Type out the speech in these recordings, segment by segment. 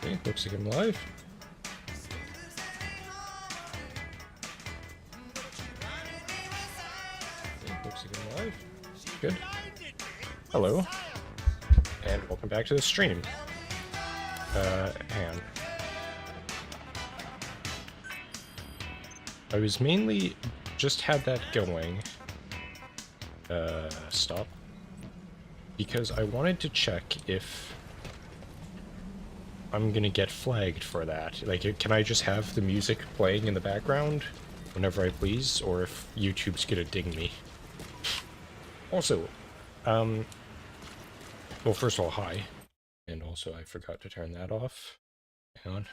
Okay, looks like I'm live. Okay, looks like I'm live. Good. Hello. And welcome back to the stream. Hang on. I was mainly just had that going. Stop. Because I wanted to check if I'm gonna get flagged for that. Like, can I just have the music playing in the background whenever I please, or if YouTube's gonna ding me? Also, well, first of all, hi. And also, I forgot to turn that off. Hang on.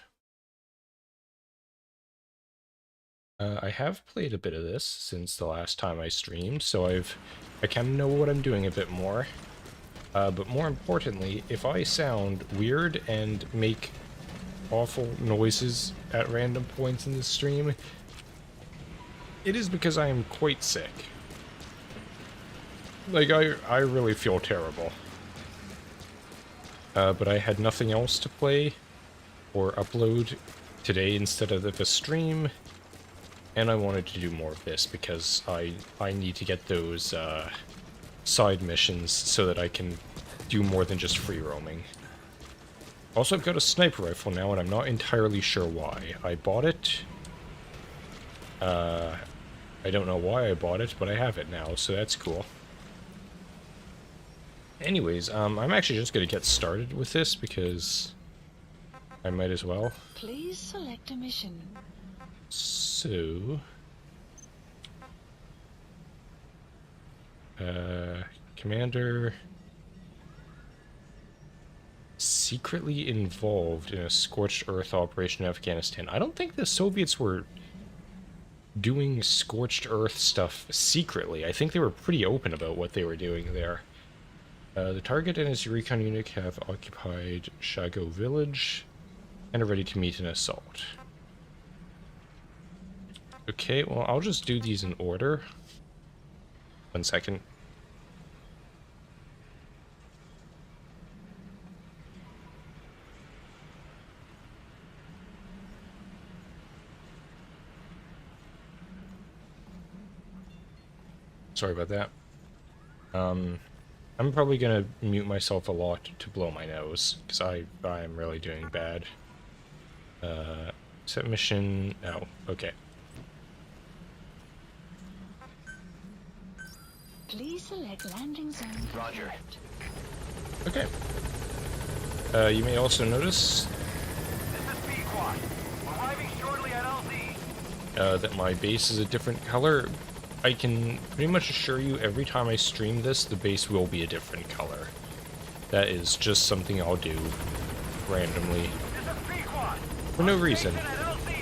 I have played a bit of this since the last time I streamed, so I kind of know what I'm doing a bit more. But more importantly, if I sound weird and make awful noises at random points in the stream, it is because I am quite sick. Like, I really feel terrible. But I had nothing else to play or upload today instead of the stream, and I wanted to do more of this because I need to get those side missions so that I can do more than just free roaming. Also, I've got a sniper rifle now, and I'm not entirely sure why. I bought it. I don't know why I bought it, but I have it now, so that's cool. Anyways, I'm actually just going to get started with this because I might as well. Please select a mission. So, Commander secretly involved in a scorched earth operation in Afghanistan. I don't think the Soviets were doing scorched earth stuff secretly. I think they were pretty open about what they were doing there. The target and his recon unit have occupied Shago village and are ready to meet an assault. Okay, well, I'll just do these in order. 1 second. Sorry about that. I'm probably gonna mute myself a lot to blow my nose, because I am really doing bad. Set mission... Oh, okay. Please select landing zone. Roger. Okay. You may also notice... This is Pequod. Arriving shortly at LZ. That my base is a different color. I can pretty much assure you every time I stream this, the base will be a different color. That is just something I'll do randomly. This is Pequod. For no reason. At LZ.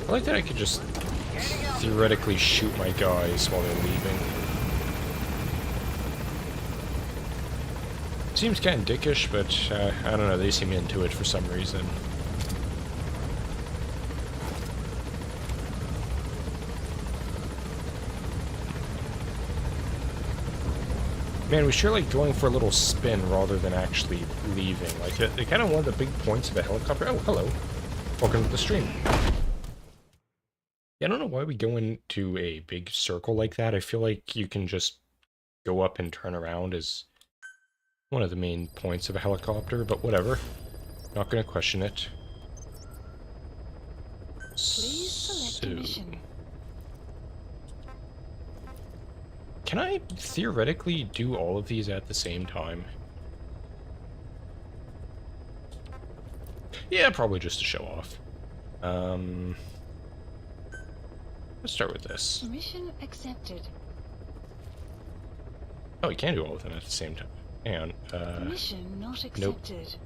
I like that I could just theoretically shoot my guys while they're leaving. Seems kind of dickish, but I don't know, they seem into it for some reason. Man, we sure like going for a little spin rather than actually leaving. Like, they kind of one of the big points of a helicopter. Oh, hello. Welcome to the stream. Yeah, I don't know why we go into a big circle like that. I feel like you can just go up and turn around as one of the main points of a helicopter, but whatever. Not gonna question it. Please select a mission. Can I theoretically do all of these at the same time? Yeah, probably just to show off. Let's start with this. Mission accepted. Oh, you can do all of them at the same time. Hang on. Mission not accepted.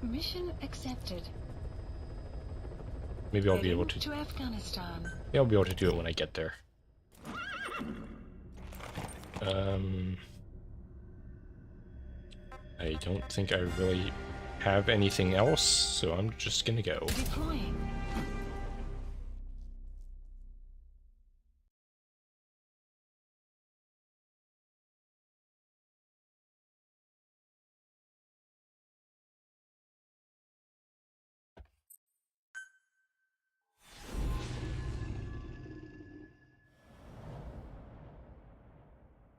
Mission accepted. Maybe I'll be able Heading to... to Afghanistan. Yeah, I'll be able to do it when I get there. I don't think I really have anything else, so I'm just gonna go. Deploying.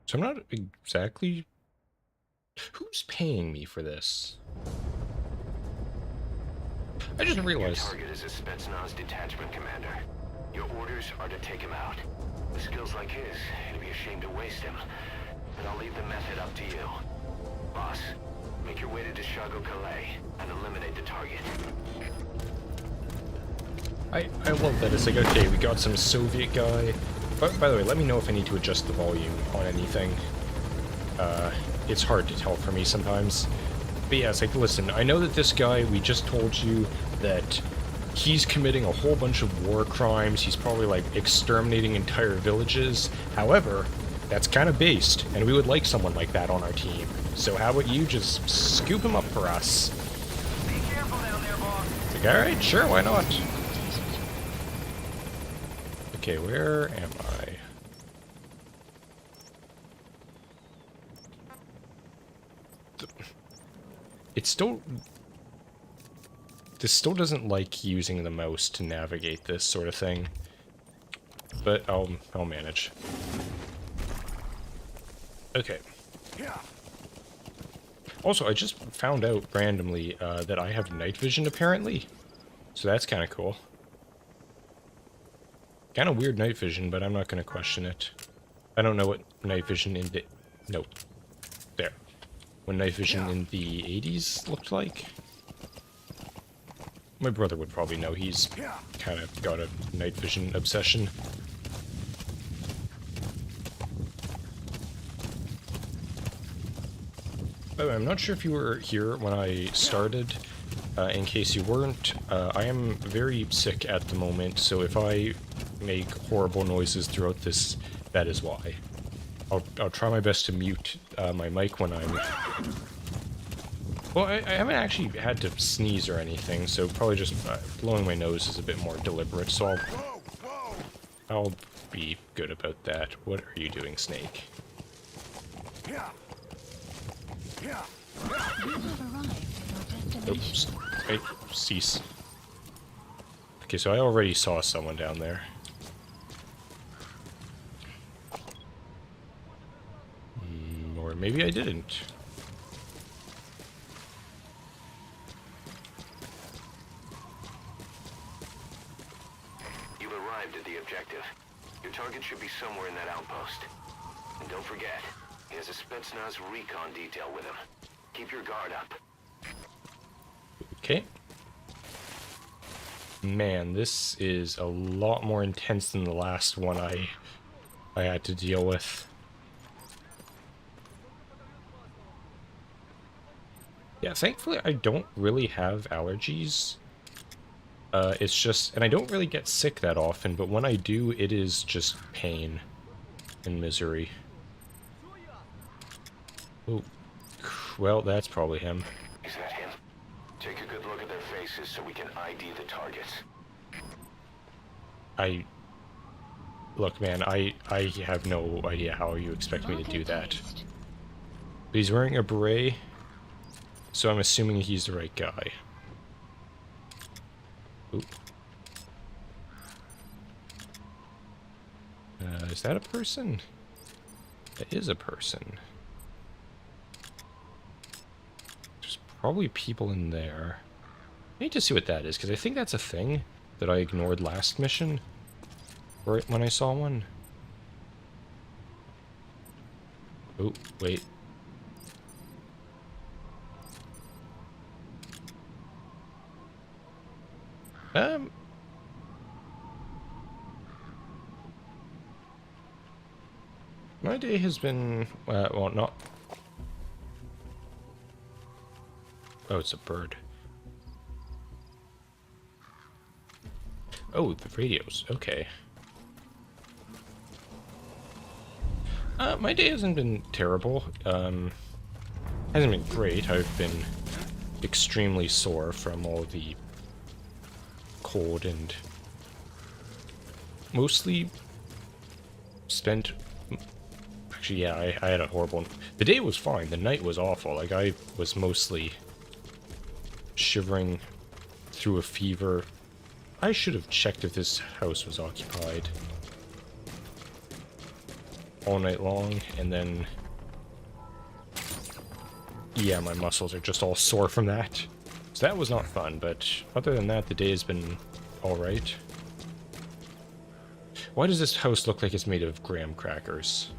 So I'm not exactly... Who's paying me for this? I just realized... Your target is a Spetsnaz detachment commander. Your orders are to take him out. With skills like his, it'd be a shame to waste him. But I'll leave the method up to you. Boss, make your way to Deshago Calais and eliminate the target. I love that. It's like, okay, we got some Soviet guy. But by the way, let me know if I need to adjust the volume on anything. It's hard to tell for me sometimes. But yeah, it's like, listen, I know that this guy, we just told you that he's committing a whole bunch of war crimes. He's probably, like, exterminating entire villages. However, that's kind of based, and we would like someone like that on our team. So how about you just scoop him up for us? Be careful down there, boss. Like, alright, sure, why not? Okay, where am I? It's still... This still doesn't like using the mouse to navigate this sort of thing. But I'll manage. Okay. Also, I just found out randomly that I have night vision apparently. So that's kind of cool. Kind of weird night vision, but I'm not going to question it. I don't know what night vision in the... Nope. There. When night vision in the 80s looked like. My brother would probably know. He's kind of got a night vision obsession. By the way, I'm not sure if you were here when I started. In case you weren't, I am very sick at the moment, so if I make horrible noises throughout this, that is why. I'll try my best to mute my mic when I'm... Well, I haven't actually had to sneeze or anything, so probably just blowing my nose is a bit more deliberate, so I'll be good about that. What are you doing, Snake? You have arrived at your Oops. destination. Hey, cease. Okay, so I already saw someone down there. Or maybe I didn't. You've arrived at the objective. Your target should be somewhere in that outpost. And don't forget, he has a Spetsnaz recon detail with him. Keep your guard up. Okay. Man, this is a lot more intense than the last one I had to deal with. Yeah, thankfully I don't really have allergies. It's just, and I don't really get sick that often, but when I do, it is just pain and misery. Oh, well, that's probably him. Is that him? Take a good look at their faces so we can ID the targets. Look, man, I have no idea how you expect me to do that. Taste. But he's wearing a beret, so I'm assuming he's the right guy. Oop. Is that a person? That is a person. There's probably people in there. I need to see what that is, because I think that's a thing that I ignored last mission. Right when I saw one. Oh, wait. My day has been, well, not... Oh, it's a bird. Oh, the radios, okay. My day hasn't been terrible. Hasn't been great. I've been extremely sore from all the cold and mostly spent... Actually, yeah, I had a horrible... The day was fine. The night was awful. Like, I was mostly shivering through a fever. I should have checked if this house was occupied all night long, and then... Yeah, my muscles are just all sore from that. So that was not fun, but other than that, the day has been alright. Why does this house look like it's made of graham crackers?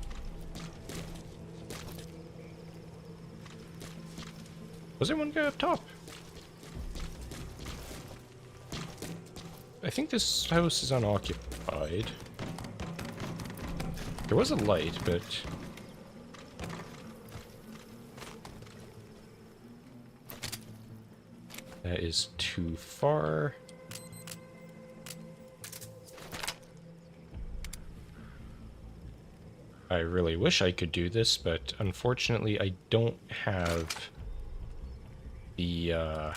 Was there one guy up top? I think this house is unoccupied. There was a light, but... That is too far. I really wish I could do this, but unfortunately I don't have the,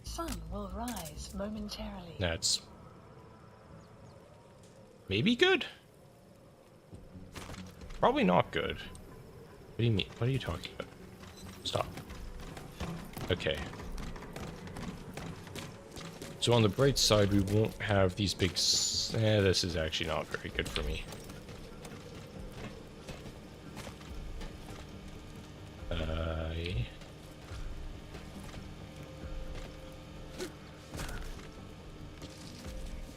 Sun will rise momentarily. That's maybe good. Probably not good. What do you mean? What are you talking about? Stop. Okay. So on the bright side, we won't have these big... this is actually not very good for me.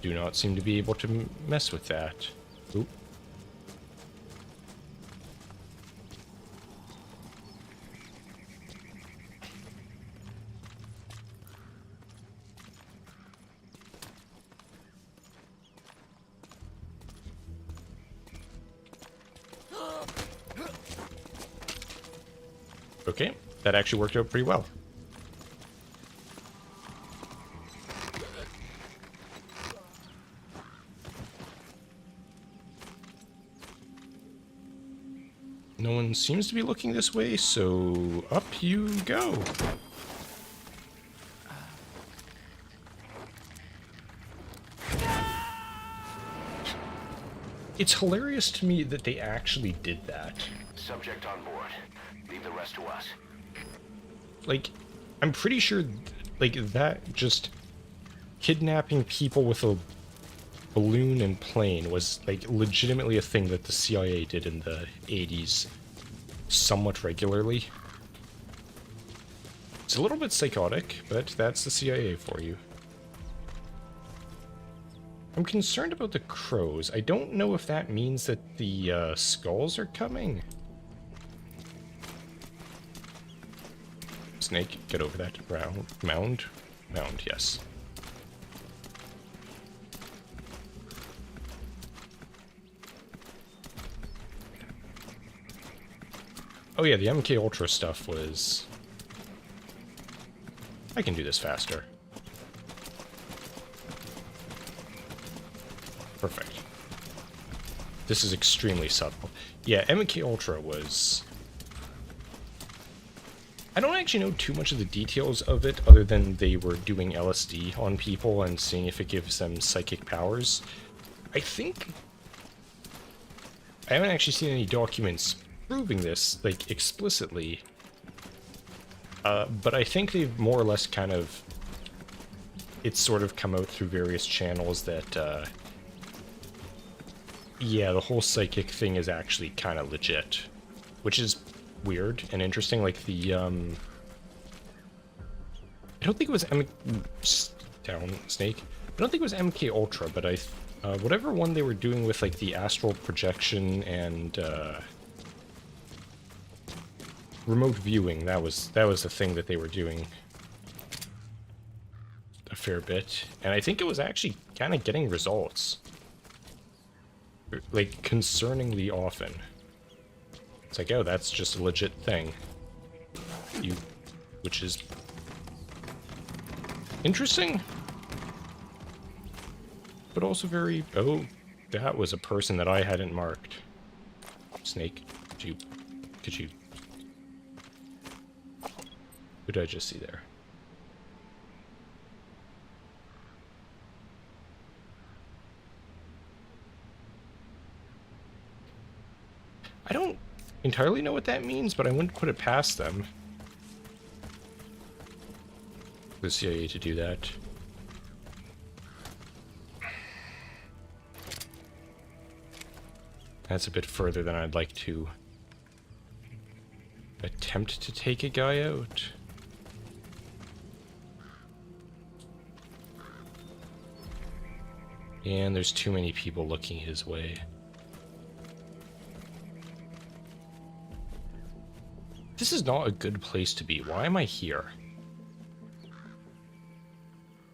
Do not seem to be able to mess with that. Oop. Okay, that actually worked out pretty well. No one seems to be looking this way, so up you go. It's hilarious to me that they actually did that. Subject on board. Leave the rest to us. Like, I'm pretty sure, like, that just kidnapping people with a balloon and plane was, like, legitimately a thing that the CIA did in the 80s somewhat regularly. It's a little bit psychotic, but that's the CIA for you. I'm concerned about the crows. I don't know if that means that the skulls are coming. Snake, get over that mound. Mound, yes. Oh yeah, the MK Ultra stuff was... I can do this faster. Perfect. This is extremely subtle. Yeah, MK Ultra was... I don't actually know too much of the details of it, other than they were doing LSD on people and seeing if it gives them psychic powers. I think... I haven't actually seen any documents proving this, like, explicitly. But I think they've more or less kind of... It's sort of come out through various channels that, yeah, the whole psychic thing is actually kind of legit. Which is weird and interesting, like the, I don't think it was down, Snake. I don't think it was MK Ultra, but whatever one they were doing with, like, the astral projection and, remote viewing, that was the thing that they were doing a fair bit. And I think it was actually kind of getting results. Like, concerningly often. It's like, oh, that's just a legit thing. Which is interesting, but also very, oh, that was a person that I hadn't marked. Snake, could you Who did I just see there? I don't entirely know what that means, but I wouldn't put it past them. The CIA to do that. That's a bit further than I'd like to attempt to take a guy out. And there's too many people looking his way. This is not a good place to be. Why am I here?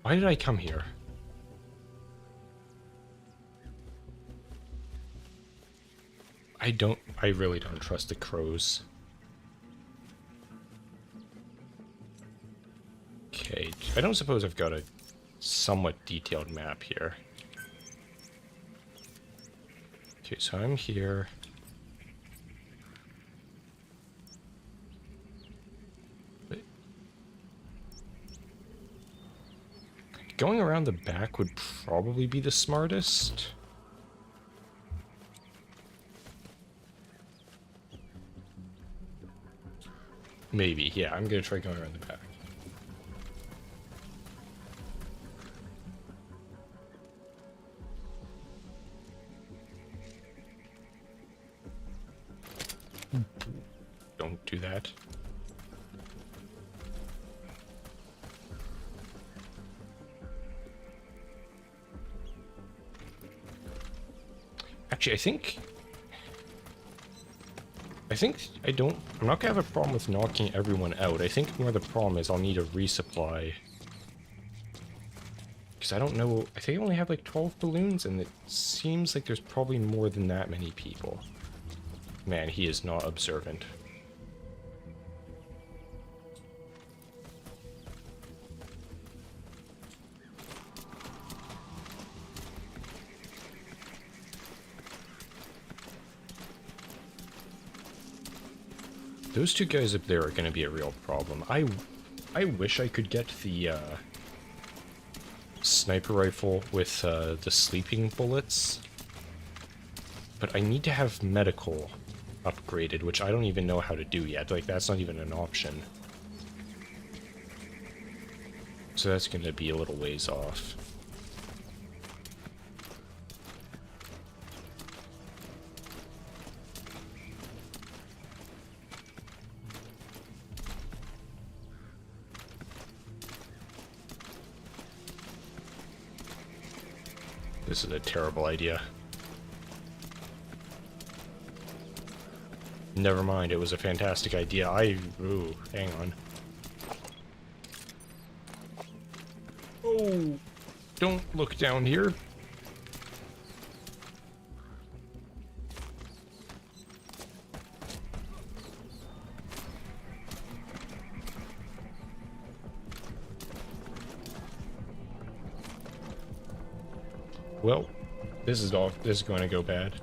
Why did I come here? I really don't trust the crows. Okay, I don't suppose I've got a somewhat detailed map here. Okay, so I'm here. Going around the back would probably be the smartest. Maybe, yeah, I'm gonna try going around the back. Don't do that. Actually, I'm not gonna have a problem with knocking everyone out. I think more the problem is I'll need a resupply. Because I don't know, I think I only have like 12 balloons, and it seems like there's probably more than that many people. Man, he is not observant. Those two guys up there are going to be a real problem. I wish I could get the sniper rifle with the sleeping bullets, but I need to have medical upgraded, which I don't even know how to do yet. Like, that's not even an option. So that's going to be a little ways off. This is a terrible idea. Never mind, it was a fantastic idea. Ooh, hang on. Oh, don't look down here. Well, this is going to go bad.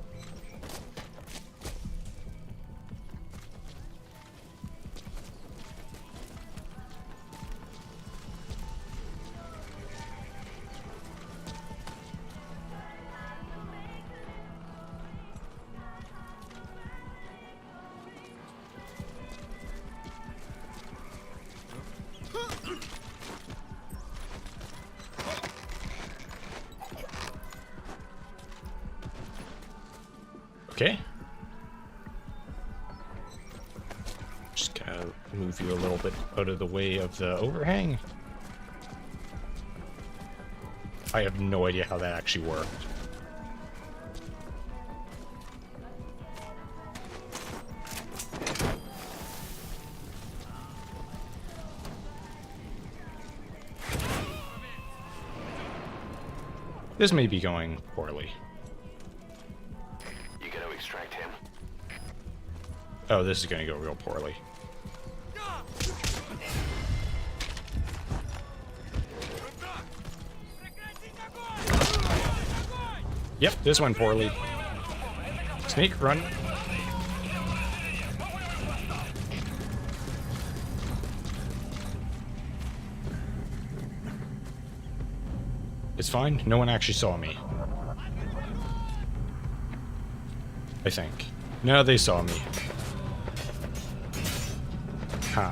Okay. Just gotta move you a little bit out of the way of the overhang. I have no idea how that actually worked. This may be going poorly. Oh, this is gonna go real poorly. Yep, this went poorly. Snake, run. It's fine. No one actually saw me. I think. No, they saw me. Huh.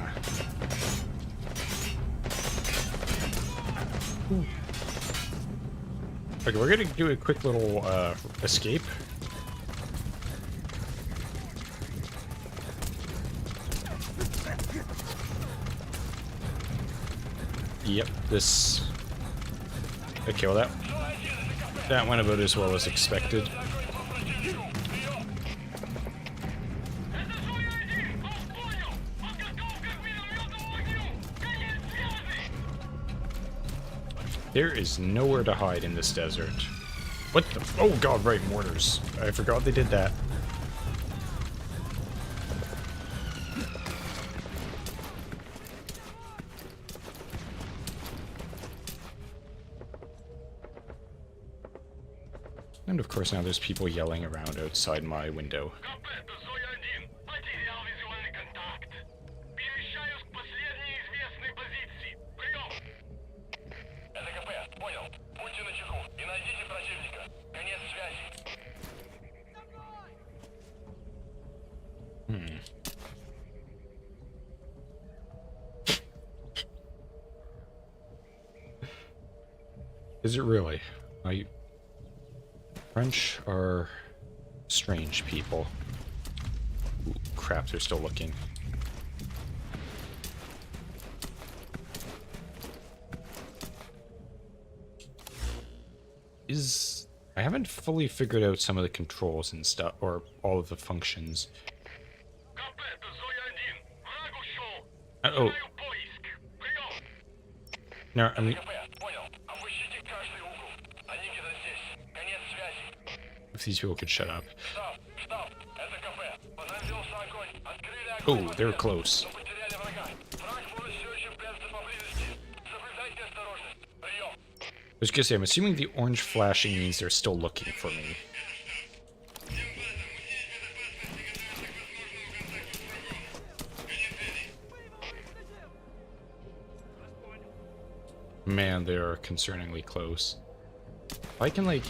Okay, we're gonna do a quick little escape. Yep, this... Okay, well that went about as well as expected. There is nowhere to hide in this desert. What the... Oh god, right, mortars. I forgot they did that. And of course now there's people yelling around outside my window. Is it really? French are strange people. Ooh, crap, they're still looking. I haven't fully figured out some of the controls and stuff, or all of the functions. Oh. No, I mean... If these people could shut up. Oh, they're close. I was gonna say, I'm assuming the orange flashing means they're still looking for me. Man, they are concerningly close. If I can, like...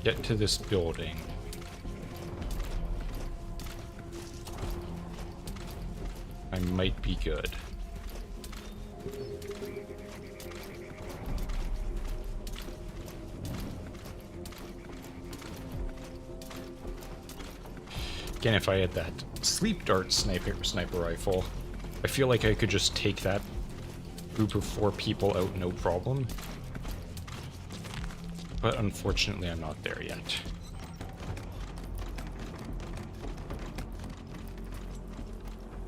get to this building. I might be good. Again, if I had that sleep dart sniper rifle, I feel like I could just take that group of 4 people out no problem. But unfortunately, I'm not there yet.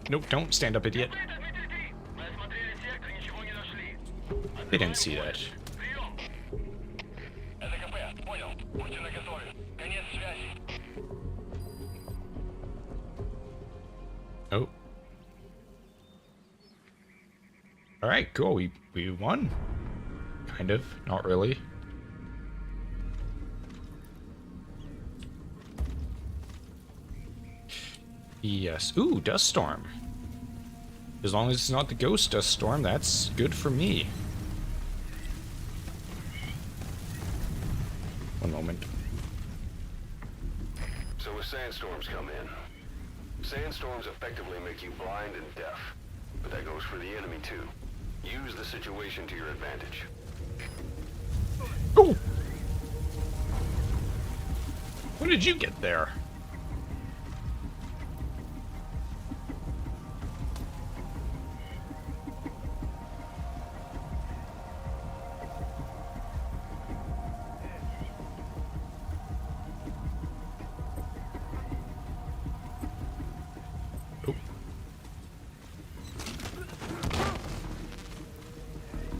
Nope, don't stand up, idiot. They didn't see that. Oh. Alright, cool. We won. Kind of. Not really. Yes. Ooh, dust storm. As long as it's not the ghost dust storm, that's good for me. One moment. So when sandstorms come in, sandstorms effectively make you blind and deaf. But that goes for the enemy too. Use the situation to your advantage. Ooh! When did you get there?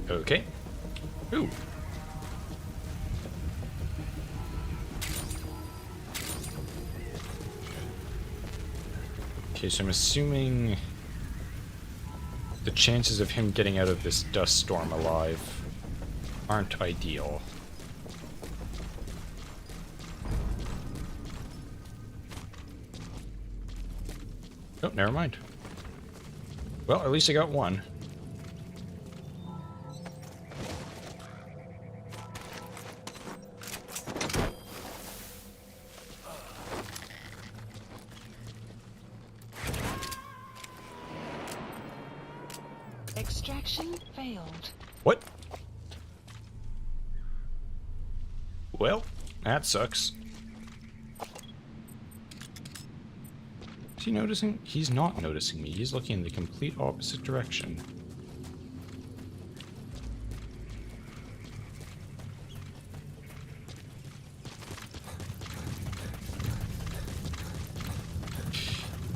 Okay. Ooh. Okay, so I'm assuming the chances of him getting out of this dust storm alive aren't ideal. Oh, never mind. Well, at least I got one. Extraction failed. What? Well, that sucks. Is he noticing? He's not noticing me. He's looking in the complete opposite direction.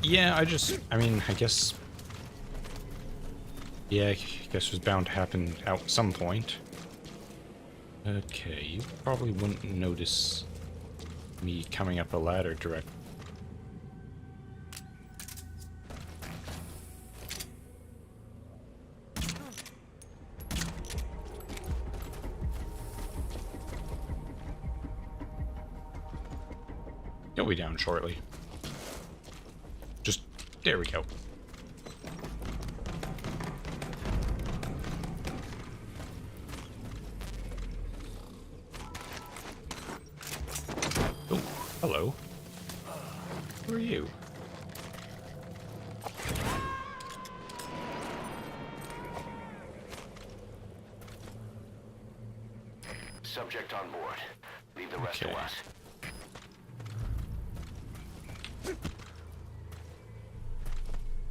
Yeah, I mean, I guess... Yeah, I guess it was bound to happen at some point. Okay, you probably wouldn't notice me coming up a ladder direct. You'll be down shortly. Just, there we go. Oh, hello. Who are you? Subject on board. Leave the rest to Okay. us.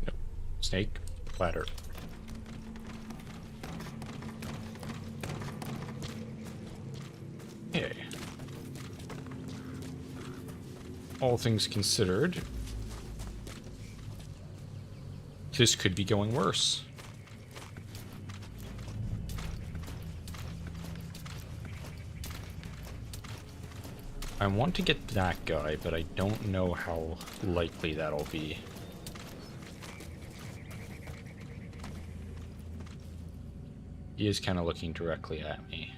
Nope. Snake, ladder. Okay. All things considered, this could be going worse. I want to get that guy, but I don't know how likely that'll be. He is kind of looking directly at me.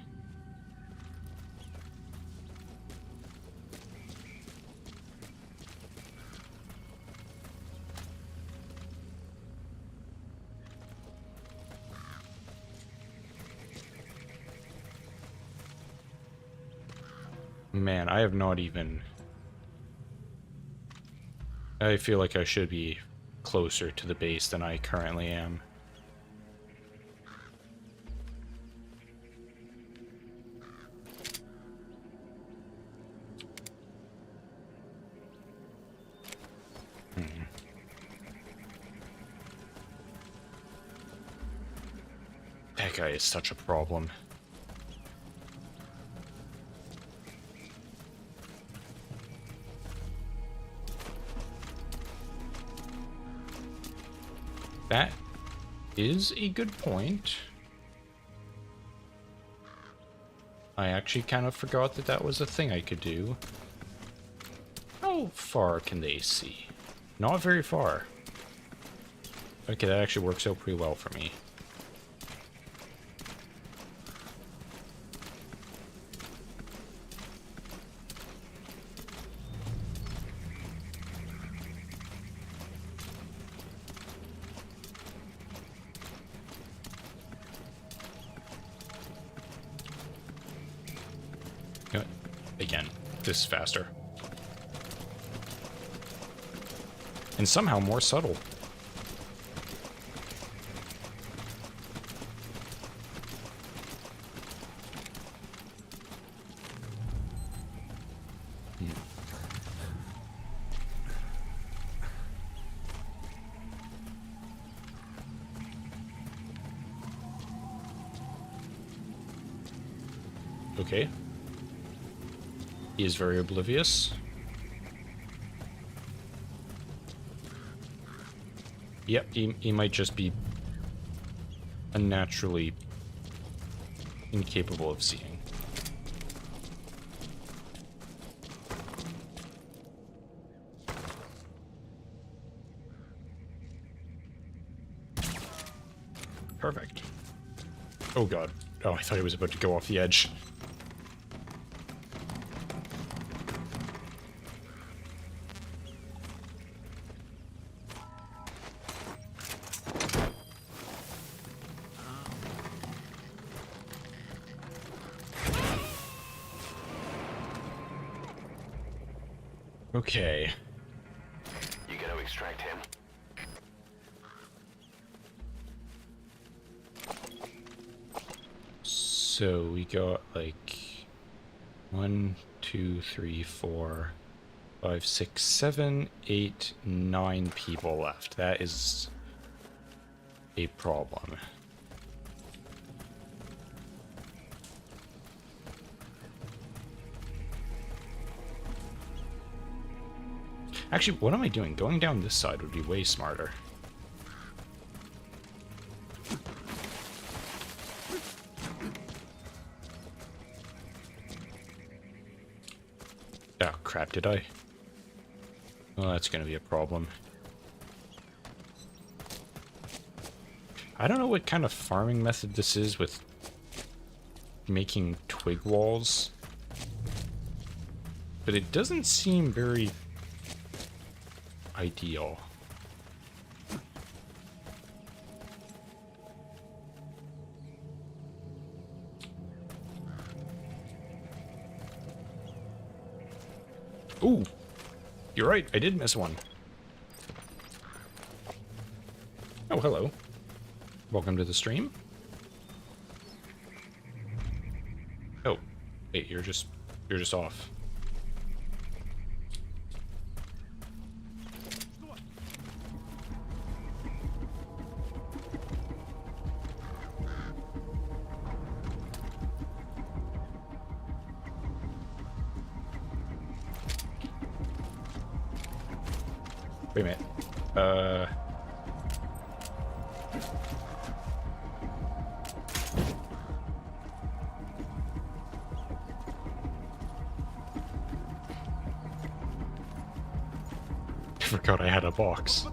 Man, I have not even... I feel like I should be closer to the base than I currently am. That guy is such a problem. That is a good point. I actually kind of forgot that that was a thing I could do. How far can they see? Not very far. Okay, that actually works out pretty well for me. Again, this is faster. And somehow more subtle. Okay. He is very oblivious. Yep, he might just be unnaturally incapable of seeing. Perfect. Oh god. Oh, I thought he was about to go off the edge. Okay. You gotta extract him. So we got like 1, 2, 3, 4, 5, 6, 7, 8, 9 people left. That is a problem. Actually, what am I doing? Going down this side would be way smarter. Oh, crap, did I? Well, that's going to be a problem. I don't know what kind of farming method this is with making twig walls, but it doesn't seem very ideal. Ooh, you're right, I did miss one. Oh, hello. Welcome to the stream. Oh, wait, you're just off. Wait a minute. I forgot I had a box.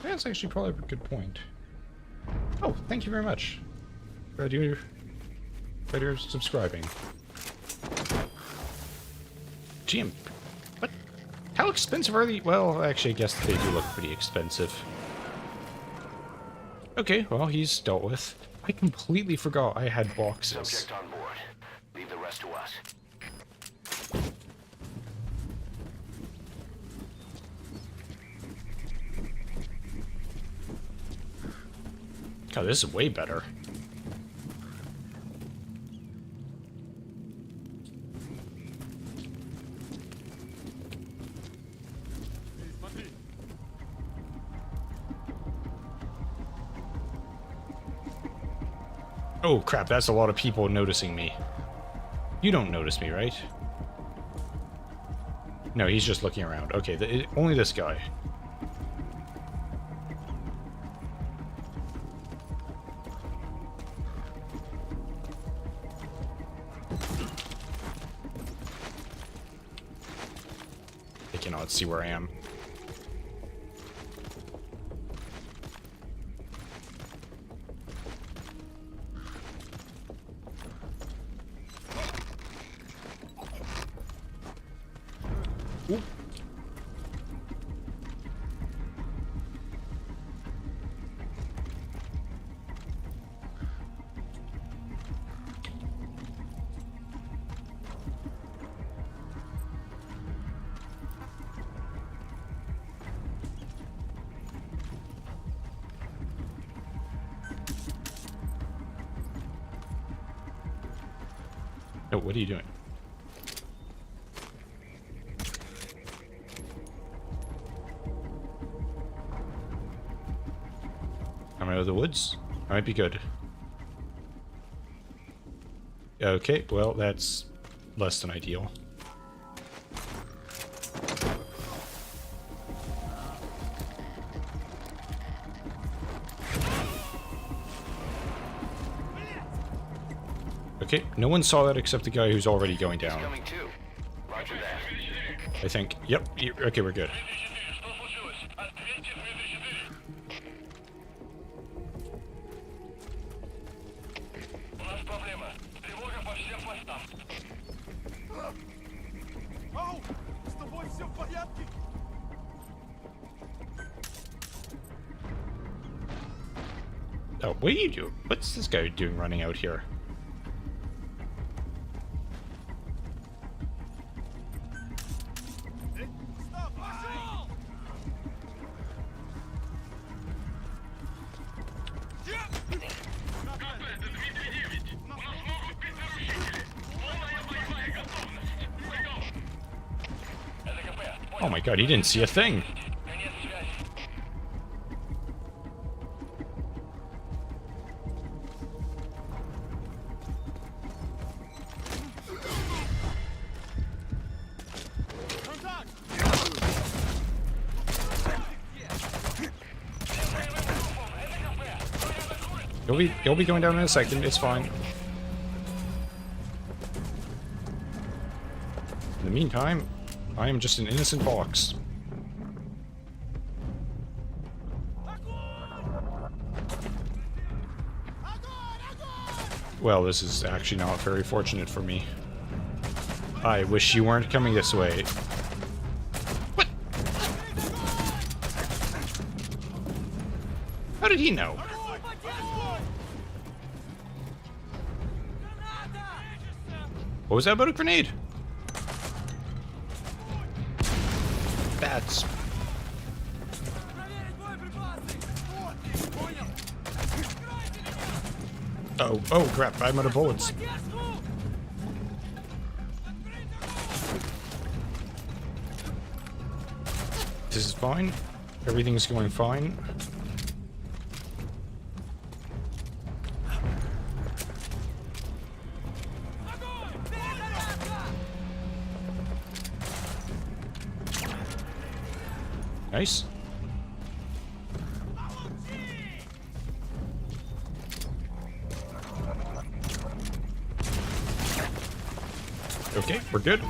That's actually probably a good point. Oh, thank you very much. Glad you're subscribing. GM, what? How expensive are they? Well, actually, I guess they do look pretty expensive. Okay, well, he's dealt with. I completely forgot I had boxes. Subject on board. Leave the rest to us. God, this is way better. Oh crap, that's a lot of people noticing me. You don't notice me, right? No, he's just looking around. Okay, only this guy. They cannot see where I am. Ooh. Oh, what are you doing? I'm out of the woods. I might be good. Okay, well, that's less than ideal. Okay, no one saw that except the guy who's already going down. Coming too. Roger that. I think. Yep. Okay, we're good. Oh, what are you doing? What's this guy doing running out here? Oh my god, he didn't see a thing. He'll be going down in a second, it's fine. In the meantime, I am just an innocent box. Well, this is actually not very fortunate for me. I wish you weren't coming this way. What? How did he know? What was that about a grenade? That's... Oh crap, I'm out of bullets. This is fine. Everything's going fine. Nice. Okay, we're good.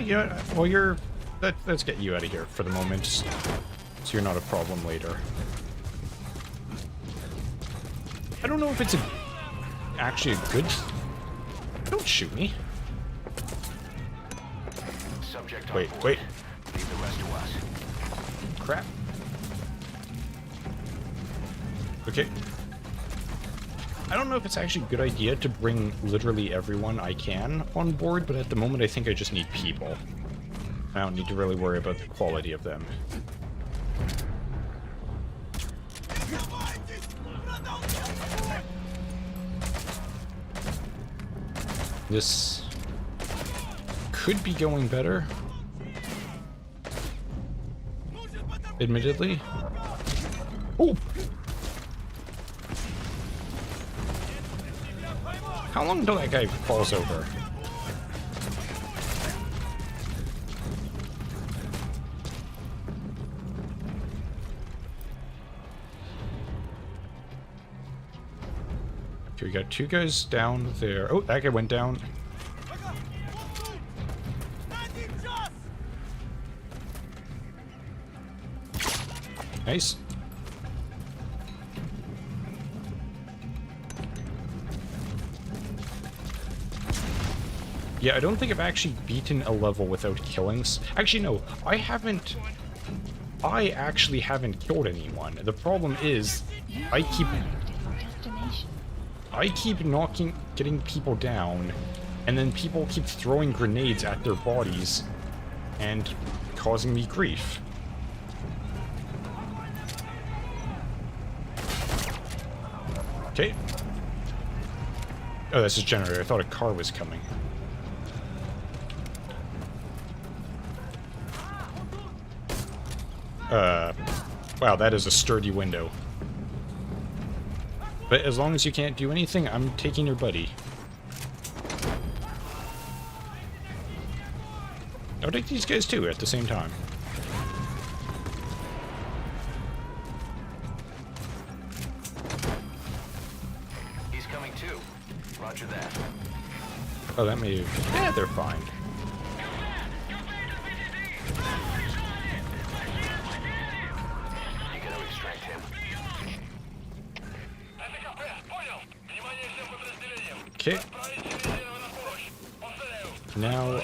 Yeah, well, let's get you out of here for the moment, so you're not a problem later. I don't know if it's actually a good... Don't shoot me. Subject Wait. Leave the rest to us. Crap. Okay. I don't know if it's actually a good idea to bring literally everyone I can on board, but at the moment I think I just need people. I don't need to really worry about the quality of them. This could be going better, admittedly. Oh! How long until that guy falls over? Okay, we got two guys down there. Oh, that guy went down. Nice. Yeah, I don't think I've actually beaten a level without killing. Actually, no, I haven't. I actually haven't killed anyone. The problem is, I keep getting people down, and then people keep throwing grenades at their bodies and causing me grief. Okay. Oh, that's a generator. I thought a car was coming. Wow, that is a sturdy window. But as long as you can't do anything, I'm taking your buddy. I'll take these guys too at the same time. He's coming too. Roger that. Oh, that may have... Yeah, they're fine. You gotta extract him. Okay. Now,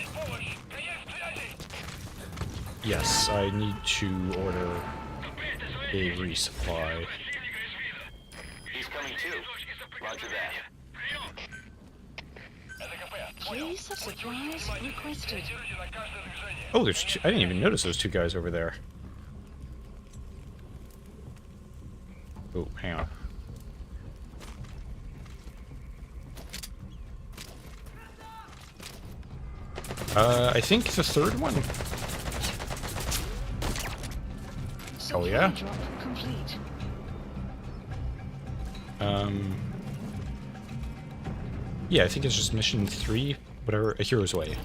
Yes, I need to order a resupply. He's coming too. Roger that. Case of supplies requested. Oh, there's two, I didn't even notice those two guys over there. Oh, hang on. I think the third one. Oh yeah. Supply drop complete. Yeah, I think it's just mission 3, whatever, A Hero's Way.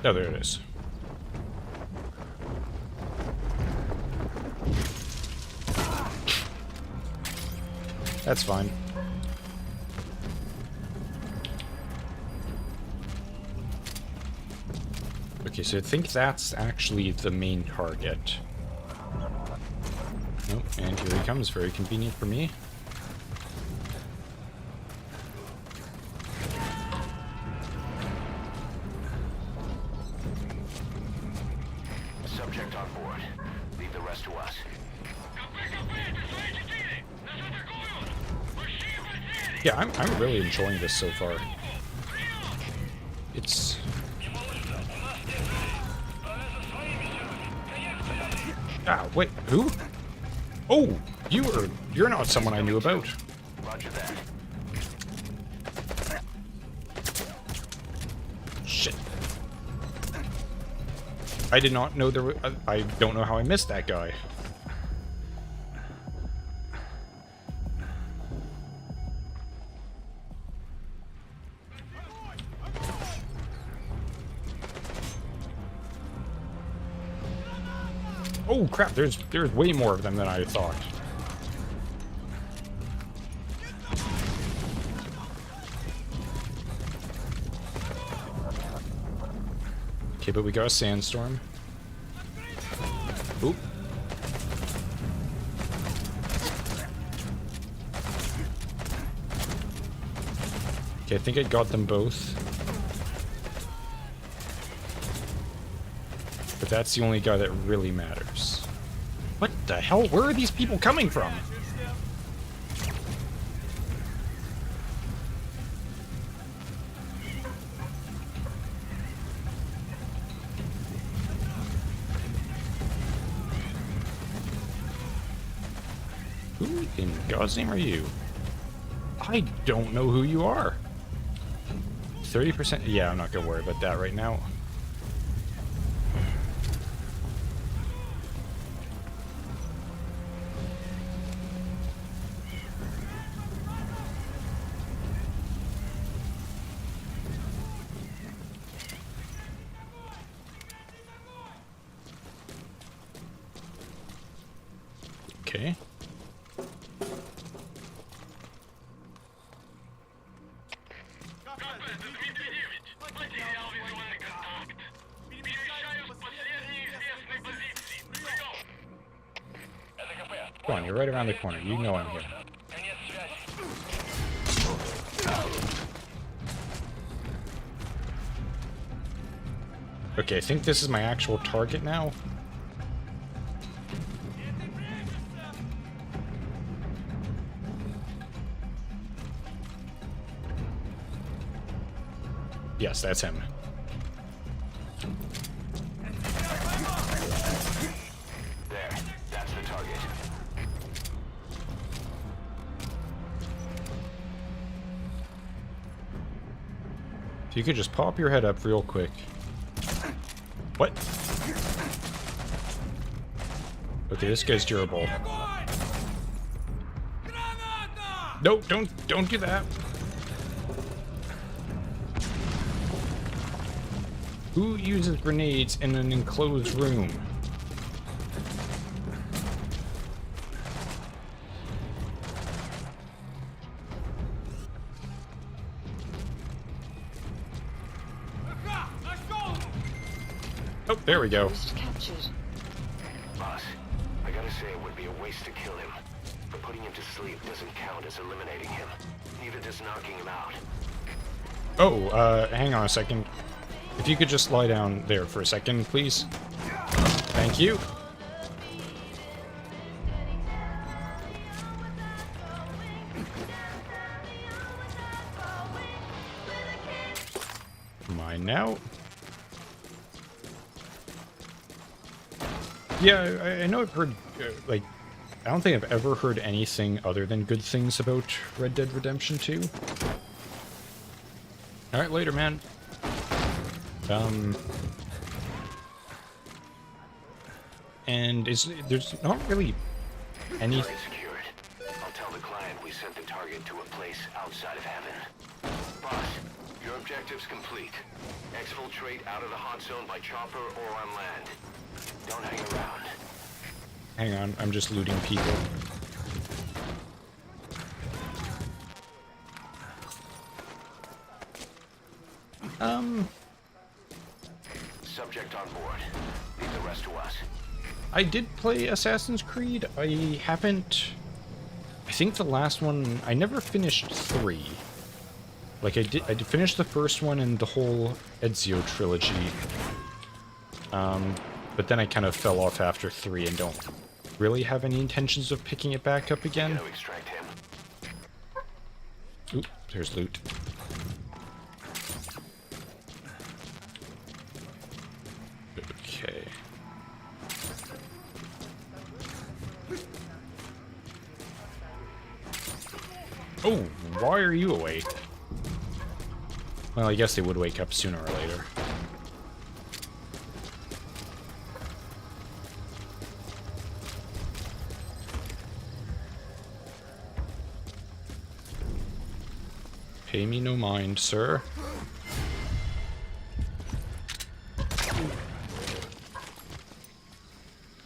Oh, there it is. That's fine. Okay, so I think that's actually the main target. Oh, and here he comes, very convenient for me. Subject on board. Leave the rest to us. Yeah, I'm really enjoying this so far. It's... Ah, wait, who? Oh, you're not someone I knew about. Roger that. Shit. I did not know there were... I don't know how I missed that guy. Oh crap, there's way more of them than I thought. Okay, but we got a sandstorm. Oop. Okay, I think I got them both. But that's the only guy that really matters. What the hell? Where are these people coming from? Who in God's name are you? I don't know who you are. 30%? Yeah, I'm not gonna worry about that right now. Okay. Come on, you're right around the corner. You know I'm here. Okay, I think this is my actual target now. Yes, that's him. There. That's the target. If you could just pop your head up real quick. What? Okay, this guy's durable. No, don't do that. Who uses grenades in an enclosed room? Oh, there we go. Host captured. Boss, I gotta say it would be a waste to kill him. But putting him to sleep doesn't count as eliminating him. Neither does knocking him out. Oh, hang on a second. If you could just lie down there for a second, please. Thank you. Mine now. Yeah, I know I've heard, like, I don't think I've ever heard anything other than good things about Red Dead Redemption 2. Alright, later, man. And there's not really any... Target secured. I'll tell the client we sent the target to a place outside of heaven. Boss, your objective's complete. Exfiltrate out of the hot zone by chopper or on land. Don't hang around. Hang on, I'm just looting people. Subject on board. Leave the rest to us. I did play Assassin's Creed. I haven't... I think the last one... I never finished 3. Like, I did finish the first one and the whole Ezio trilogy. But then I kind of fell off after 3 and don't really have any intentions of picking it back up again. Gonna extract him. Oop, there's loot. Okay. Oh, why are you awake? Well, I guess they would wake up sooner or later. Pay me no mind, sir.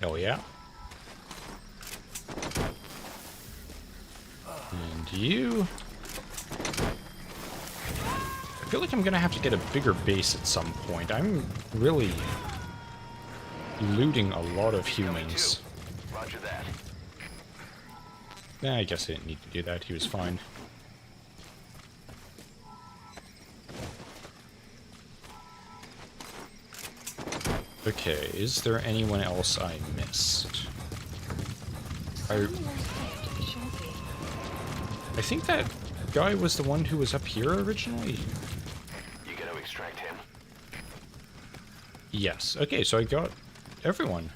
Oh yeah. And you... I feel like I'm gonna have to get a bigger base at some point. I'm really looting a lot of humans. Roger that. Nah, I guess I didn't need to do that. He was fine. Okay, is there anyone else I missed? I think that guy was the one who was up here originally. You gonna extract him? Yes. Okay, so I got everyone.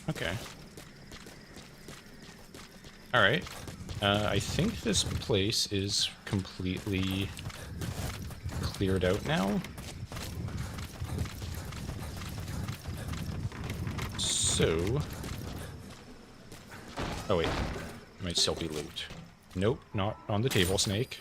Okay. Alright. I think this place is completely cleared out now. So... Oh wait, might still be loot. Nope, not on the table, snake.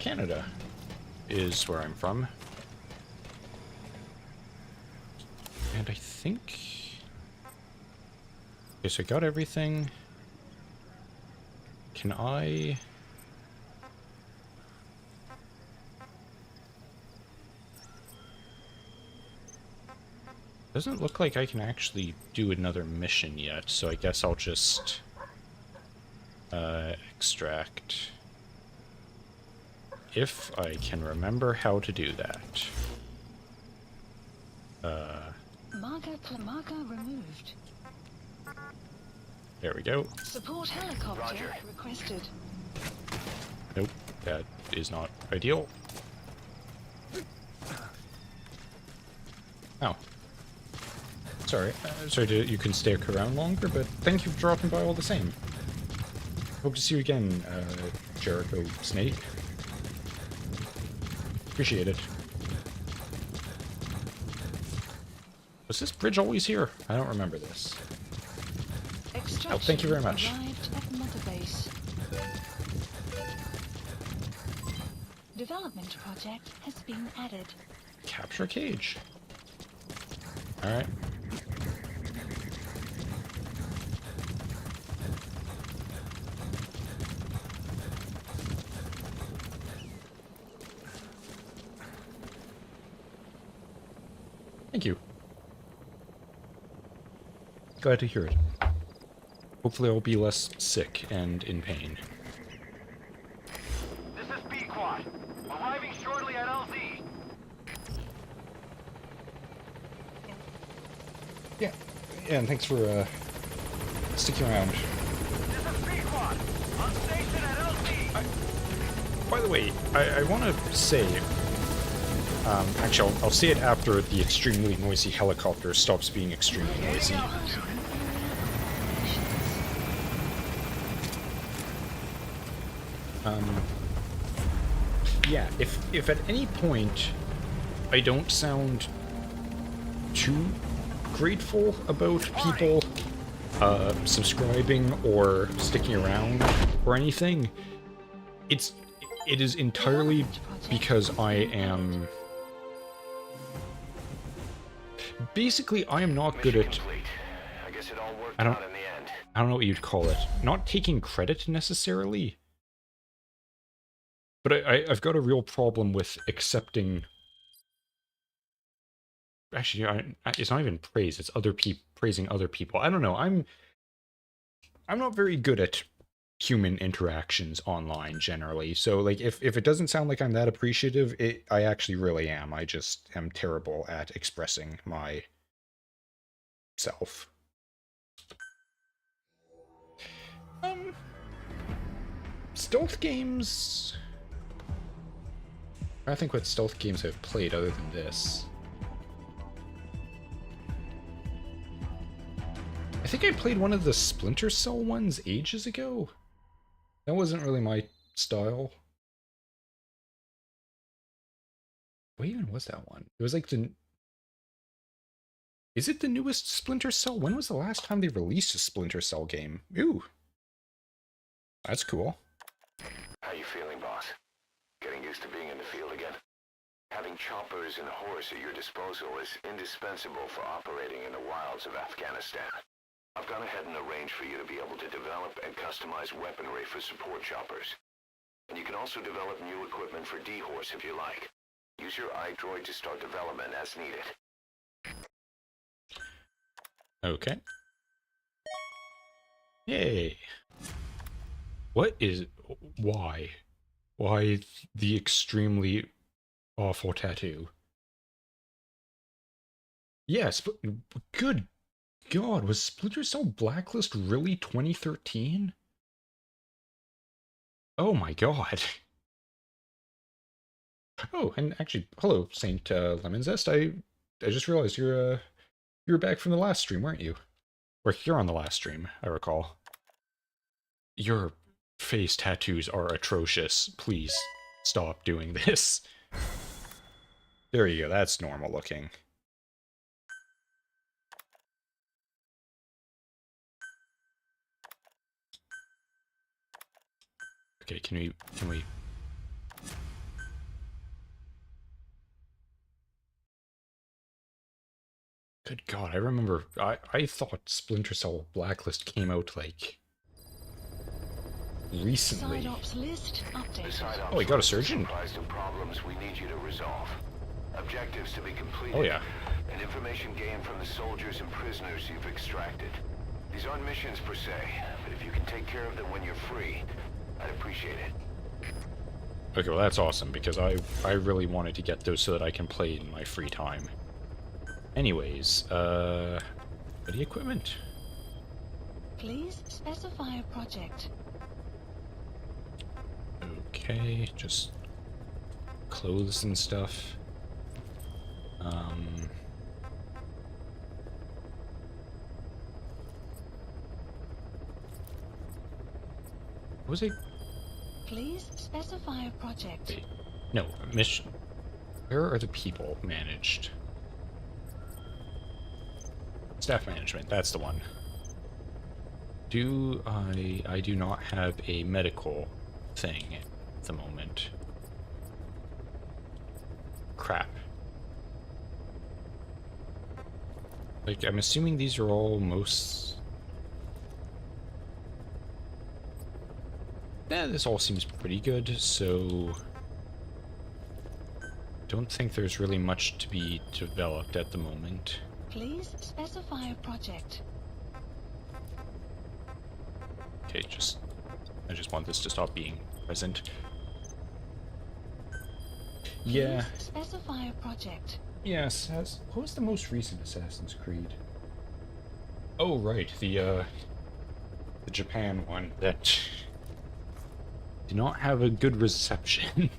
Canada is where I'm from. And I think... Okay, so I got everything. Can I... Doesn't look like I can actually do another mission yet, so I guess I'll just... extract... If I can remember how to do that. Marker removed. There we go. Support helicopter Roger. requested. Nope, that is not ideal. Oh. Sorry. Sorry you can stick around longer, but thank you for dropping by all the same. Hope to see you again, Jericho Snake. Appreciate it. Was this bridge always here? I don't remember this. Oh, thank you very much. Arrived at Mother Base. Development project has been added. Capture cage. Alright. Thank you. Glad to hear it. Hopefully I'll be less sick and in pain. This is Pequod. Arriving shortly at LZ. Yeah, and thanks for sticking around. This is Pequod. On station at LZ. By the way, I want to say, actually I'll say it after the extremely noisy helicopter stops being extremely noisy. Yeah, if at any point I don't sound too grateful about people subscribing or sticking around or anything, it is entirely because I am basically I am not good at I guess it all worked I don't out in the end. I don't know what you'd call it. Not taking credit necessarily. But I've got a real problem with accepting. Actually, it's not even praise. It's other people praising other people. I don't know. I'm not very good at human interactions online generally. So like, if it doesn't sound like I'm that appreciative, I actually really am. I just am terrible at expressing my self. Stealth games. I think what stealth games I've played other than this. I think I played one of the Splinter Cell ones ages ago. That wasn't really my style. What even was that one? It was like the... Is it the newest Splinter Cell? When was the last time they released a Splinter Cell game? Ooh. That's cool. How you feeling, boss? Getting used to being in the field again? Having choppers and horse at your disposal is indispensable for operating in the wilds of Afghanistan. I've gone ahead and arranged for you to be able to develop and customize weaponry for support choppers. And you can also develop new equipment for D-Horse if you like. Use your iDroid to start development as needed. Okay. Yay. What is... Why? Why the extremely awful tattoo? Yes, but good God, was Splinter Cell Blacklist really 2013? Oh my god. Oh, and actually, hello, Saint Lemon Zest. I just realized you were back from the last stream, weren't you? Or here on the last stream, I recall. Your face tattoos are atrocious. Please stop doing this. There you go, that's normal looking. Okay, can we... Good God, I remember, I thought Splinter Cell Blacklist came out, like, recently. Side ops list updated. Oh, we got a surgeon. Comprised of problems we need you to resolve. Objectives to be completed. Oh yeah. And information gained from the soldiers and prisoners you've extracted. These aren't missions per se, but if you can take care of them when you're free, I'd appreciate it. Okay, well that's awesome, because I really wanted to get those so that I can play in my free time. Anyways, ready equipment. Please specify a project. Okay, just clothes and stuff. What was it? Please specify a project. Wait, no, mission. Where are the people managed? Staff management, that's the one. I do not have a medical thing at the moment. Crap. Like, I'm assuming these are all Yeah, this all seems pretty good, so... don't think there's really much to be developed at the moment. Please specify a project. Okay, I just want this to stop being present. Yeah. Please specify a project. Yes. What was the most recent Assassin's Creed? Oh, right, the Japan one that did not have a good reception.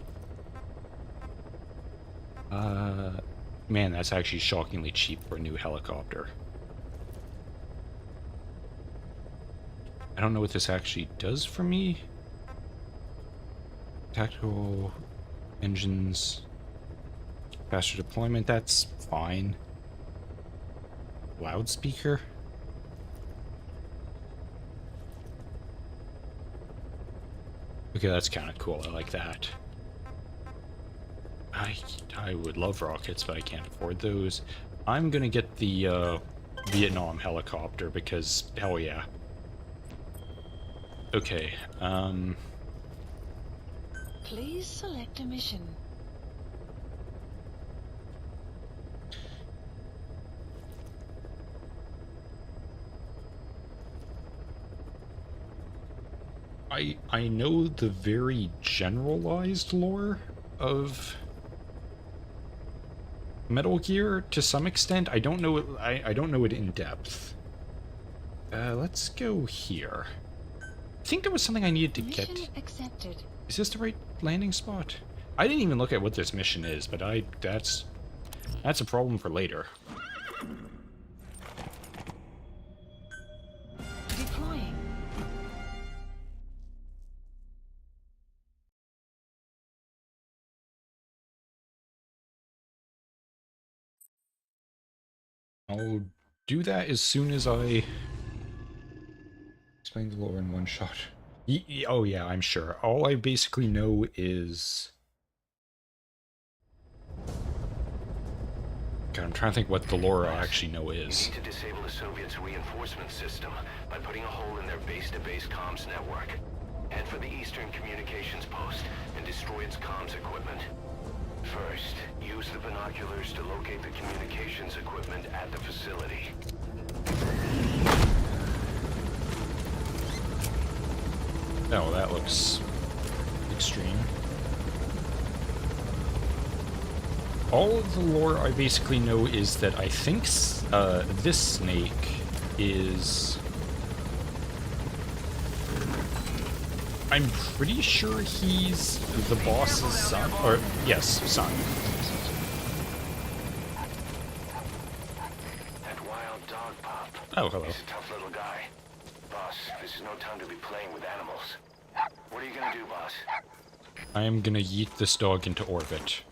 Man, that's actually shockingly cheap for a new helicopter. I don't know what this actually does for me. Tactical engines, faster deployment, that's fine. Loudspeaker? Okay, that's kind of cool. I like that. I would love rockets, but I can't afford those. I'm gonna get the Vietnam helicopter because hell yeah. Okay, Please select a mission. I know the very generalized lore of Metal Gear to some extent. I don't know it. I don't know it in depth. Let's go here. I think there was something I needed to Mission get. accepted. Is this the right landing spot? I didn't even look at what this mission is, but that's a problem for later. Deploying. I'll do that as soon as I explain the lore in one shot. Oh yeah, I'm sure. All I basically know is... God, I'm trying to think what the lore I actually know is. You need to disable the Soviets' reinforcement system by putting a hole in their base-to-base comms network. Head for the Eastern Communications Post and destroy its comms equipment. First, use the binoculars to locate the communications equipment at the facility. Oh, that looks extreme. All of the lore I basically know is that I think this snake is... I'm pretty sure he's the boss's son. Or, yes, son. That wild dog pup. Oh, hello. He's a tough little guy. Boss, this is no time to be playing with animals. What are you gonna do, boss? I am gonna yeet this dog into orbit.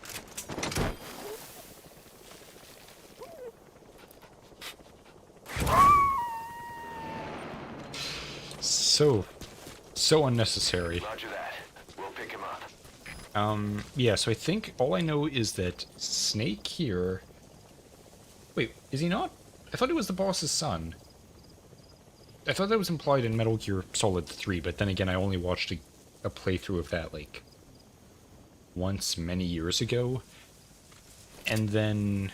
So unnecessary. Roger that. We'll pick him up. Yeah, so I think all I know is that Snake here... Wait, is he not? I thought he was the boss's son. I thought that was implied in Metal Gear Solid 3, but then again, I only watched a playthrough of that, like, once many years ago. And then...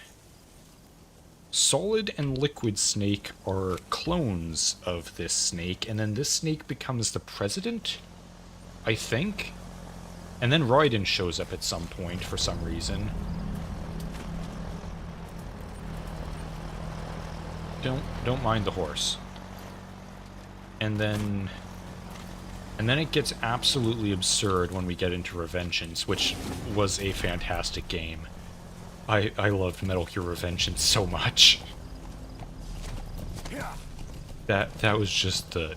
Solid and Liquid Snake are clones of this snake, and then this snake becomes the president, I think? And then Raiden shows up at some point for some reason. Don't mind the horse. And then it gets absolutely absurd when we get into Revengeance, which was a fantastic game. I loved Metal Gear Revengeance so much. That was just the...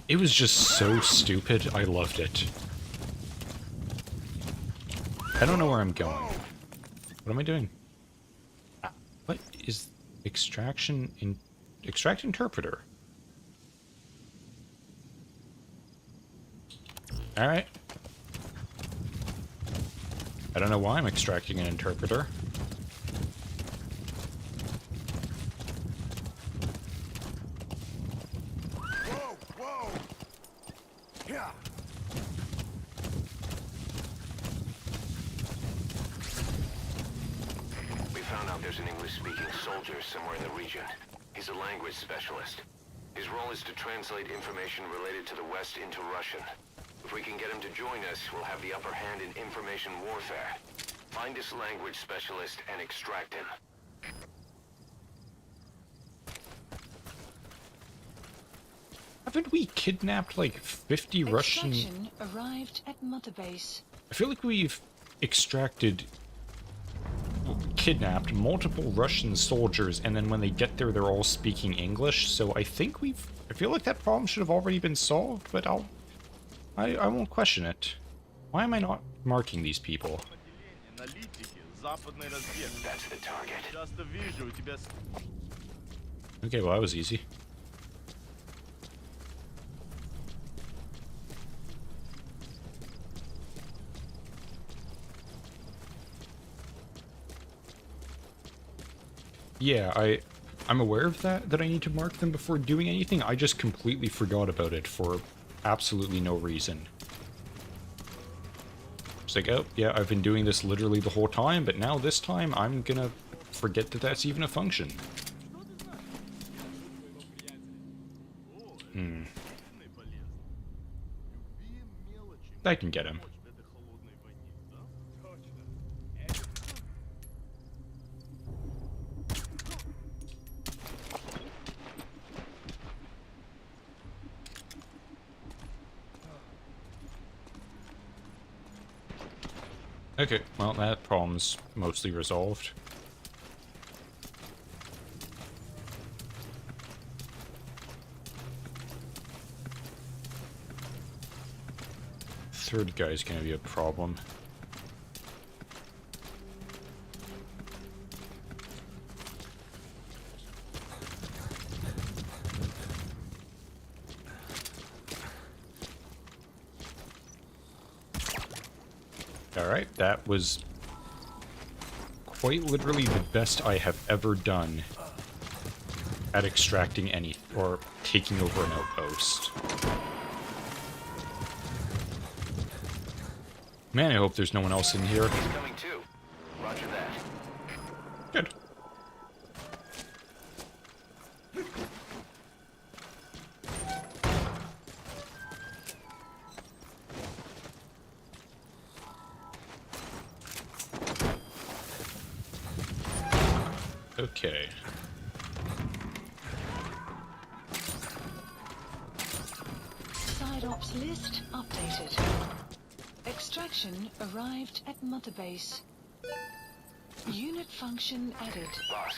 It was just so stupid, I loved it. I don't know where I'm going. What am I doing? What is extract interpreter? Alright. I don't know why I'm extracting an interpreter. Whoa! Yeah. there's an English-speaking soldier somewhere in the region. He's a language specialist. His role is to translate information related to the West into Russian. If we can get him to join us, we'll have the upper hand in information warfare. Find this language specialist and extract him. Haven't we kidnapped like 50 Russian... Extraction arrived at Mother Base. I feel like we've extracted... kidnapped multiple Russian soldiers, and then when they get there, they're all speaking English, so I think we've... I feel like that problem should have already been solved, but I won't question it. Why am I not marking these people? That's the target. Okay, well, that was easy. Yeah, I'm aware of that I need to mark them before doing anything. I just completely forgot about it for absolutely no reason. It's like, oh, yeah, I've been doing this literally the whole time, but now this time I'm gonna forget that that's even a function. I can get him. Okay, well, that problem's mostly resolved. Third guy's gonna be a problem. Alright, that was quite literally the best I have ever done at extracting any, or taking over an outpost. Man, I hope there's no one else in here. Coming too. Roger that. Good. Okay. Side ops list updated. Extraction arrived at Mother Base. Unit function added. Boss,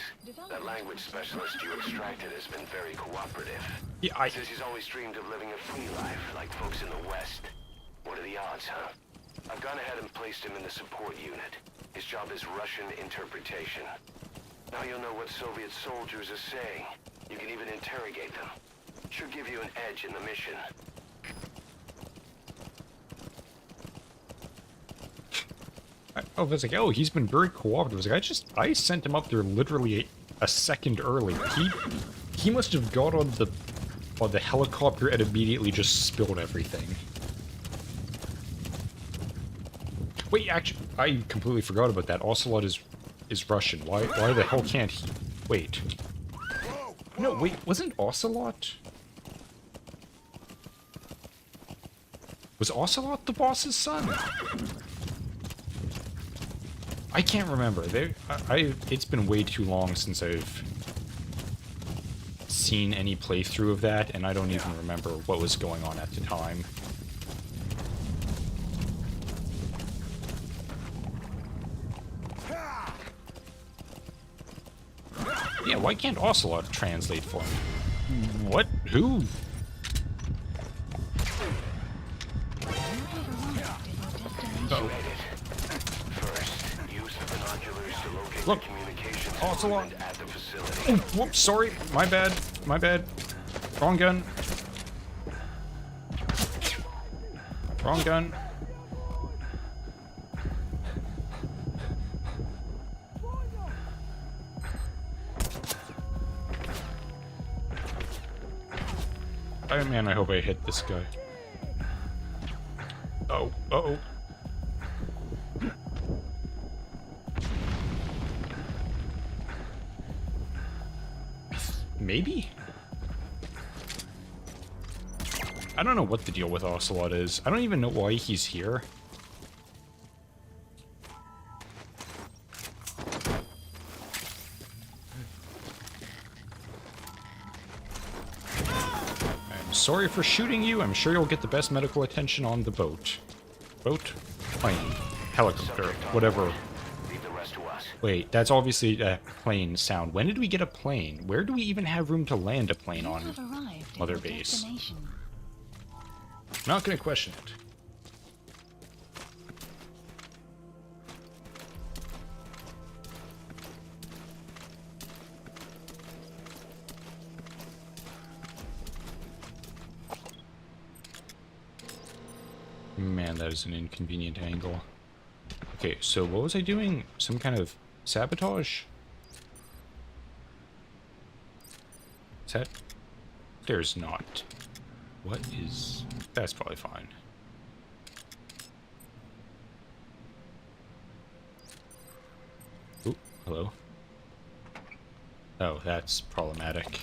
that language specialist you extracted has been very cooperative. Yeah, Says he's always dreamed of living a free life, like folks in the West. What are the odds, huh? I've gone ahead and placed him in the support unit. His job is Russian interpretation. Now you'll know what Soviet soldiers are saying. You can even interrogate them. Should give you an edge in the mission. I was like, oh, he's been very cooperative. I was like, I sent him up there literally a second early. He must have got on the helicopter and immediately just spilled everything. Wait, actually, I completely forgot about that. Ocelot is Russian. Why the hell can't he? Wait. No, wait, wasn't Ocelot? Was Ocelot the boss's son? I can't remember. It's been way too long since I've seen any playthrough of that, and I don't even remember what was going on at the time. Yeah, why can't Ocelot translate for me? What? Who? Uh-oh. Look, Ocelot. Oh, whoops, sorry. My bad. My bad. Wrong gun. Wrong gun. Oh man, I hope I hit this guy. Oh, maybe? I don't know what the deal with Ocelot is. I don't even know why he's here. I'm sorry for shooting you. I'm sure you'll get the best medical attention on the boat. Boat? Plane. Helicopter. Whatever. Leave the rest to us. Wait, that's obviously a plane sound. When did we get a plane? Where do we even have room to land a plane You on have arrived at Mother your Base? destination. Not gonna question it. Man, that is an inconvenient angle. Okay, so what was I doing? Some kind of sabotage? Is that... There's not. What is... That's probably fine. Ooh, hello. Oh, that's problematic.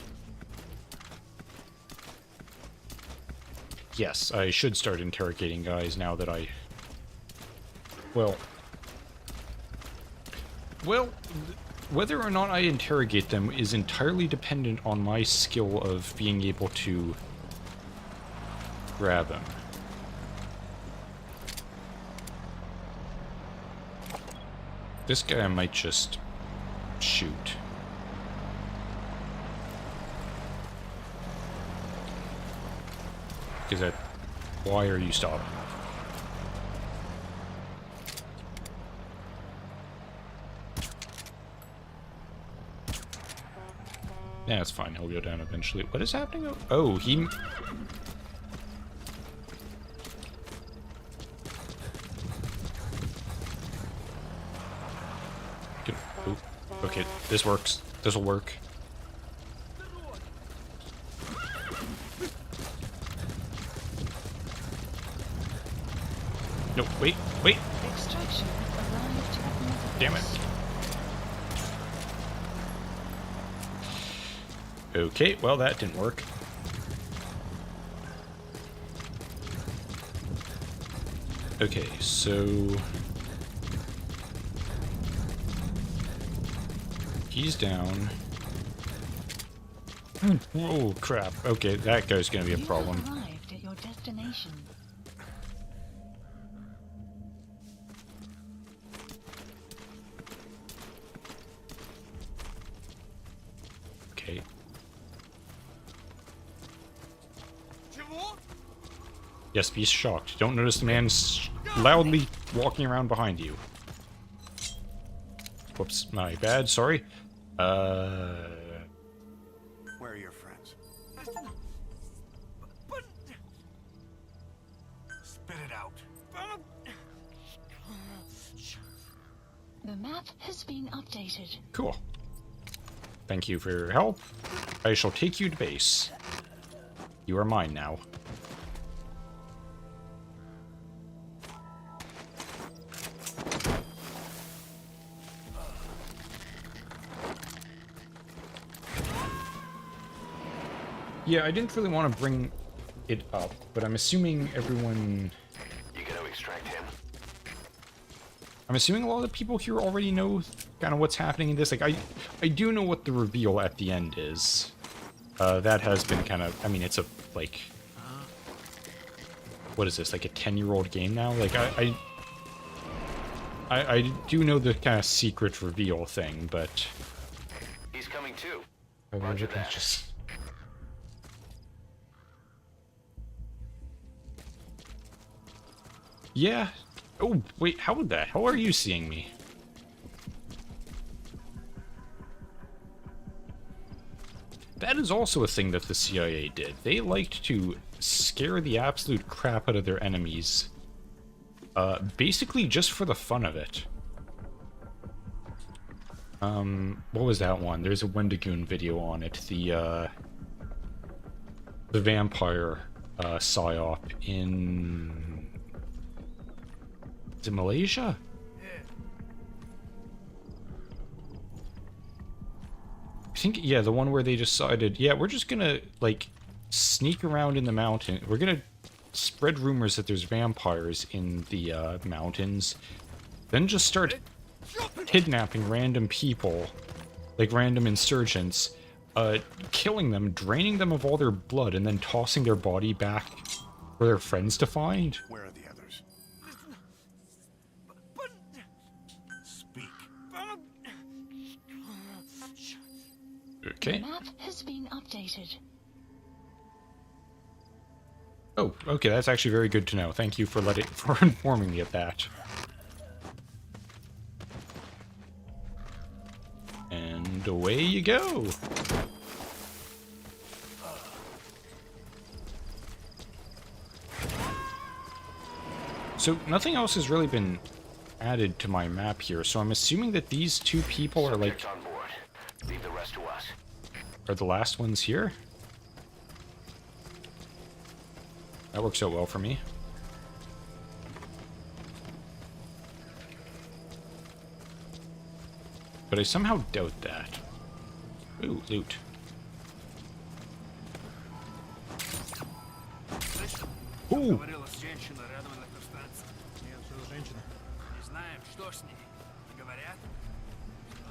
Yes, I should start interrogating guys now that I... Well, whether or not I interrogate them is entirely dependent on my skill of being able to grab him. This guy I might just shoot. Because that... Why are you stopping? Yeah, it's fine. He'll go down eventually. What is happening? Oh, he... Ooh. Okay, this works. This will work. No, wait. Extraction arrived at Mother Damn it. Base. Okay, well, that didn't work. Okay, so... He's down. Oh, crap. Okay, that guy's gonna be a problem. You have arrived at your destination. Okay. Yes, be shocked. Don't notice the man loudly walking around behind you. Whoops, my bad, sorry. Where are your friends? Spit it out. The map has been updated. Cool. Thank you for your help. I shall take you to base. You are mine now. Yeah, I didn't really want to bring it up, but I'm assuming everyone... You gotta extract him. I'm assuming a lot of the people here already know kind of what's happening in this. Like, I do know what the reveal at the end is. That has been kind of... I mean, it's a, like... What is this, like a 10-year-old game now? Like, I do know the kind of secret reveal thing, but... He's coming too. I wonder Roger if that's that. just... Yeah. Oh, wait, how the hell are you seeing me? That is also a thing that the CIA did. They liked to scare the absolute crap out of their enemies. Basically just for the fun of it. What was that one? There's a Wendigoon video on it. The vampire, psyop in... Is it Malaysia? think, yeah, the one where they decided, yeah, we're just gonna, like, sneak around in the mountain. We're gonna spread rumors that there's vampires in the mountains. Then just start kidnapping random people, like random insurgents, killing them, draining them of all their blood, and then tossing their body back for their friends to find. Where are the others? Speak. Okay. The map has been updated. Oh, okay, that's actually very good to know. Thank you for informing me of that. And away you go. So nothing else has really been added to my map here, so I'm assuming that these two people are like... Subjects on board. Leave the rest to us. Are the last ones here? That works out well for me. But I somehow doubt that. Ooh, loot. Ooh! Говорила с женщиной рядом на электростанции. Нет, что за женщина? Не знаем, что с ней. Не говорят?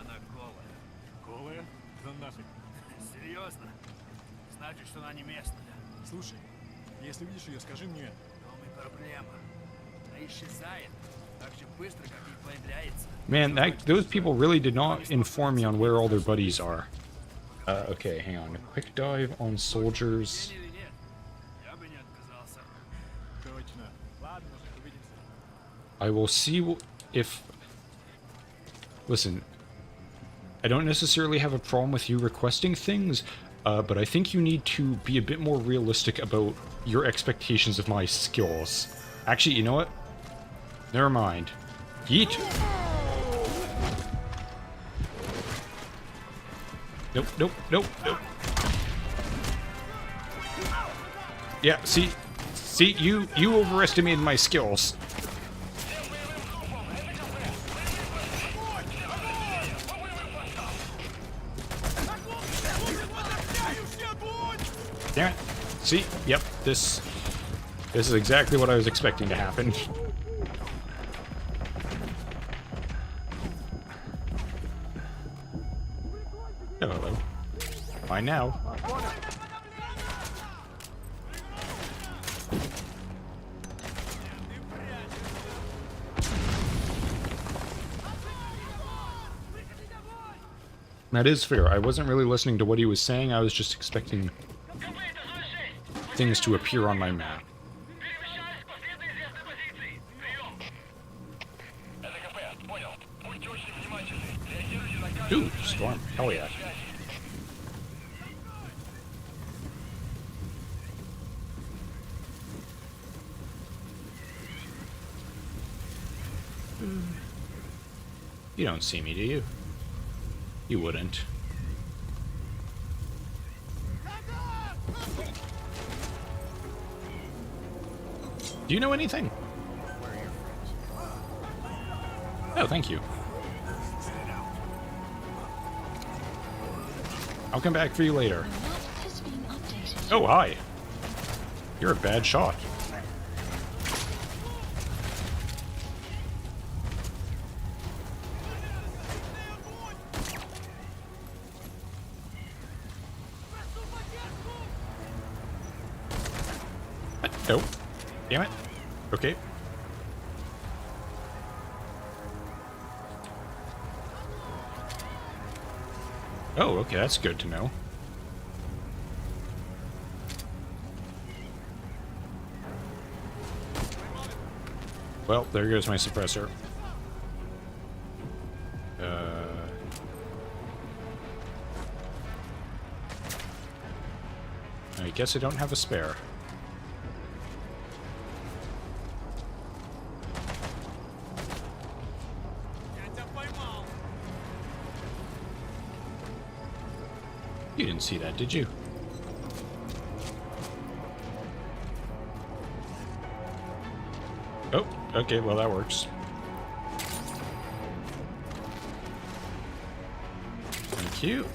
Она голая. Голая? Да нафиг. Серьезно? Значит, что она не местная. Слушай, если видишь ее, скажи мне. В том и проблема. Она исчезает так же быстро, как и появляется. Man, those people really did not inform me on where all their buddies are. Okay, hang on. Quick dive on soldiers. Или нет? Я бы не отказался. Точно. Ладно, увидимся. I will see if... Listen, I don't necessarily have a problem with you requesting things, but I think you need to be a bit more realistic about your expectations of my skills. Actually, you know what? Never mind. Yeet! Nope, nope, nope, nope. Yeah, see, you overestimated my skills. Damn it. See, yep, this is exactly what I was expecting to happen. Oh, hello. Fine now. That is fair. I wasn't really listening to what he was saying. I was just expecting things to appear on my map. Перемещаюсь к последней известной позиции. Прием. Это КП. Понял. Будьте очень внимательны. Реагируйте на каждую... Ooh, storm. Hell yeah. You don't see me, do you? You wouldn't. Do you know anything? Oh, thank you. I'll come back for you later. The map has been updated. Oh, hi. You're a bad shot. What? Nope. Damn it. Okay. Oh, okay, that's good to know. Well, there goes my suppressor. I guess I don't have a spare. You didn't see that, did you? Oh, okay, well that works. Thank you.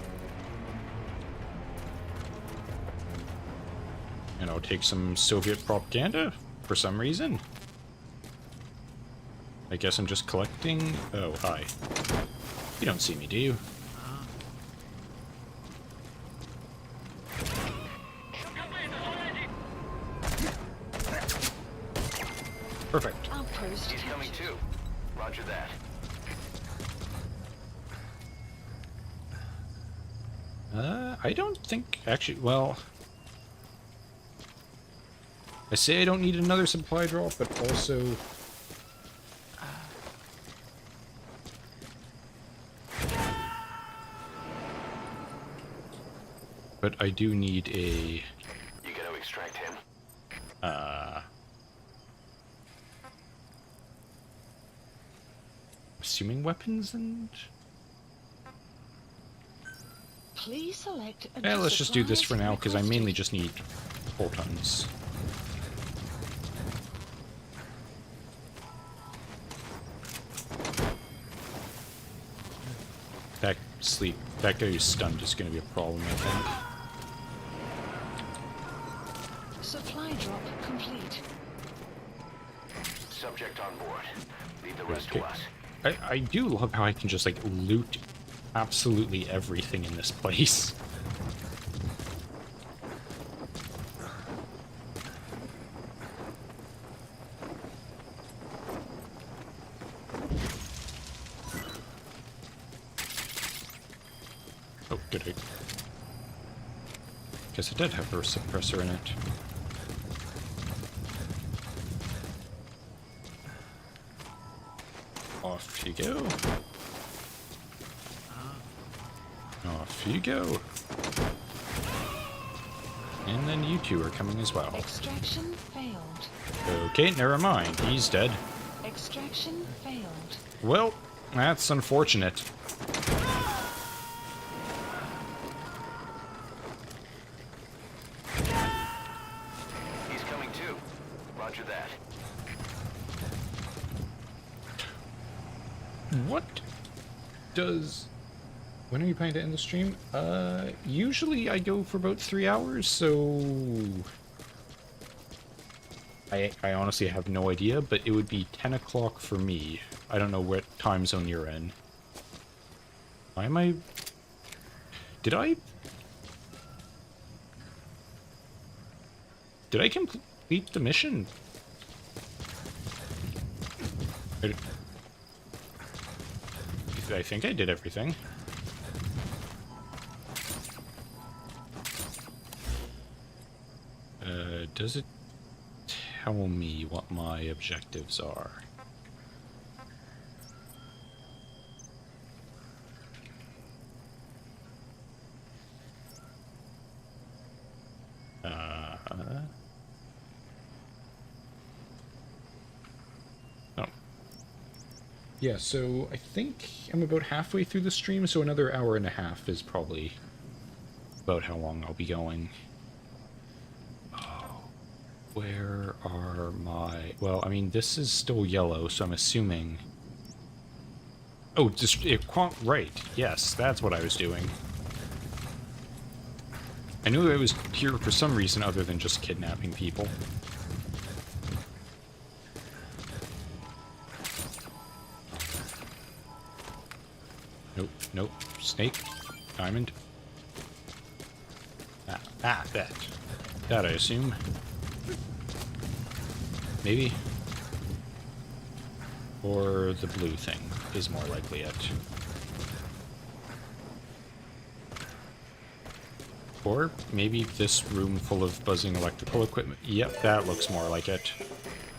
And I'll take some Soviet propaganda for some reason. I guess I'm just collecting... Oh, hi. You don't see me, do you? Perfect. Outpost He's coming captured. too. Roger that. I don't think... Actually, well... I say I don't need another supply drop, but also... But I do need a... You gonna extract him? Assuming weapons and... Please select a Yeah, let's just do this for supplies now, because I requested. mainly just need 4 tons. That guy who's stunned is going to be a problem, I think. Supply drop complete. Subject on board. Leave the rest Okay. to us. I do love how I can just, like, loot absolutely everything in this place. Oh, good. Guess it did have a suppressor in it. Off you go. Off you go. And then you two are coming as well. Extraction failed. Okay, never mind. He's dead. Extraction failed. Well, that's unfortunate. He's coming too. Roger that. What does... When are you planning to end the stream? Usually I go for about 3 hours, so... I honestly have no idea, but it would be 10 o'clock for me. I don't know what time zone you're in. Why am I... Did I complete the mission? I think I did everything. Does it tell me what my objectives are? Oh. Yeah, so I think I'm about halfway through the stream, so another hour and a half is probably about how long I'll be going. Oh, where are my... Well, I mean, this is still yellow, so I'm assuming... Oh, just... right, yes, that's what I was doing. I knew I was here for some reason other than just kidnapping people. Nope, nope. Snake. Diamond. That. That, I assume. Maybe. Or the blue thing is more likely it. Or maybe this room full of buzzing electrical equipment. Yep, that looks more like it.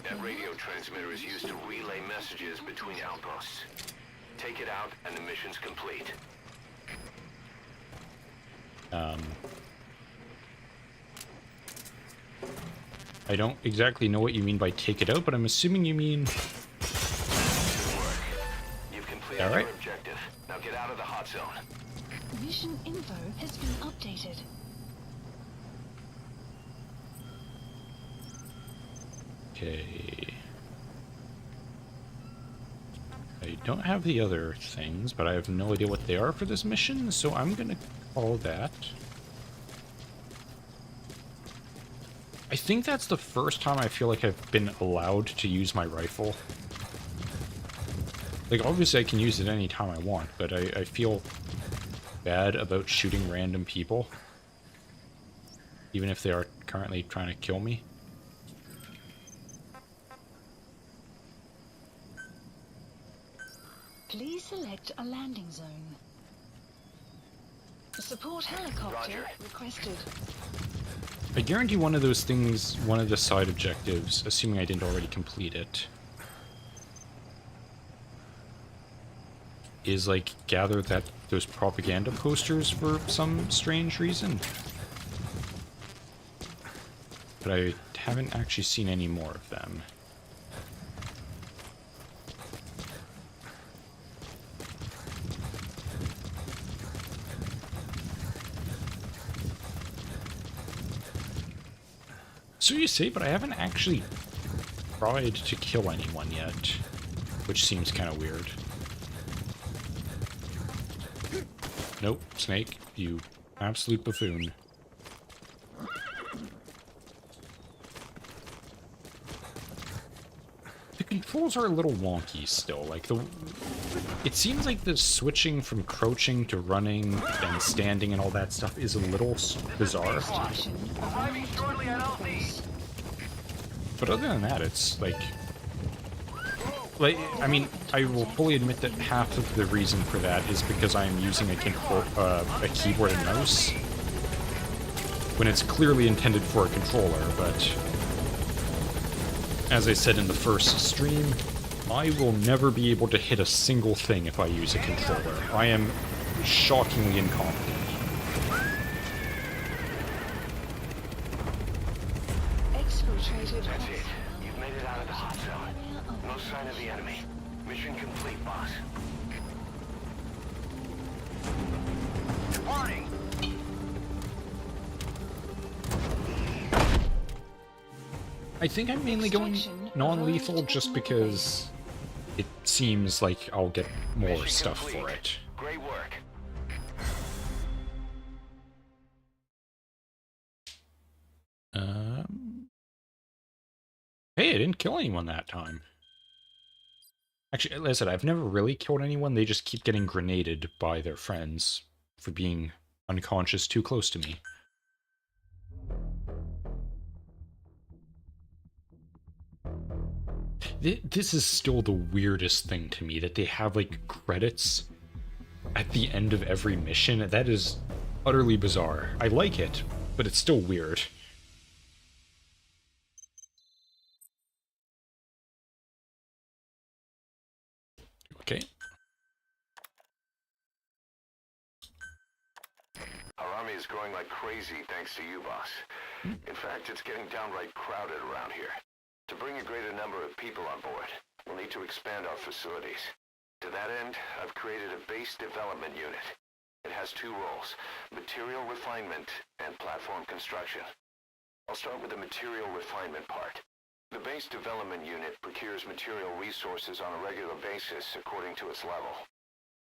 That radio transmitter is used to relay messages between outposts. Take it out and the mission's complete. I don't exactly know what you mean by take it out, but I'm assuming you mean... Good work. You've completed All right. your objective. Now get out of the hot zone. Mission info has been updated. Okay. I don't have the other things, but I have no idea what they are for this mission, so I'm gonna call that. I think that's the first time I feel like I've been allowed to use my rifle. Like, obviously I can use it any time I want, but I feel bad about shooting random people. Even if they are currently trying to kill me. Please select a landing zone. Support helicopter Roger. requested. I guarantee one of those things, one of the side objectives, assuming I didn't already complete it, is like gather those propaganda posters for some strange reason. But I haven't actually seen any more of them. So you say, but I haven't actually tried to kill anyone yet, which seems kind of weird. Nope, Snake, you absolute buffoon. The controls are a little wonky still, like it seems like the switching from crouching to running and standing and all that stuff is a little bizarre. Extraction Arriving shortly at LZ. But other than that, it's like, I mean, I will fully admit that half of the reason for that is because I am using a keyboard and mouse, when it's clearly intended for a controller, but as I said in the first stream, I will never be able to hit a single thing if I use a controller. I am shockingly incompetent. exfiltrated. That's it. You've made it out of the hot zone. No sign of the enemy. Mission complete, boss. Warning. I think I'm mainly going non-lethal just because it seems like I'll get more Mission stuff complete. for it. Great work. Hey, I didn't kill anyone that time. Actually, like I said, I've never really killed anyone. They just keep getting grenaded by their friends for being unconscious too close to me. This is still the weirdest thing to me, that they have, like, credits at the end of every mission. That is utterly bizarre. I like it, but it's still weird. Okay. Our army is growing like crazy thanks to you, boss. In fact, it's getting downright crowded around here. To bring a greater number of people on board, we'll need to expand our facilities. To that end, I've created a base development unit. It has two roles, material refinement and platform construction. I'll start with the material refinement part. The base development unit procures material resources on a regular basis according to its level.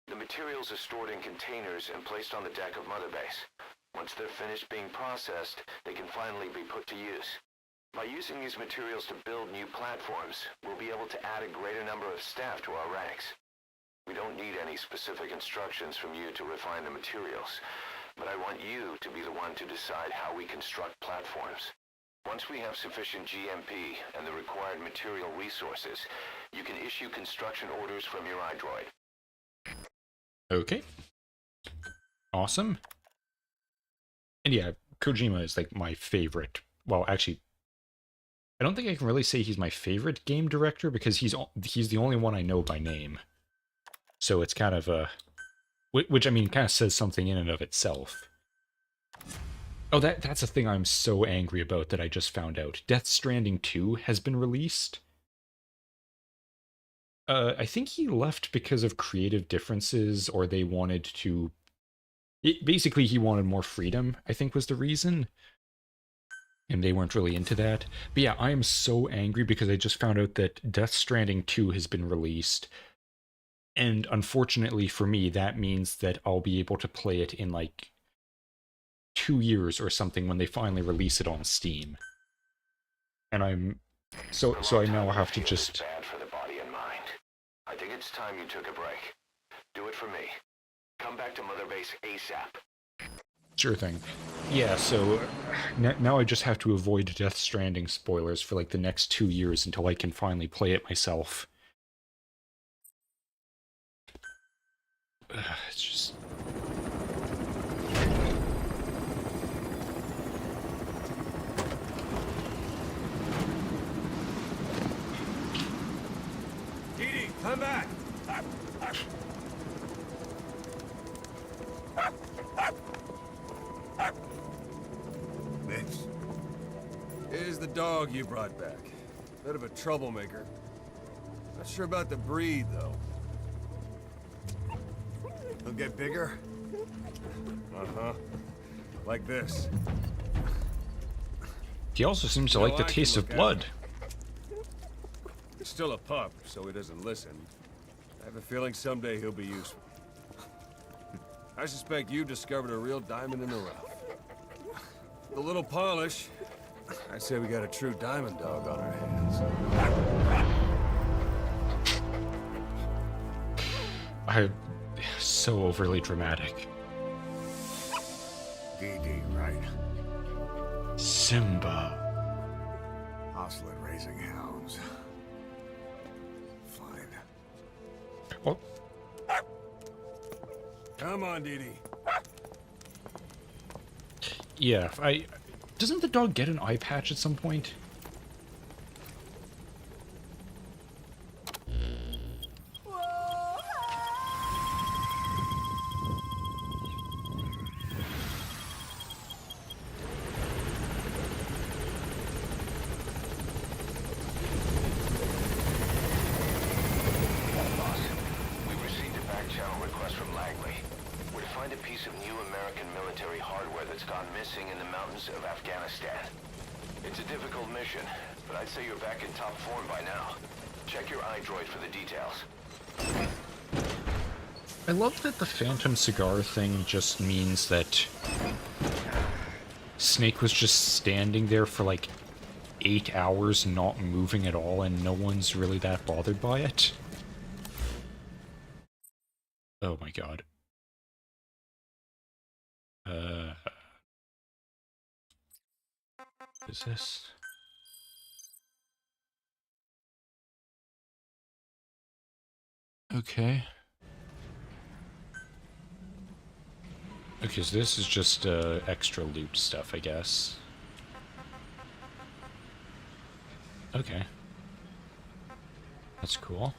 The materials are stored in containers and placed on the deck of Mother Base. Once they're finished being processed, they can finally be put to use. By using these materials to build new platforms, we'll be able to add a greater number of staff to our ranks. We don't need any specific instructions from you to refine the materials, but I want you to be the one to decide how we construct platforms. Once we have sufficient GMP and the required material resources, you can issue construction orders from your iDroid. Okay. Awesome. And yeah, Kojima is like my favorite. Well, actually, I don't think I can really say he's my favorite game director because he's the only one I know by name. So it's kind of a, which I mean, kind of says something in and of itself. Oh, that's a thing I'm so angry about that I just found out. Death Stranding 2 has been released. I think he left because of creative differences, or they wanted to... basically, he wanted more freedom, I think was the reason. And they weren't really into that. But yeah, I am so angry because I just found out that Death Stranding 2 has been released. And unfortunately for me, that means that I'll be able to play it in like 2 years or something when they finally release it on Steam. And I'm... A So long I time now in the have to field is just... bad for the body and mind. I think it's time you took a break. Do it for me. Come back to Mother Base ASAP. Sure thing. Yeah, so now I just have to avoid Death Stranding spoilers for like the next 2 years until I can finally play it myself. It's just... Edie, come back! This is the dog you brought back. Bit of a troublemaker. Not sure about the breed, though. He'll get bigger? Uh-huh. Like this. He also seems to You know, like the I can taste of look out. blood. He's still a pup, so he doesn't listen. I have a feeling someday he'll be useful. I suspect you discovered a real diamond in the rough. With a little polish, I'd say we got a true diamond dog on our hands. I'm so overly dramatic. DD, right? Simba. Hostile at raising hounds. Fine. Oh, Come on, Dee Dee. yeah, Doesn't the dog get an eye patch at some point? Boss, we received a back-channel request from Langley. We're to find a piece of new American military hardware that's gone missing in the mountains of Afghanistan. It's a difficult mission, but I'd say you're back in top form by now. Check your iDroid for the details. I love that the Phantom Cigar thing just means that Snake was just standing there for like 8 hours not moving at all and no one's really that bothered by it. Oh my god. Is this? Okay. Okay, so this is just extra loot stuff, I guess. Okay. That's cool.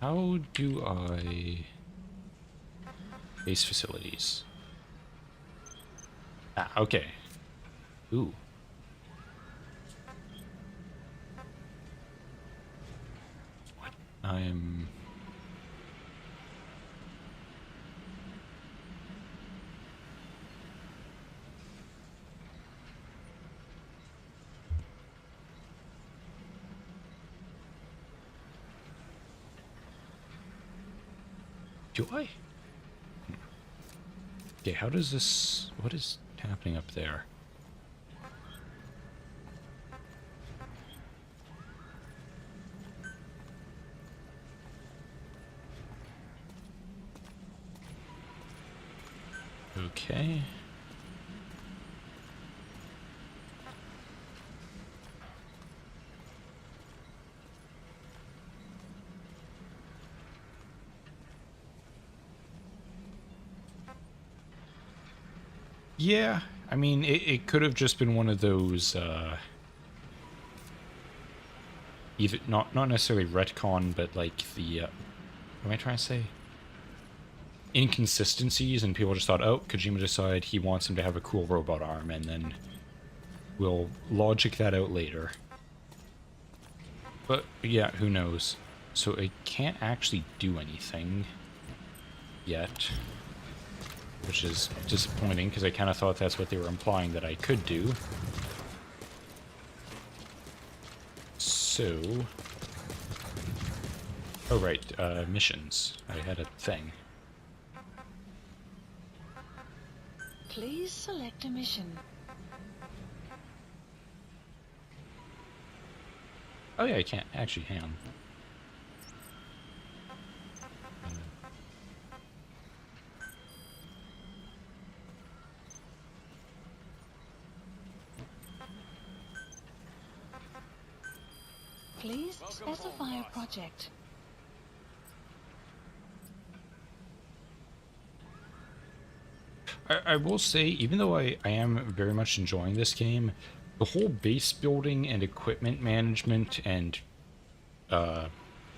How do I... Base facilities. Ah, okay. Ooh. What? I'm... Do I? Okay, how does this... What is happening up there? Okay. Yeah, I mean, it could have just been one of those, either, not necessarily retcon, but like the, what am I trying to say? Inconsistencies, and people just thought, oh, Kojima decided he wants him to have a cool robot arm, and then we'll logic that out later. But, yeah, who knows. So it can't actually do anything yet. Which is disappointing, because I kind of thought that's what they were implying that I could do. So... Oh, right, missions. I had a thing. Please select a mission. Oh yeah, I can't actually. Hang on. Please specify a project. I will say, even though I am very much enjoying this game, the whole base building and equipment management and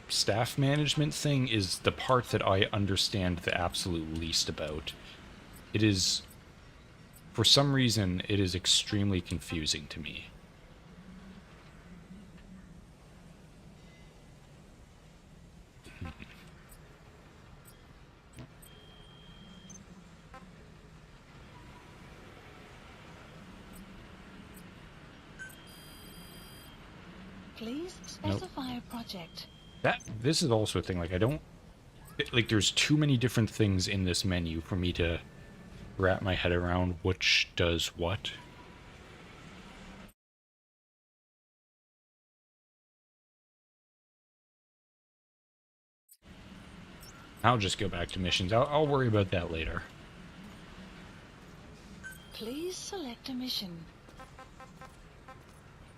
staff management thing is the part that I understand the absolute least about. It is, for some reason, it is extremely confusing to me. Please specify a project. This is also a thing, like, I don't... Like, there's too many different things in this menu for me to wrap my head around which does what. I'll just go back to missions. I'll worry about that later. Please select a mission.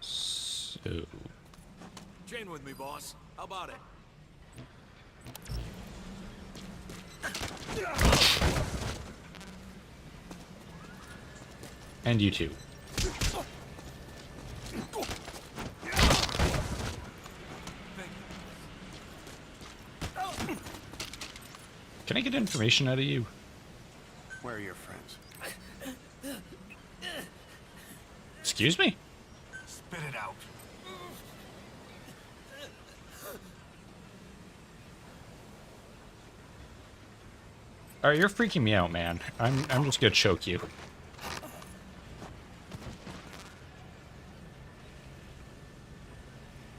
So... Chain with me, boss. How about it? And you too. Can I get information out of you? Where are your friends? Excuse me? Spit it out. Alright, you're freaking me out, man. I'm just gonna choke you.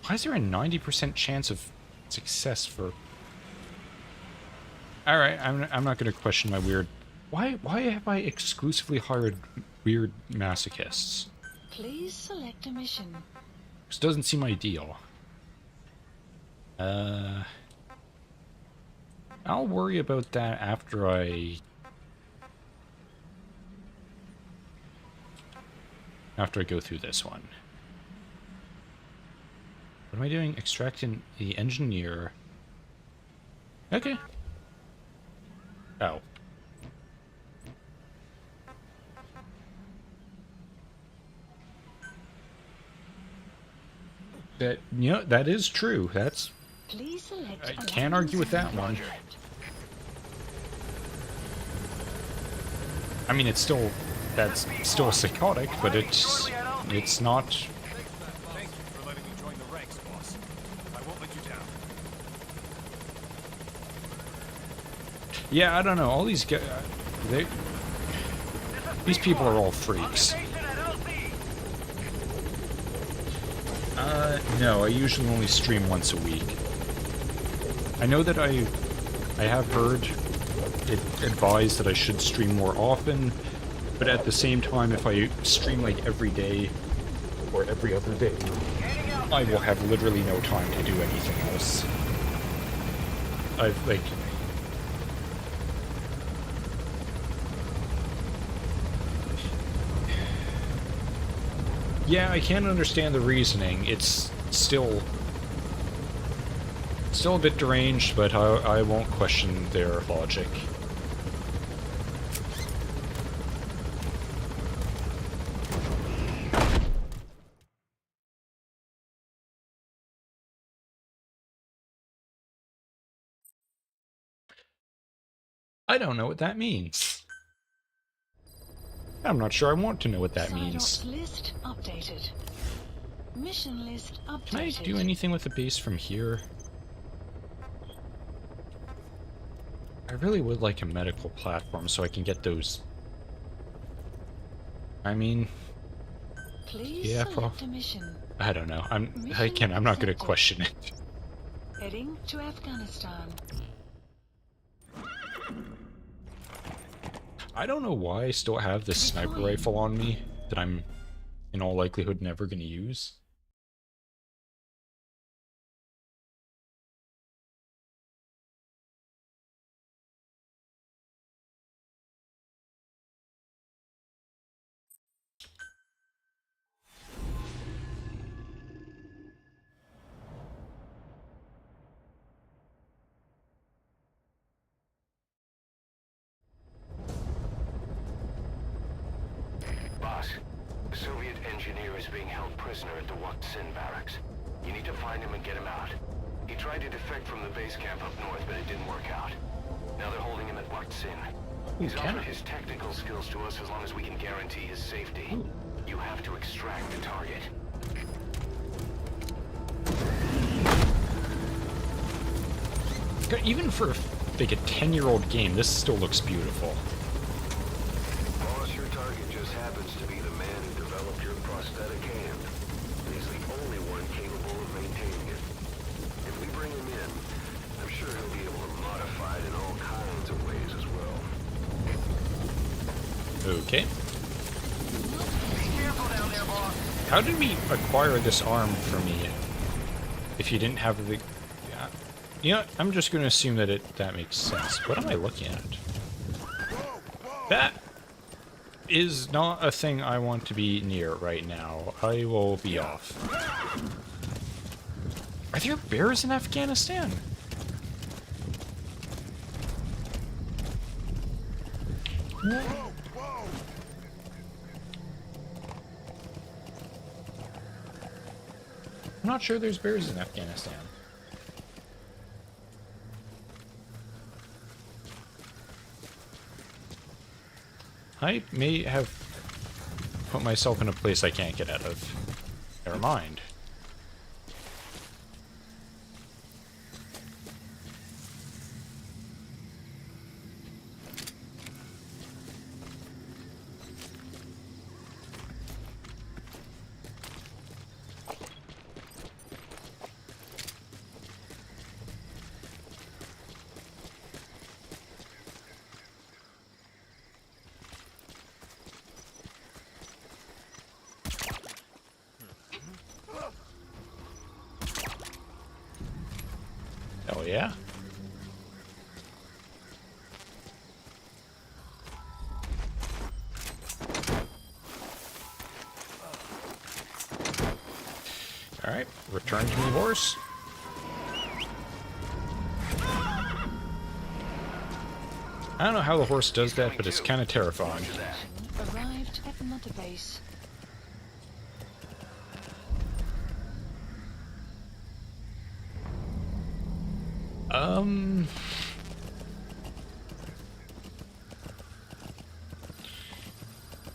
Why is there a 90% chance of success for... Alright, I'm not gonna question my weird... Why have I exclusively hired weird masochists? Please select a mission. This doesn't seem ideal. I'll worry about that after I go through this one. What am I doing? Extracting the engineer. Okay. Oh. That, you know, that is true. That's... Please select I a can't argue with that one. project. I mean, it's still... That's still psychotic, but it's not... Thank you for letting me join the ranks, boss. I won't let you down. Yeah, I don't know. All these guys... These people are all freaks. No, I usually only stream once a week. I know that I have heard it advised that I should stream more often, but at the same time, if I stream like every day or every other day, I will have literally no time to do anything else. I've like... Yeah, I can understand the reasoning. It's still a bit deranged, but I won't question their logic. I don't know what that means. I'm not sure I want to know what that means. Psyops list updated. Mission list updated. Can I do anything with the base from here? I really would like a medical platform so I can get those... I mean... Please Yeah, select a mission. I don't know. I'm not gonna question it. Heading to Afghanistan. I don't know why I still have this sniper rifle on me that I'm in all likelihood never gonna use. Boss, the Soviet engineer is being held prisoner at the Wak Sin barracks. You need to find him and get him out. He tried to defect from the base camp up north, but it didn't work out. Now they're holding him at Wak Sin. He's offered his technical skills to us as long as we can guarantee his safety. You have to extract the target. Even for like a 10-year-old game, this still looks beautiful. Boss, your target just happens to be the man who developed your prosthetic hand. He's the only one capable of maintaining it. If we bring him in, I'm sure he'll be able to modify it in all kinds of ways as well. Okay. Be careful down there, boss. How did we acquire this arm for me if you didn't have the... You know, I'm just going to assume that that makes sense. What am I looking at? That is not a thing I want to be near right now. I will be off. Are there bears in Afghanistan? I'm not sure there's bears in Afghanistan. I may have put myself in a place I can't get out of. Never mind. Oh yeah? Alright, return to me, horse. I don't know how the horse does that, but it's kind of terrifying. Arrived at Mother Base.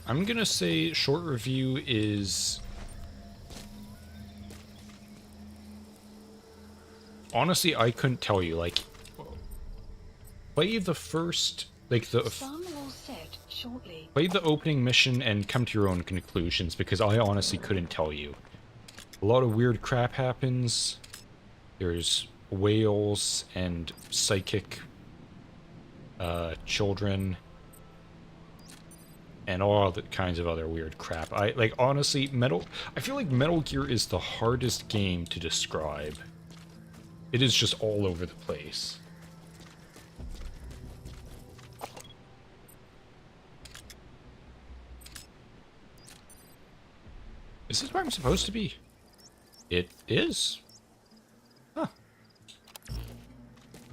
I'm gonna say short review is... Honestly, I couldn't tell you, like... Play the first... Like, Some will set shortly. play the opening mission and come to your own conclusions, because I honestly couldn't tell you. A lot of weird crap happens. There's whales and psychic children and all other kinds of other weird crap. Honestly, I feel like Metal Gear is the hardest game to describe. It is just all over the place. Is this where I'm supposed to be? It is. Huh.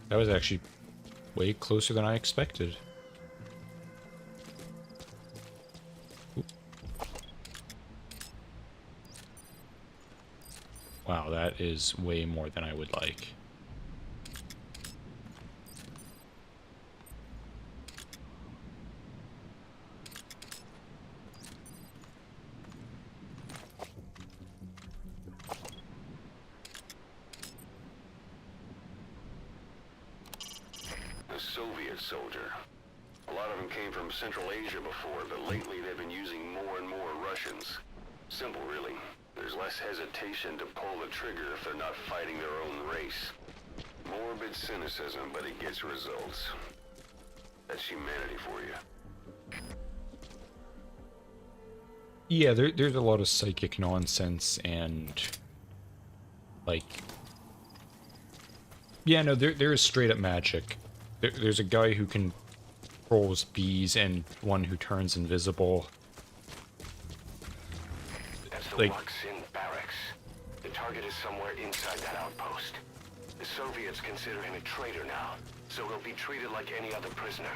That was actually way closer than I expected. Oop. Wow, that is way more than I would like. Soviet soldier. A lot of them came from Central Asia before, but lately they've been using more and more Russians. Simple, really. There's less hesitation to pull the trigger if they're not fighting their own race. Morbid cynicism, but it gets results. That's humanity for you. Yeah, there's a lot of psychic nonsense and... like... Yeah, no, there is straight up magic. There's a guy who controls bees and one who turns invisible. That's the Like- Wak Sin barracks. The target is somewhere inside that outpost. The Soviets consider him a traitor now, so he'll be treated like any other prisoner.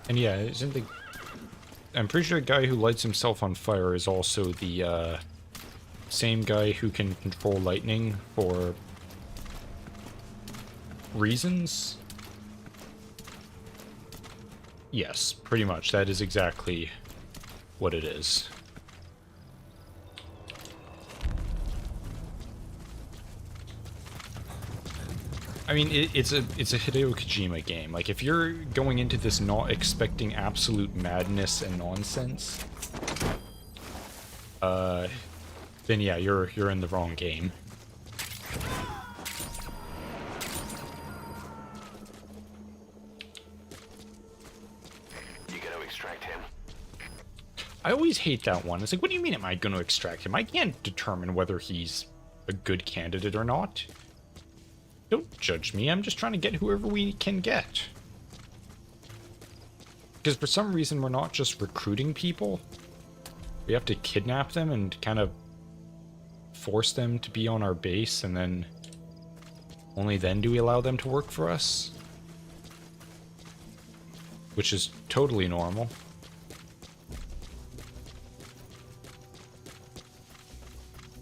And yeah, isn't the... I'm pretty sure the guy who lights himself on fire is also the, same guy who can control lightning for... reasons? Yes, pretty much. That is exactly what it is. I mean, it's a Hideo Kojima game. Like, if you're going into this not expecting absolute madness and nonsense, then yeah, you're in the wrong game. You gonna extract him? I always hate that one. It's like, what do you mean am I going to extract him? I can't determine whether he's a good candidate or not. Don't judge me, I'm just trying to get whoever we can get. Because for some reason we're not just recruiting people. We have to kidnap them and kind of force them to be on our base, and then only then do we allow them to work for us. Which is totally normal.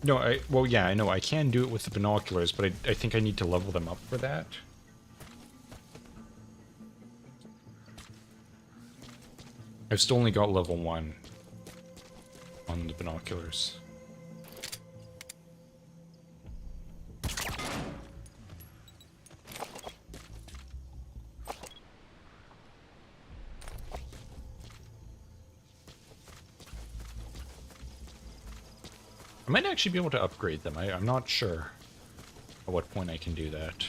No, well, yeah, I know, I can do it with the binoculars, but I think I need to level them up for that. I've still only got level 1 on the binoculars. I might actually be able to upgrade them. I'm not sure at what point I can do that.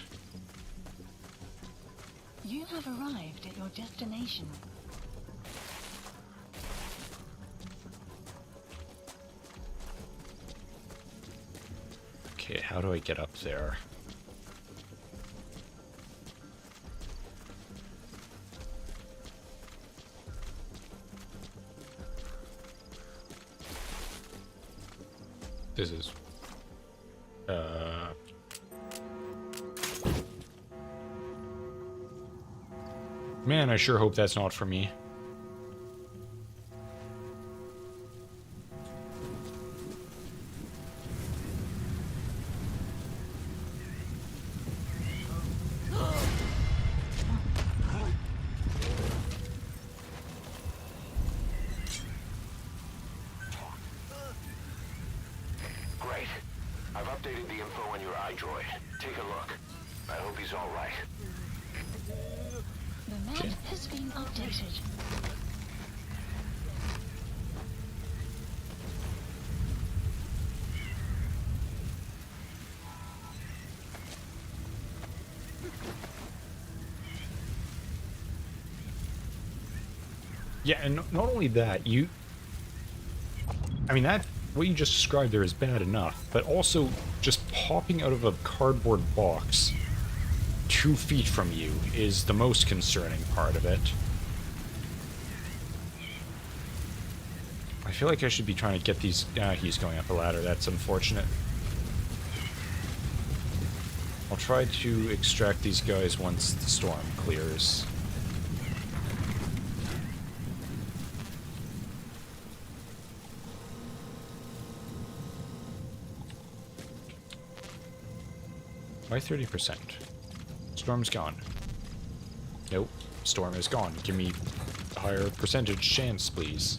You have arrived at your destination. Okay, how do I get up there? This is... Man, I sure hope that's not for me. Great. I've updated the info on your iDroid. Take a look. I hope he's all right. The map has been updated. Yeah, and not only that, I mean, what you just described there is bad enough, but also just popping out of a cardboard box 2 feet from you is the most concerning part of it. I feel like I should be trying to get these... he's going up a ladder. That's unfortunate. I'll try to extract these guys once the storm clears. By 30%. Storm's gone. Nope. Storm is gone. Give me a higher percentage chance, please.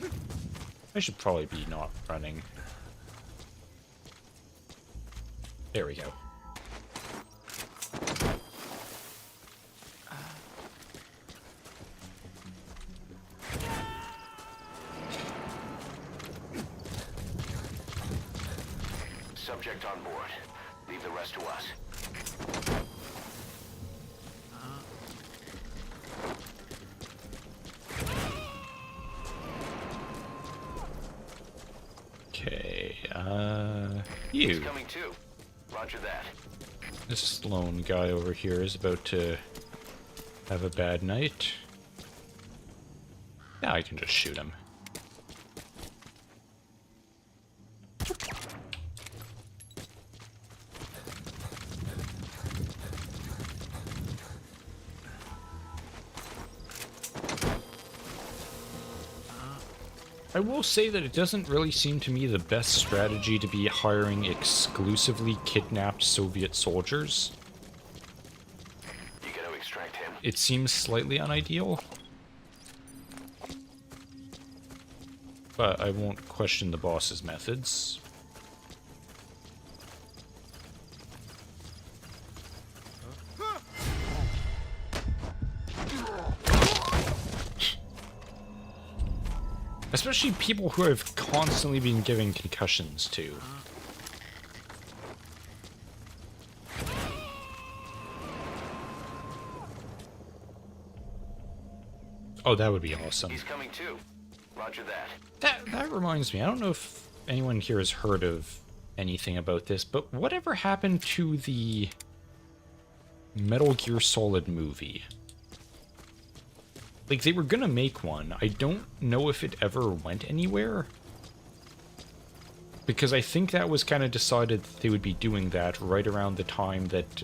I should probably be not running. There we go. Subject on board. Leave the rest to us. Okay, He's you. coming too. Roger that. This lone guy over here is about to have a bad night. Now I can just shoot him. I will say that it doesn't really seem to me the best strategy to be hiring exclusively kidnapped Soviet soldiers. You gotta extract him. It seems slightly unideal. But I won't question the boss's methods. Especially people who I've constantly been giving concussions to. Oh, that would be awesome. He's coming too. Roger that. That reminds me, I don't know if anyone here has heard of anything about this, but whatever happened to the Metal Gear Solid movie? Like, they were gonna make one. I don't know if it ever went anywhere. Because I think that was kind of decided that they would be doing that right around the time that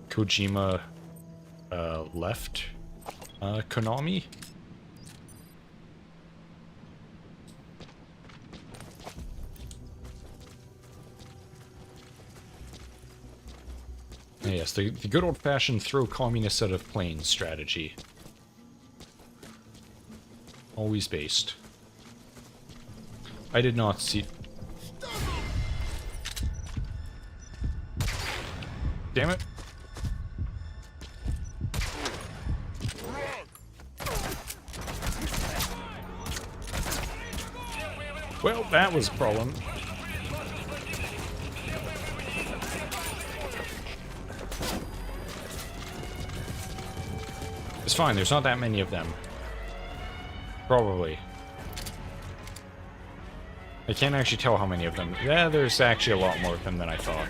Kojima left Konami. Yes, the good old-fashioned throw communists out of planes strategy. Always based. I did not see... Damn it. Well, that was a problem. It's fine, there's not that many of them. Probably. I can't actually tell how many of them. Yeah, there's actually a lot more of them than I thought.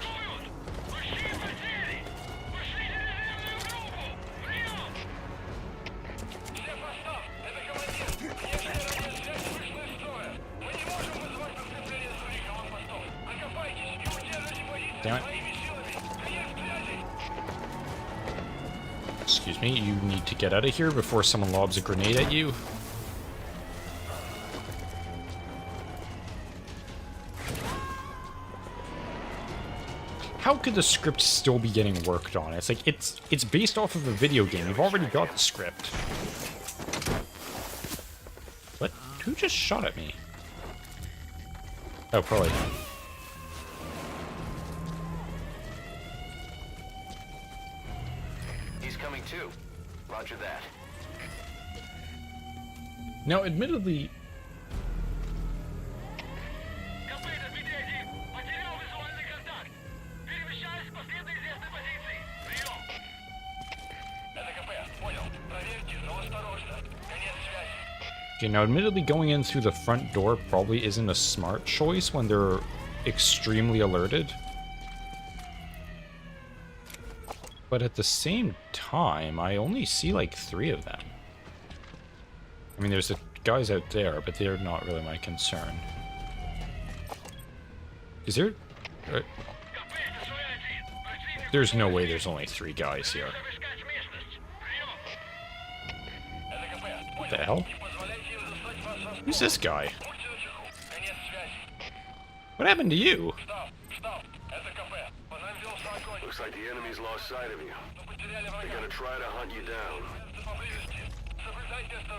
Damn it. Excuse me, you need to get out of here before someone lobs a grenade at you. How could the script still be getting worked on? It's like, it's based off of a video game. You've already got the script. What? Who just shot at me? Oh, probably him. He's coming too. Roger that. Now, admittedly, okay, now admittedly going in through the front door probably isn't a smart choice when they're extremely alerted. But at the same time, I only see like 3 of them. I mean, there's the guys out there, but they're not really my concern. Is there... there's no way there's only 3 guys here. What the hell? Who's this guy? What happened to you? Looks like the enemy's lost sight of you. They're gonna try to hunt you down.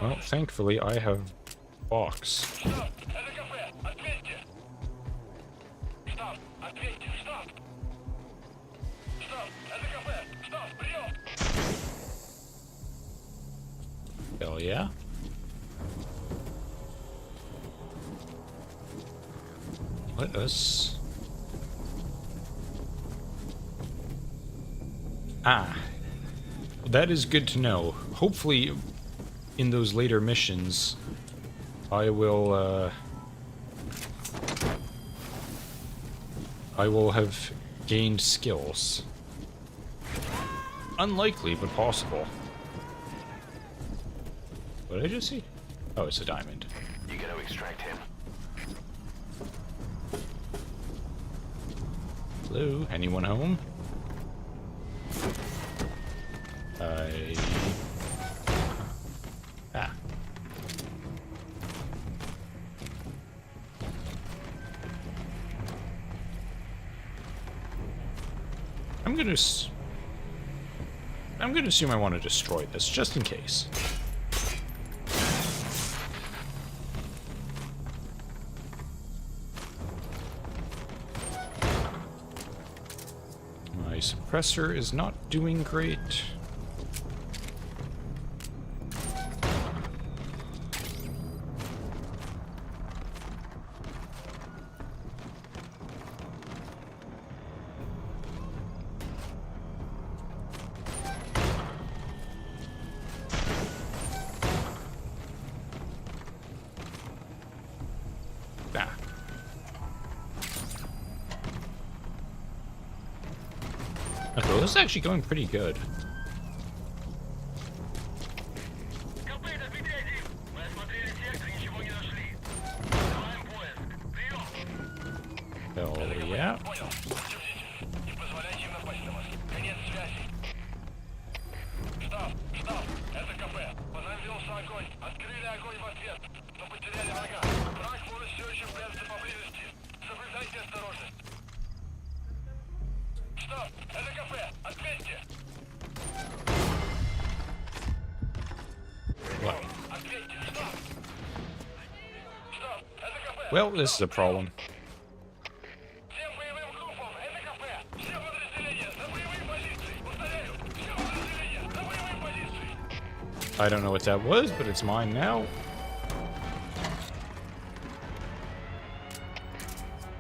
Well, thankfully, I have box. Hell yeah. Let us... Ah. That is good to know. Hopefully, in those later missions, I will have gained skills. Unlikely, but possible. What did I just see? Oh, it's a diamond. You gotta extract him. Hello? Anyone home? Ah. I'm gonna assume I want to destroy this, just in case. My suppressor is not doing great. Ah. Okay, well, this is actually going pretty good. КП, это Дмитрий-1. Мы осмотрели сектор, ничего не нашли. Начинаем поиск. Прием. Hell yeah. Понял. Держитесь. Не позволяйте им напасть на вас. Конец связи. Штаб, штаб. Это КП. По нам велся огонь. Открыли огонь в ответ. Но потеряли врага. Враг может все еще прятаться поблизости. Соблюдайте осторожность. Штаб, это КП. Ответьте. What? Ответьте, штаб. Штаб, это КП. Well, this is a problem. Всем боевым группам, это КП. Все подразделения на боевые позиции. Повторяю, все подразделения на боевые позиции. I don't know what that was, but it's mine now.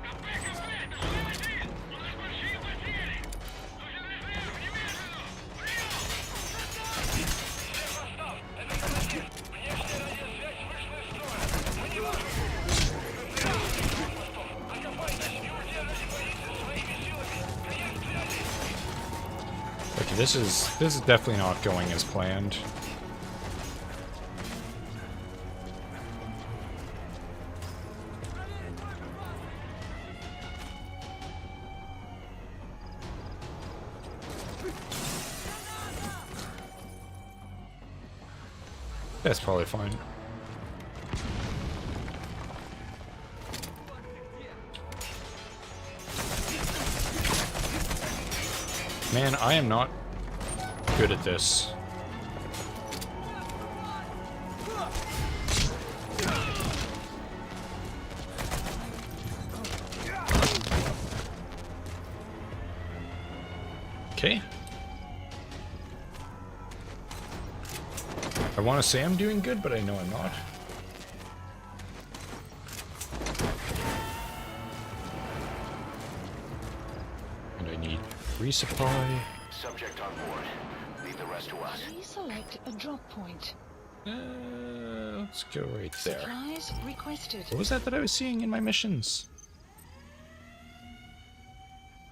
КП, КП, это Шум-1. У нас большие потери. Нужен резерв, немедленно. Прием. Всех восстав, это командир. Внешняя радиосвязь вышла из строя. Мы не можем. Окопайтесь и удержите позиции своими силами. Конец связи. Okay, this is definitely not going as planned. That's probably fine. Man, I am not good at this. Okay. I want to say I'm doing good, but I know I'm not. And I need resupply. Subject on board. Leave the rest to us. Please select a drop point. Let's go right there. Supplies requested. What was that I was seeing in my missions?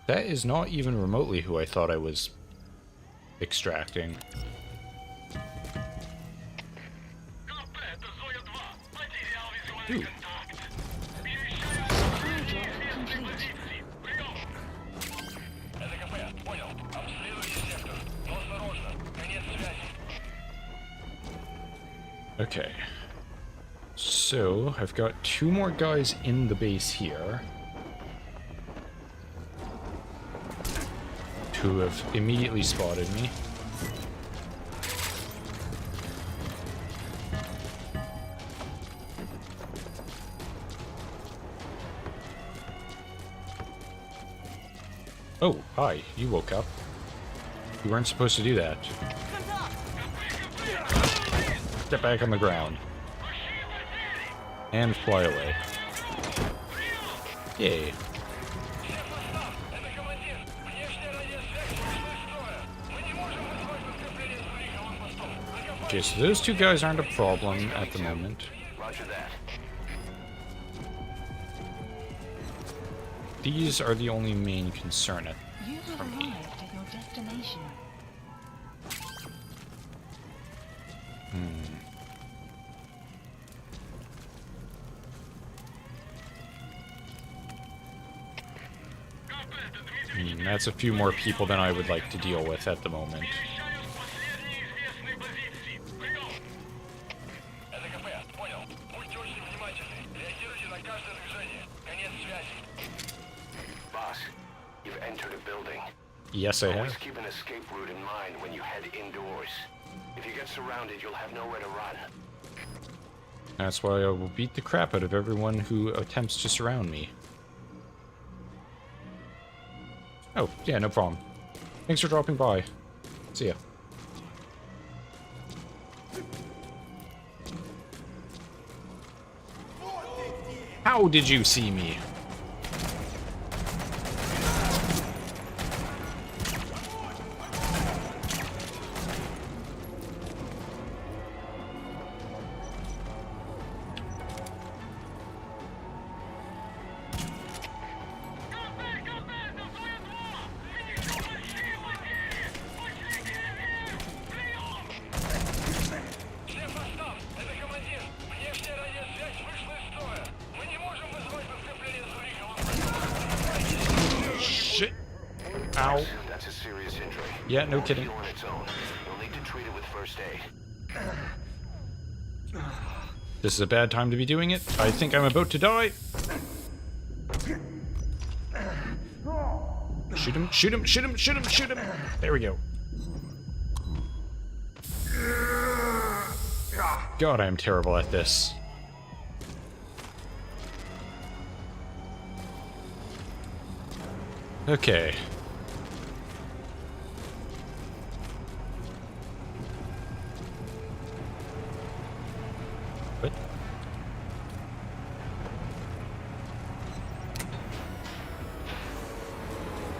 That is not even remotely who I thought I was extracting. КП, это Зоя-2. Потерял визуальный Ooh. контакт. Перемещаю Supply к drop неизвестной complete. позиции. Прием. Это КП, понял. Обследуйте сектор. Но осторожно. Конец связи. Okay. So, I've got 2 more guys in the base here. Who have immediately spotted me. Oh, hi. You woke up. You weren't supposed to do that. Step back on the ground. And fly away. Yay. Это командир. Внешняя радиосвязь вышла из строя. Мы не можем вызвать подкрепление с других аванпостов. Okay, so those 2 guys aren't a problem at the moment. Roger that. These are the only main concern. You have arrived at your destination. That's a few more people than I would like to deal with at the moment. Перемещаюсь к последней известной позиции. Прием. Это КП, понял. Будьте очень внимательны. Реагируйте на каждое движение. Конец связи. Boss, you've entered a building. Yes, I Always have. keep an escape route in mind when you head indoors. If you get surrounded, you'll have nowhere to run. That's why I will beat the crap out of everyone who attempts to surround me. Oh, yeah, no problem. Thanks for dropping by. See ya. How did you see me? Всем состав! Это командир! Внешняя радиосвязь вышла из строя! Мы не можем вызвать подкрепление с Shit. Ow. That's a serious injury. Yeah, no Won't kidding. heal on its own. You'll need to treat it with first aid. This is a bad time to be doing it. I think I'm about to die. Shoot him, shoot him, shoot him, shoot him, shoot him. There we go. God, I'm terrible at this. Okay. What?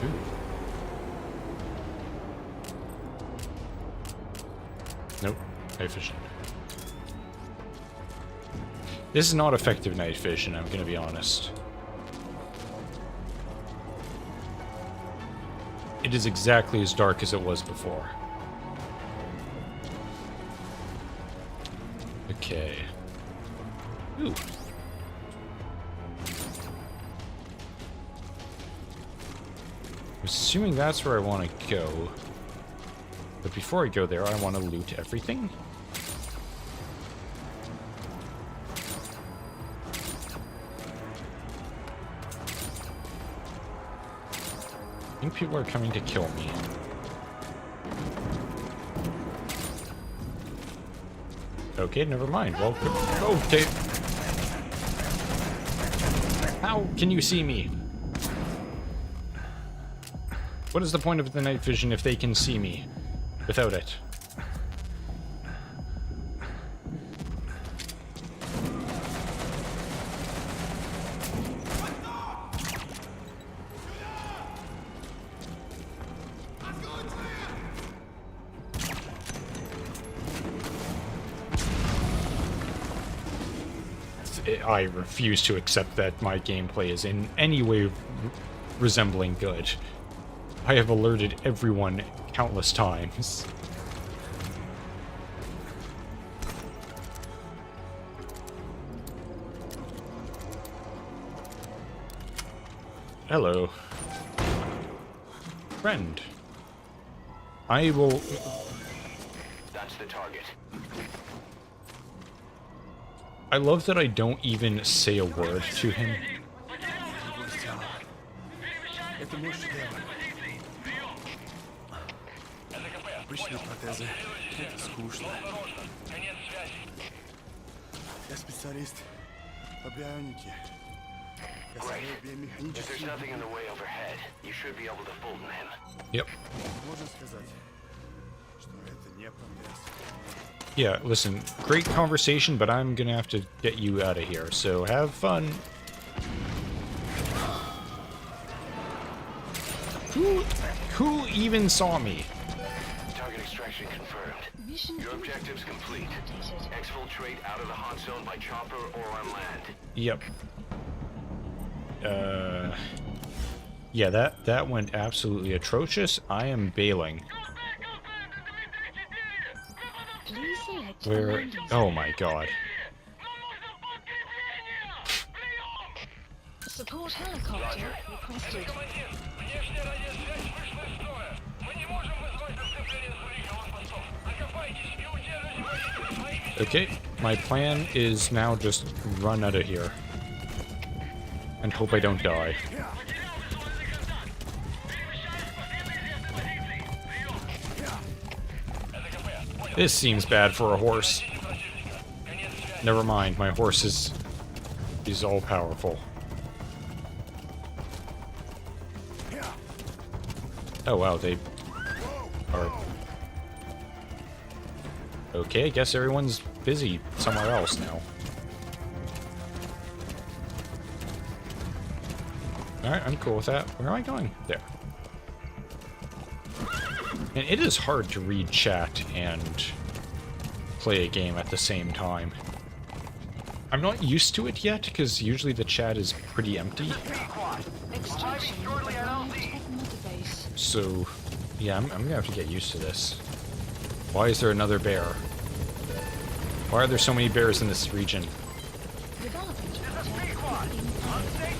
Ooh. Nope. Night vision. This is not effective night vision, I'm gonna be honest. It is exactly as dark as it was before. Okay. Ooh. I'm assuming that's where I want to go. But before I go there, I want to loot everything. I think people are coming to kill me. Okay, never mind. Well, okay. How can you see me? What is the point of the night vision if they can see me without it? I refuse to accept that my gameplay is in any way resembling good. I have alerted everyone countless times. Hello. Friend. I will... That's the target. I love that I don't even say a word to him. Это мой шедевр. Обычные протезы. Это скучно. Я специалист по бионике. Я Great. создаю If there's биомеханические... nothing in the way overhead, you should be able to fold them in. Yep. Можно сказать, что это не прогресс. Yeah, listen, great conversation, but I'm gonna have to get you out of here, so have fun. Who even saw me? Target extraction confirmed. Mission Your objective's complete. updated. Exfiltrate out of the hot zone by chopper or on land. Yep. Yeah, that went absolutely atrocious. I am bailing. Please select Where? a landing Oh zone. my god. Support helicopter requested. Командир, внешняя радиосвязь вышла из строя. Мы не можем вызвать подкрепление с других аванпостов. Окопайтесь и удерживайте своими... Okay, my plan is now just run out of here. And hope I don't die. This seems bad for a horse. Never mind, my horse is all powerful. Oh wow, they are... Okay, I guess everyone's busy somewhere else now. Alright, I'm cool with that. Where am I going? There. And it is hard to read chat and play a game at the same time. I'm not used to it yet, because usually the chat is pretty empty. Extraction arrived at Mother Base. So, yeah, I'm gonna have to get used to this. Why is there another bear? Why are there so many bears in this region? Development project is in progress.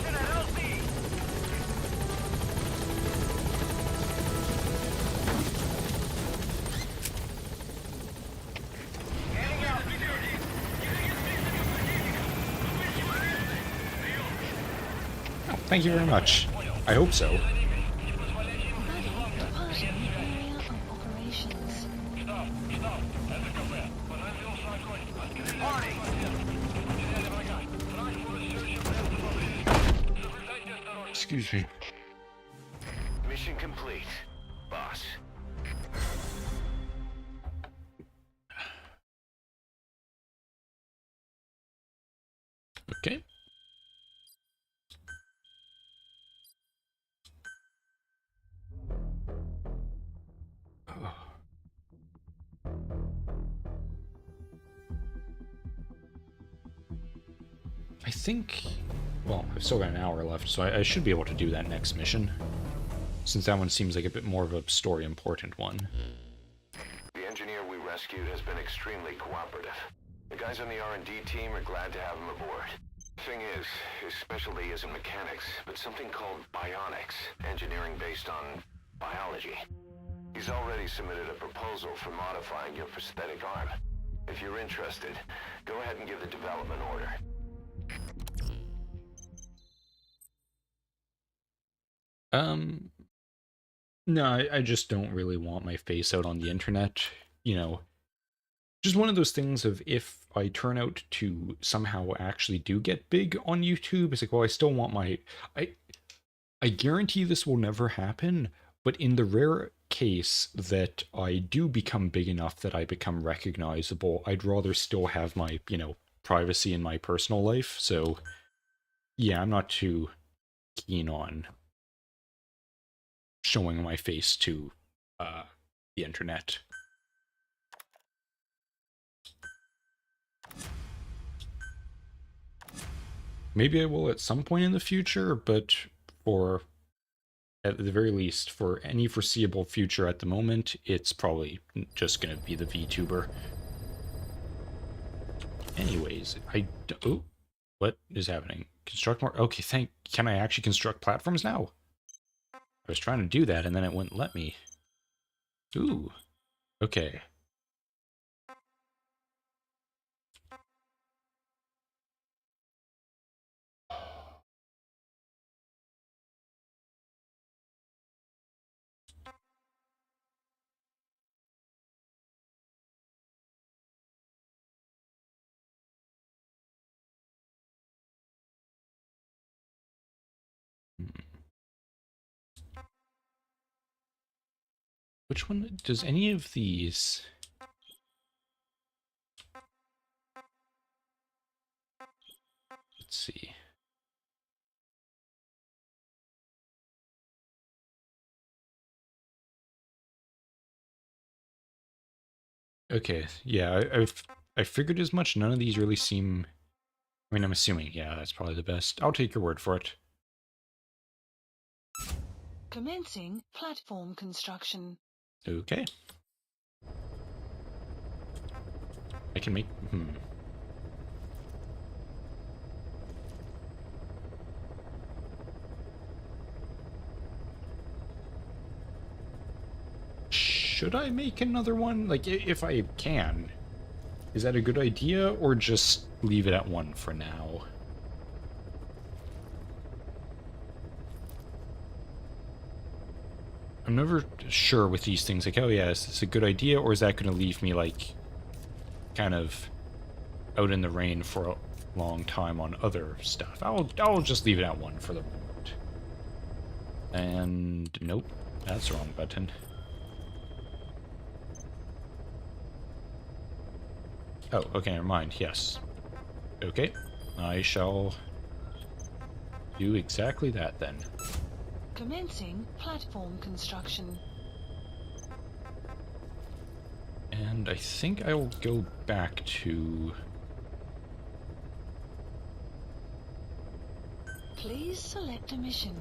Oh, thank you very much. I hope so. Buddy, departing area of operations. Excuse me. Mission complete, boss. Okay. I think... Well, I've still got an hour left, so I should be able to do that next mission. Since that one seems like a bit more of a story-important one. The engineer we rescued has been extremely cooperative. The guys on the R&D team are glad to have him aboard. Thing is, his specialty isn't mechanics, but something called bionics, engineering based on biology. He's already submitted a proposal for modifying your prosthetic arm. If you're interested, go ahead and give the development order. No, I just don't really want my face out on the internet, you know. Just one of those things of if I turn out to somehow actually do get big on YouTube, it's like, well, I still want my... I guarantee this will never happen, but in the rare case that I do become big enough that I become recognizable, I'd rather still have my, you know, privacy in my personal life, so... Yeah, I'm not too keen on showing my face to the internet. Maybe I will at some point in the future, but for, at the very least, for any foreseeable future at the moment, it's probably just going to be the VTuber. Anyways, oh, what is happening? Construct more? Okay, can I actually construct platforms now? I was trying to do that and then it wouldn't let me. Ooh, okay. Which one does any of these? Let's see. Okay, yeah, I figured as much. None of these really seem... I mean, I'm assuming, yeah, that's probably the best. I'll take your word for it. Commencing platform construction. Okay. I can make... Should I make another one? Like, if I can. Is that a good idea, or just leave it at one for now? I'm never sure with these things, like, oh yeah, is this a good idea, or is that going to leave me, like, kind of out in the rain for a long time on other stuff. I'll just leave it at 1 for the moment. And nope, that's the wrong button. Oh, okay, never mind. Yes. Okay, I shall do exactly that then. Commencing platform construction. And I think I will go back to... Please select a mission.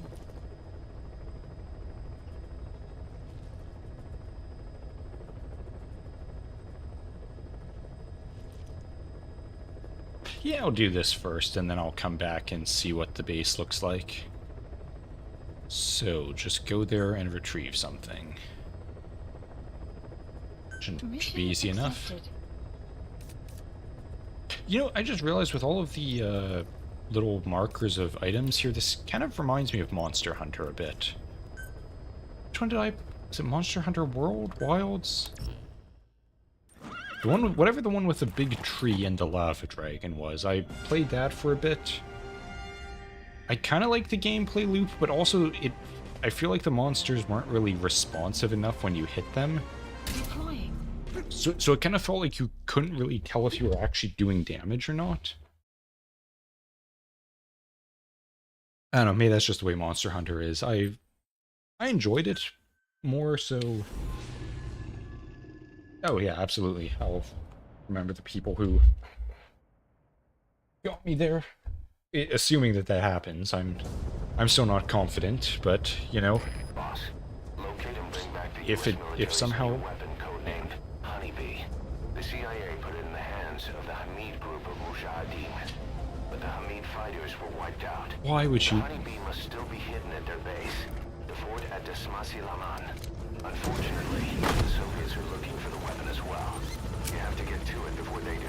Yeah, I'll do this first, and then I'll come back and see what the base looks like. So, just go there and retrieve something. Should be Mission easy enough. accepted. You know, I just realized with all of the little markers of items here, this kind of reminds me of Monster Hunter a bit. Which one did I... Is it Monster Hunter World? Wilds? The one, whatever the one with the big tree and the lava dragon was. I played that for a bit. I kind of like the gameplay loop, but also I feel like the monsters weren't really responsive enough when you hit them. Deploying. So it kind of felt like you couldn't really tell if you were actually doing damage or not. I don't know, maybe that's just the way Monster Hunter is. I enjoyed it more so... Oh yeah, absolutely. I'll remember the people who got me there. Assuming that happens, I'm still not confident, but you know, Boss, locate and bring back the if somehow weapon codenamed Honeybee. The CIA put it in the hands of the Hamid group of Mujahideen, but the Hamid fighters were wiped out. why would The you? Honeybee must still be hidden at their base, the fort at Desmasi Laman. Unfortunately, the Soviets are looking for the weapon as well. You have to get to it before they do.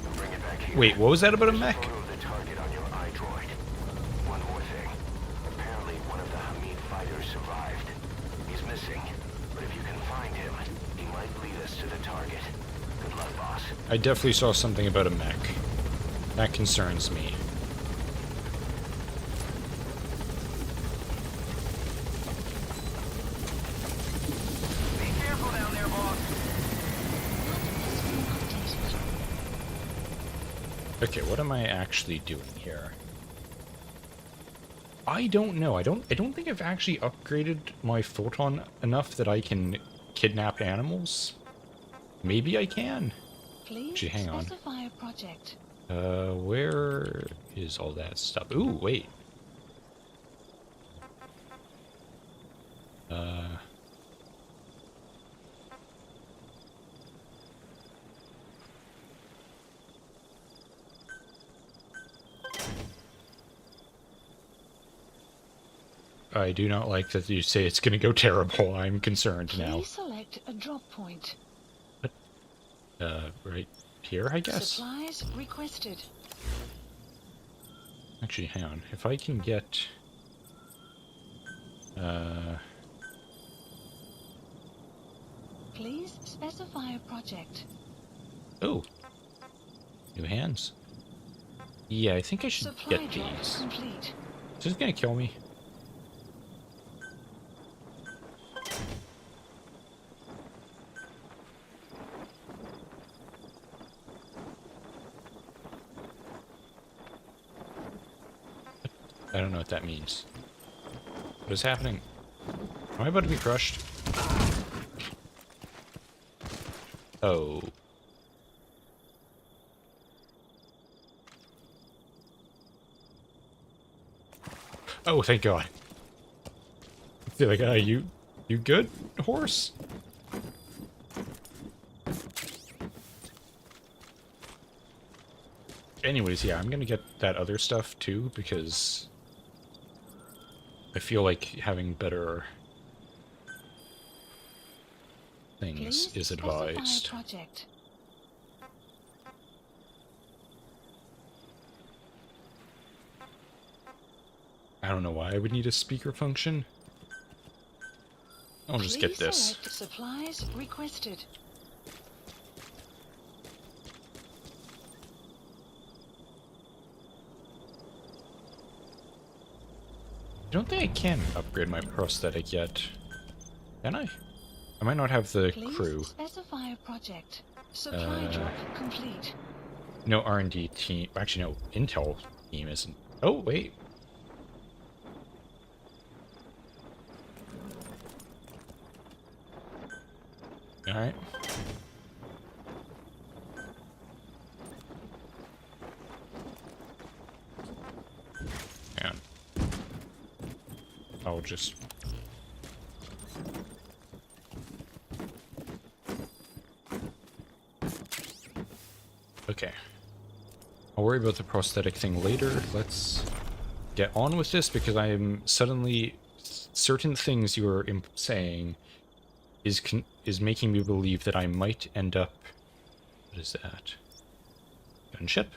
And bring it back here. Wait, what was that about a There's mech? photo of the target on your iDroid. One more thing. Apparently, one of the Hamid fighters survived. He's missing, but if you can find him, he might lead us to the target. Good luck, boss. I definitely saw something about a mech. That concerns me. Be careful down there, boss. Okay, what am I actually doing here? I don't know. I don't think I've actually upgraded my photon enough that I can kidnap animals. Maybe I can. Please Gee, hang on. specify a project. Where is all that stuff? Ooh, wait. I do not like that you say it's gonna go terrible. I'm concerned now. Please select a drop point. Right here, I guess? Supplies requested. Actually, hang on. If I can get... Please specify a project. Oh! New hands. Yeah, I think I should Supply get drop these. complete. Is this gonna kill me? I don't know what that means. What is happening? Am I about to be crushed? Oh. Oh, thank God. I feel like, you good, horse? Anyways, yeah, I'm gonna get that other stuff too, because I feel like having better things Please is specify a advised. project. I don't know why I would need a speaker function. I'll just get Please this. select supplies requested. I don't think I can upgrade my prosthetic yet. Can I? I might not have the Please crew. specify a project. Supply drop complete. No R&D team. Actually, no. Intel team isn't. Oh, wait. Alright. And I'll just... Okay. I'll worry about the prosthetic thing later. Let's get on with this because I am suddenly... Certain things you are saying is making me believe that I might end up... What is that? Gunship?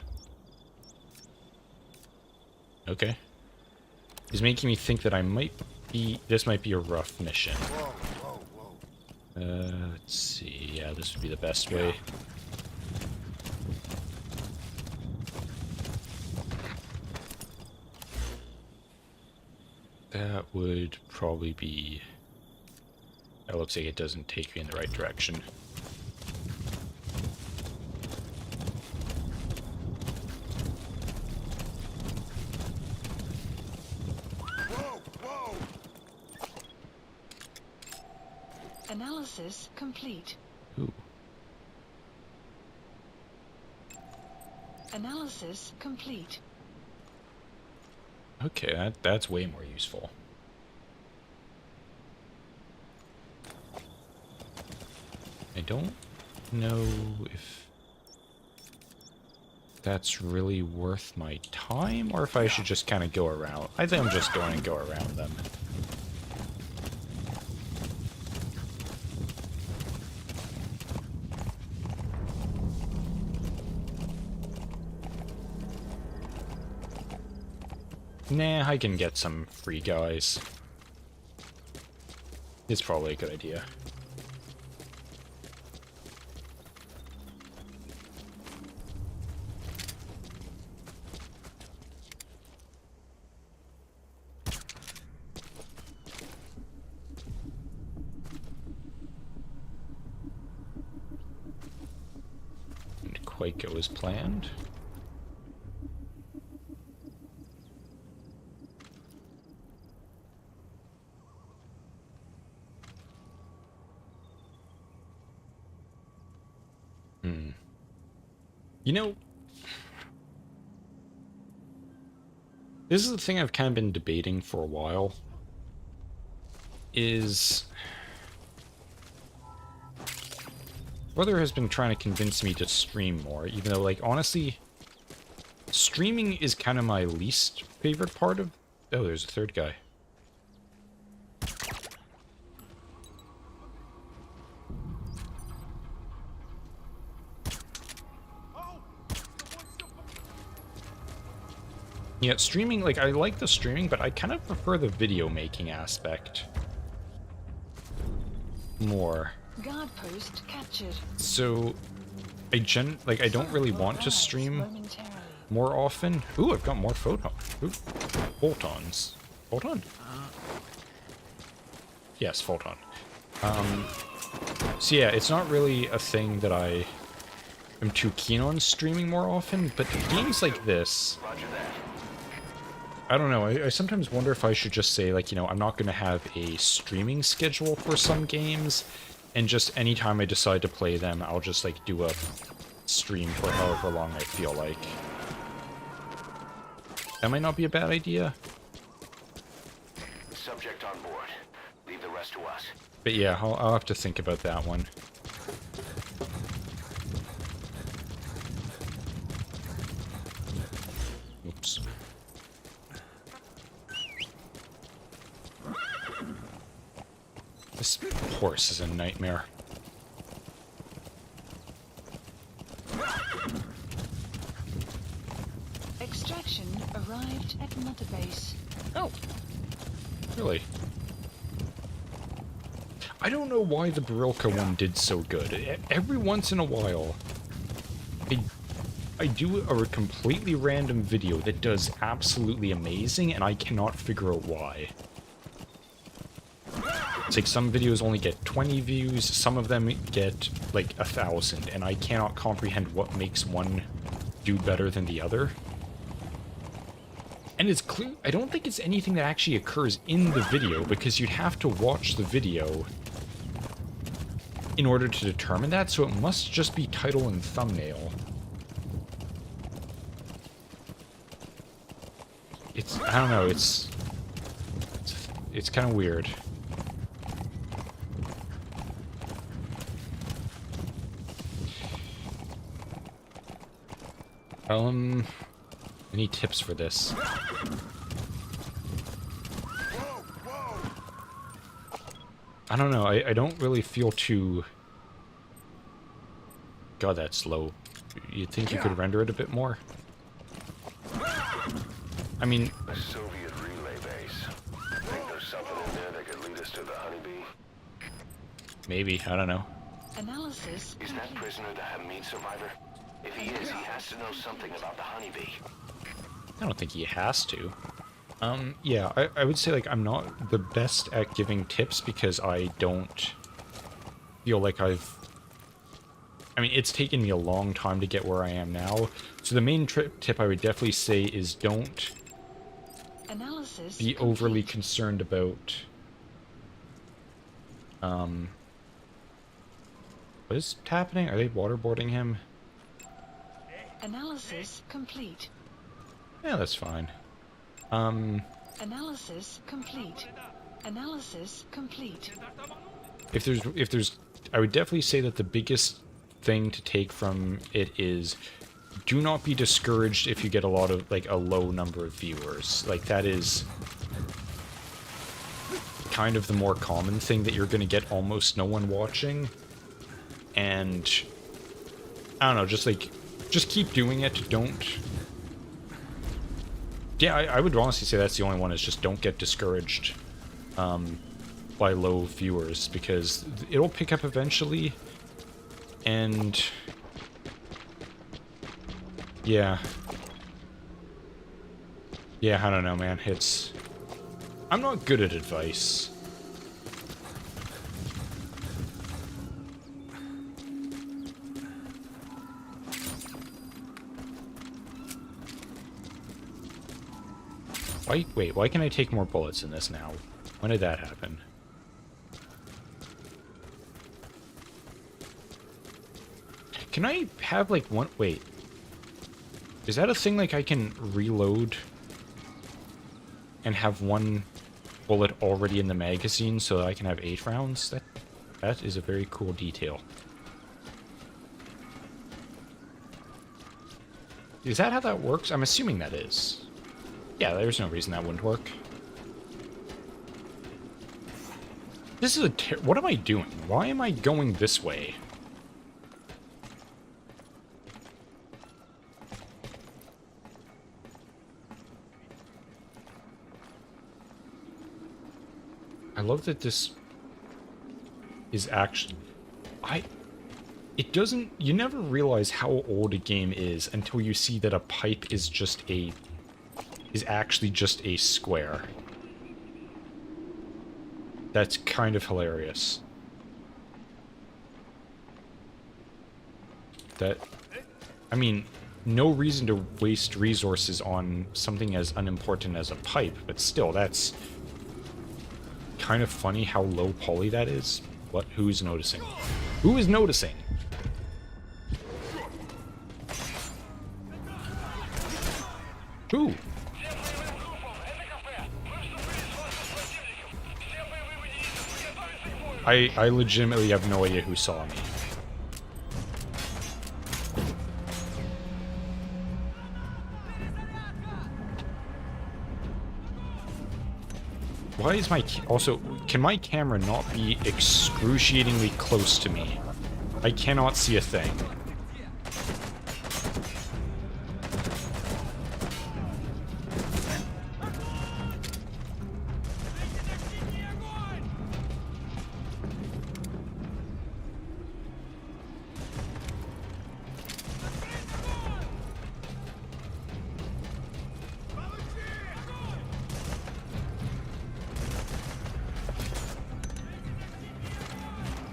Okay. Is making me think that I might be... This might be a rough mission. Let's see. Yeah, this would be the best way. That would probably be... That looks like it doesn't take me in the right direction. Analysis complete. Ooh. Analysis complete. Okay, that's way more useful. I don't know if that's really worth my time, or if I should just kind of go around. I think I'm just going to go around them. Nah, I can get some free guys. It's probably a good idea. Didn't quite go as planned. You know, this is the thing I've kind of been debating for a while, is Brother has been trying to convince me to stream more, even though, like, honestly, streaming is kind of my least favorite part of... Oh, there's a third guy. Yeah, streaming, like, I like the streaming, but I kind of prefer the video making aspect more. Guard post captured. So, I don't really want to stream Momentarily. more often. Ooh, I've got more photons. Photon? Yes, photon. So yeah, it's not really a thing that I am too keen on streaming more often, but games like this... Roger that. I don't know, I sometimes wonder if I should just say, like, you know, I'm not going to have a streaming schedule for some games, and just anytime I decide to play them, I'll just, like, do a stream for however long I feel like. That might not be a bad idea. Subject on board. Leave the rest to us. But yeah, I'll have to think about that one. Oops. This horse is a nightmare. Extraction arrived at Mother Base. Oh. Really? I don't know why the Barilka one did so good. Every once in a while, I do a completely random video that does absolutely amazing, and I cannot figure out why. It's like some videos only get 20 views, some of them get like 1,000, and I cannot comprehend what makes one do better than the other. And it's clear, I don't think it's anything that actually occurs in the video, because you'd have to watch the video in order to determine that, so it must just be title and thumbnail. I don't know, it's kind of weird. Any tips for this? I don't know, I don't really feel too... God, that's slow. You'd think you could render it a bit more? I mean... A Soviet relay base. Think there's something in there that could lead us to the honeybee? Maybe, I don't know. Analysis Is that complete. prisoner the Hamid survivor? If he is, he has to know something about the honeybee. I don't think he has to. Yeah, I would say, like, I'm not the best at giving tips because I don't feel like I mean, it's taken me a long time to get where I am now. So the main tip I would definitely say is don't Analysis be overly concerned about, what is happening? Are they waterboarding him? Analysis complete. Yeah, that's fine. Analysis complete. Analysis complete. If there's, I would definitely say that the biggest thing to take from it is do not be discouraged if you get a lot of, like, a low number of viewers. Like, that is kind of the more common thing, that you're going to get almost no one watching. And I don't know, just keep doing it. Don't... Yeah, I would honestly say that's the only one, is just don't get discouraged by low viewers, because it'll pick up eventually. And yeah, I don't know, man. I'm not good at advice. Why can I take more bullets in this now? When did that happen? Can I have, like, one... Wait. Is that a thing, like, I can reload and have one bullet already in the magazine so that I can have 8 rounds? That is a very cool detail. Is that how that works? I'm assuming that is. Yeah, there's no reason that wouldn't work. This is a what am I doing? Why am I going this way? I love that this is actually... It doesn't... You never realize how old a game is until you see that a pipe is just a... is actually just a square. That's kind of hilarious. That... I mean, no reason to waste resources on something as unimportant as a pipe, but still, that's... kind of funny how low poly that is. What? Who's noticing? Who is noticing? Who? I legitimately have no idea who saw me. Why is my... Also, can my camera not be excruciatingly close to me? I cannot see a thing.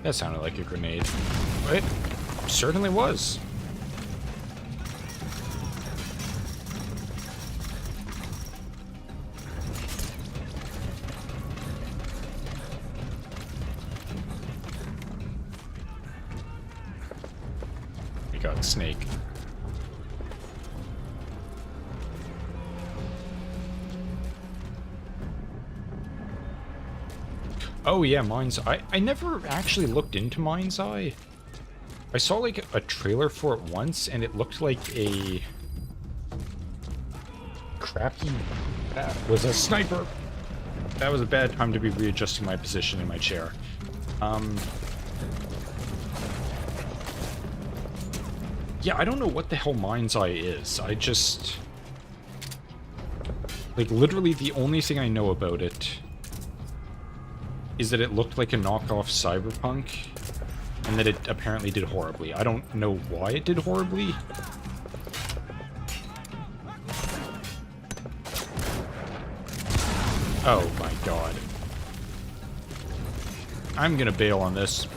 That sounded like a grenade. It certainly was. We got Snake. Oh yeah, Mind's Eye. I never actually looked into Mind's Eye. I saw like a trailer for it once, and it looked like a crappy. That was a sniper. That was a bad time to be readjusting my position in my chair. Yeah, I don't know what the hell Mind's Eye is. I just like literally the only thing I know about it is that it looked like a knockoff Cyberpunk, and that it apparently did horribly. I don't know why it did horribly. Oh my god. I'm gonna bail on this.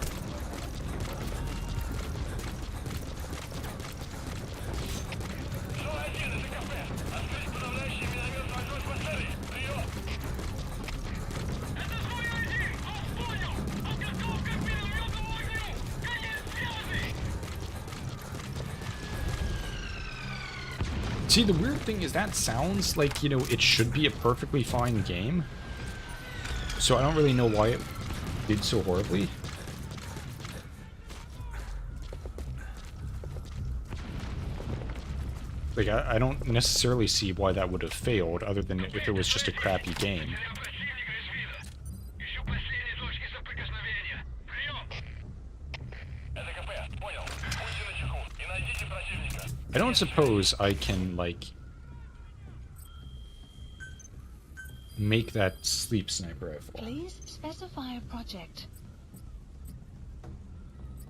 See, the weird thing is that sounds like, you know, it should be a perfectly fine game. So I don't really know why it did so horribly. Like, I don't necessarily see why that would have failed, other than if it was just a crappy game. I don't suppose I can, like, make that sleep sniper rifle. Please specify a project.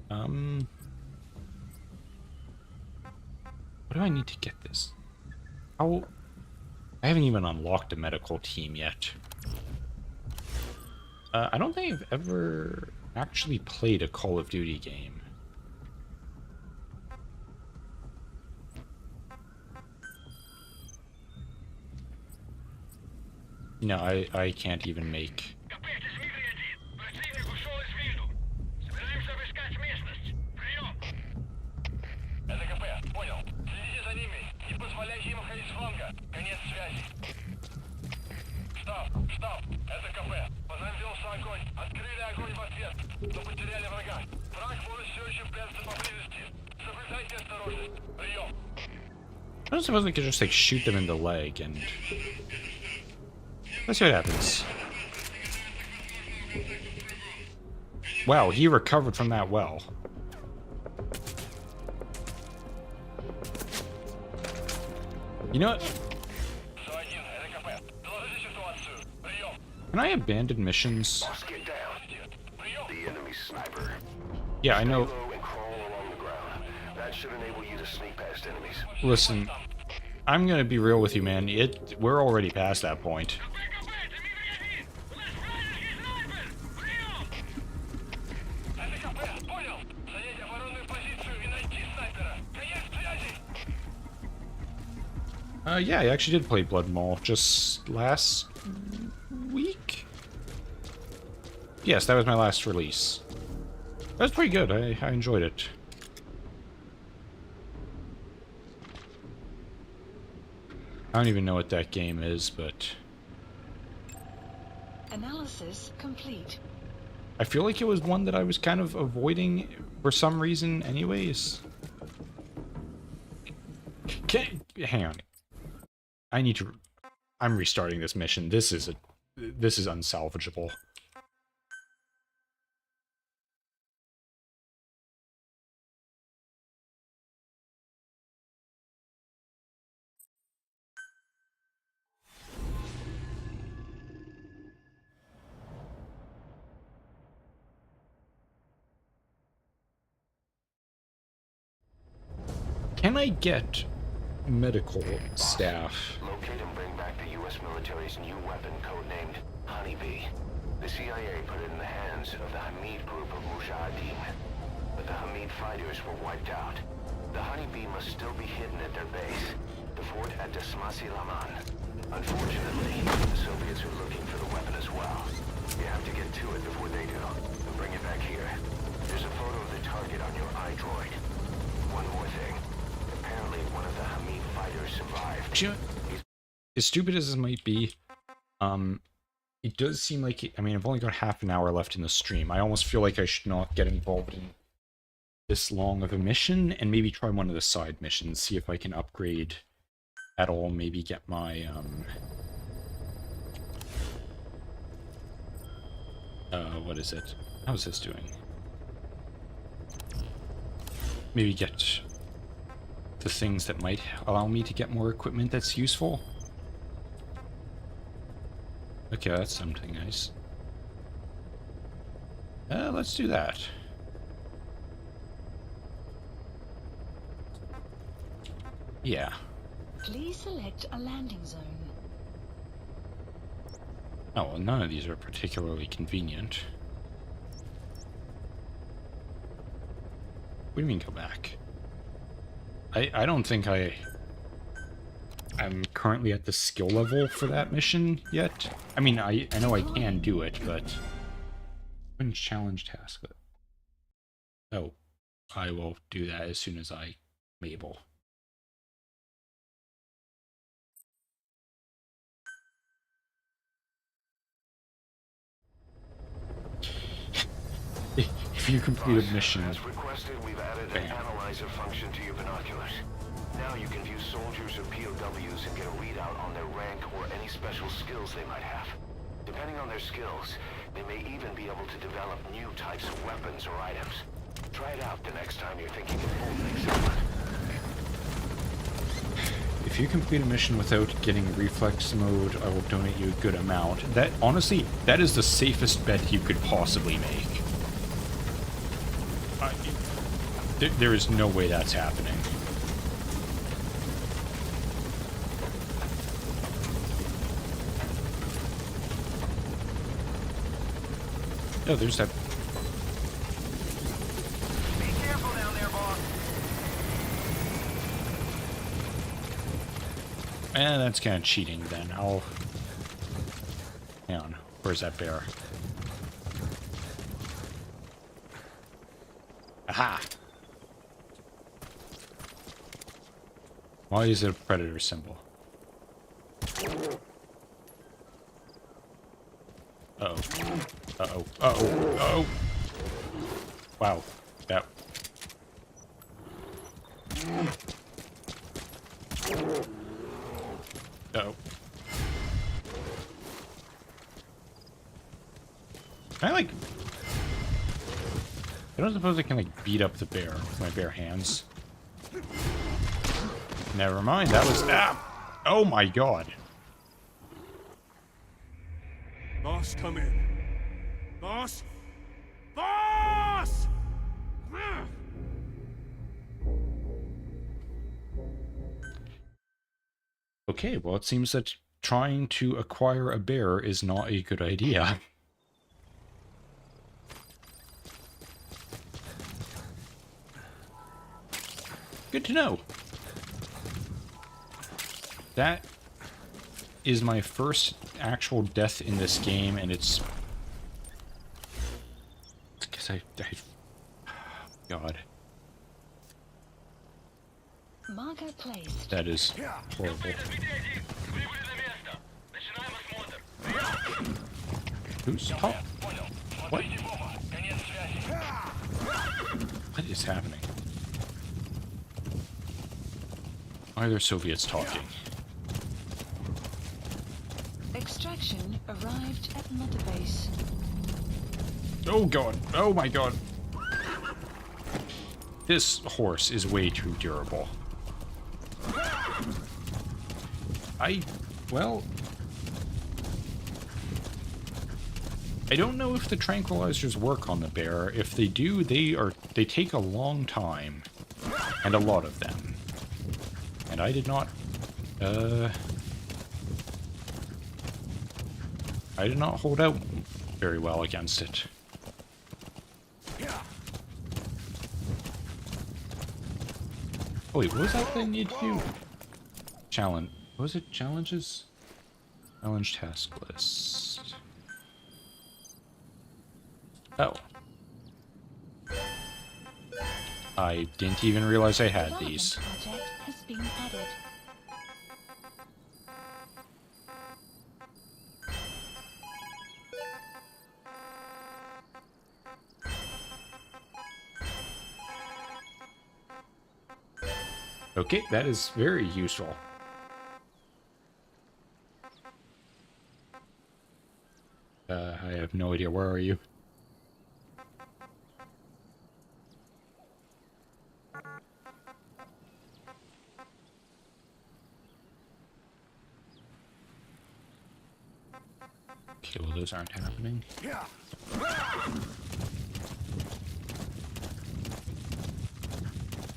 What do I need to get this? How? I haven't even unlocked a medical team yet. I don't think I've ever actually played a Call of Duty game. No, I can't even make... I don't suppose I could just, like, shoot them in the leg and... Let's see what happens. Wow, he recovered from that well. You know what? Can I abandon missions? Get down. The enemy sniper. Yeah, I know. Low and crawl along the ground. That should enable you to sneak past enemies. Listen, I'm gonna be real with you, man. We're already past that point. Yeah, I actually did play Blood Mall just last week. Yes, that was my last release. That was pretty good. I enjoyed it. I don't even know what that game is, but... Analysis complete. I feel like it was one that I was kind of avoiding for some reason anyways. Hang on. I need to... I'm restarting this mission. This is unsalvageable. Can I get medical staff? Locate and bring back the U.S. military's new weapon codenamed Honeybee. The CIA put it in the hands remains of the Hamid group of Mujahideen. But the Hamid fighters were wiped out. The honeybee must still be hidden at their base, the fort at Desmasi Laman. Unfortunately, the Soviets are looking for the weapon as well. You have to get to it before they do, and bring it back here. There's a photo of the target on your iDroid. One more thing. Apparently one of the Hamid fighters survived. As stupid as this might be, it does seem like, I mean, I've only got half an hour left in the stream. I almost feel like I should not get involved in this long of a mission, and maybe try one of the side missions, see if I can upgrade at all, maybe get my, what is it? How's this doing? Maybe get the things that might allow me to get more equipment that's useful. Okay, that's something nice. Let's do that. Yeah. Please select a landing zone. Oh, well, none of these are particularly convenient. What do you mean go back? I don't think I'm currently at the skill level for that mission yet. I mean, I know I can do it, but... Challenge task. Oh, I will do that as soon as I'm able. If you complete a mission, As requested, we've added an analyzer function to your binoculars. Now you can view soldiers or POWs and get a readout on their rank or any special skills they might have. Depending on their skills, they may even be able to develop new types of weapons or items. Try it out the next time you're thinking of opening someone. if you complete a mission without getting reflex mode, I will donate you a good amount. That, honestly, that is the safest bet you could possibly make. There is no way that's happening. Oh, there's that. Be careful down there, boss. That's kind of cheating then. Hang on. Where's that bear? Aha! Why is it a predator symbol? Uh-oh. Uh-oh. Uh-oh. Uh-oh. Wow. That... Uh-oh. Can I, like... I don't suppose I can, like, beat up the bear with my bare hands. Never mind, that was... Ah! Oh my god. Boss, come in. Boss? Boss! Okay, well, it seems that trying to acquire a bear is not a good idea. Good to know. That is my first actual death in this game, and it's... because God. Marker placed. That is horrible. Who's talking? What? What is happening? Why are there Soviets talking? Extraction arrived at Mother Base. Oh god. Oh my god. This horse is way too durable. Well... I don't know if the tranquilizers work on the bear. If they do, they take a long time. And a lot of them. And I did not... I did not hold out very well against it. Oh wait, what was that thing you need to do? Challenge. What was it? Challenges? Challenge task list. Oh. I didn't even realize I had these. Project has been added. Okay, that is very useful. I have no idea. Where are you? Okay, well, those aren't happening.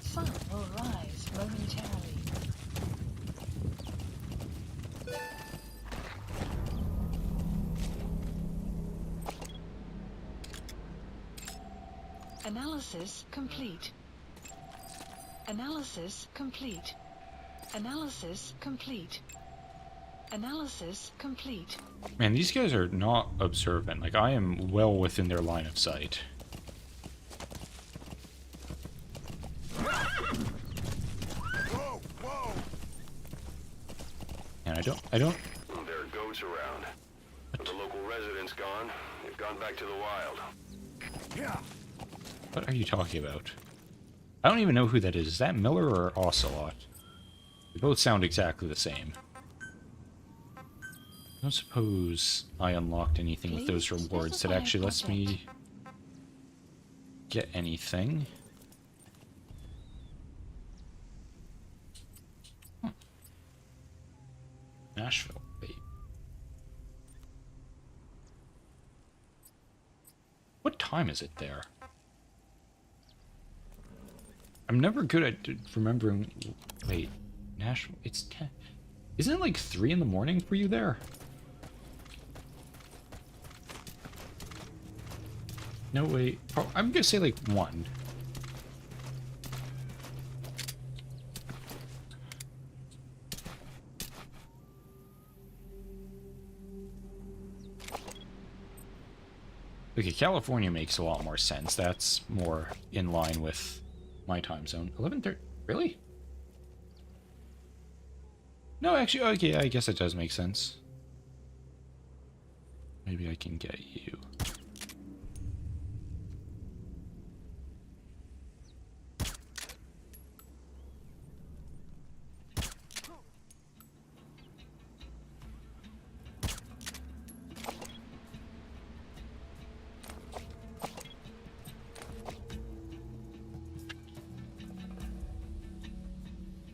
Sun will rise momentarily. Analysis complete. Analysis complete. Analysis complete. Analysis complete. Man, these guys are not observant. Like, I am well within their line of sight. Whoa, whoa! And I don't... There are goats around. But the local residents gone. They've gone back to the wild. Yeah. What are you talking about? I don't even know who that is. Is that Miller or Ocelot? They both sound exactly the same. I don't suppose I unlocked anything with those Please rewards that specify actually lets me project. get anything. Nashville. Wait. What time is it there? I'm never good at remembering. Wait, Nashville. It's 10. Isn't it like 3 in the morning for you there? No, wait. Oh, I'm gonna say like 1. Okay, California makes a lot more sense. That's more in line with my time zone. 11:30. Really? No, actually, okay, I guess it does make sense. Maybe I can get you.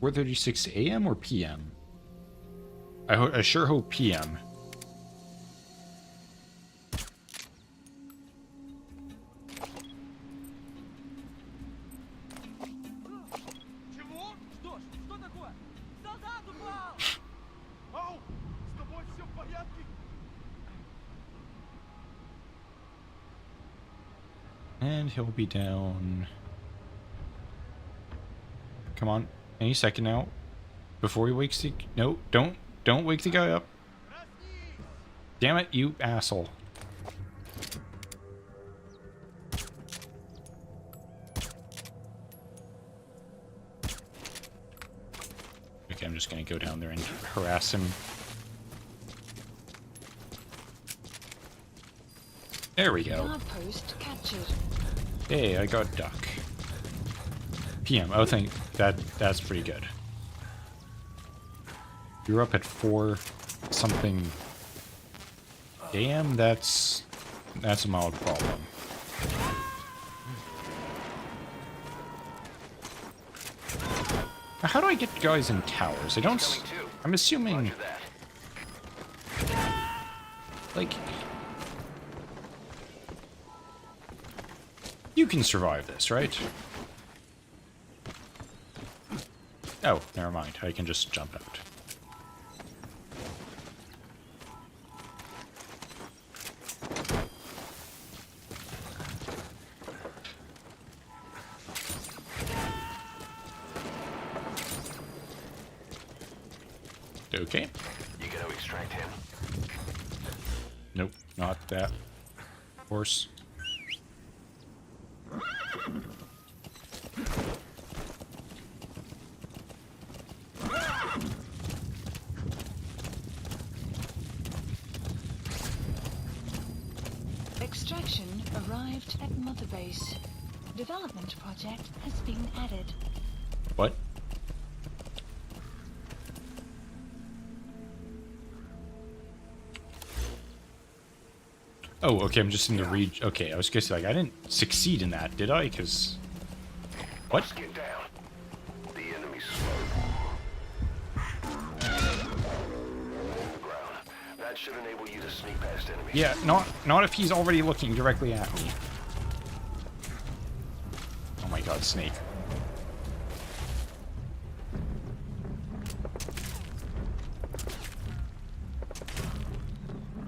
We're 36 a.m. or p.m.? I sure hope p.m. Чего? Что ж, что такое? Солдат упал! Ау! С тобой все в порядке? And he'll be down. Come on, any second now. Before he wakes the... No, don't wake the guy up. Damn it, you asshole. Okay, I'm just gonna go down there and harass him. There we go. Guard post captured. Hey, I got duck. PM. Oh, think that's pretty good. You're up at 4 something. Damn, that's a mild problem. Now, how do I get guys in towers? I don't. I'm assuming. Like. You can survive this, right? Oh, never mind. I can just jump out. Okay. You gonna extract him? Nope, not that horse. Extraction arrived at Mother Base. Development project has been added. What? Oh, okay, I'm just in the read. Okay, I was gonna say, like, I didn't succeed in that, did I? Because... What? Let's get down. The enemy's slow. Ground. That should enable you to sneak past enemies. Yeah, not if he's already looking directly at me. Oh my god, Snake.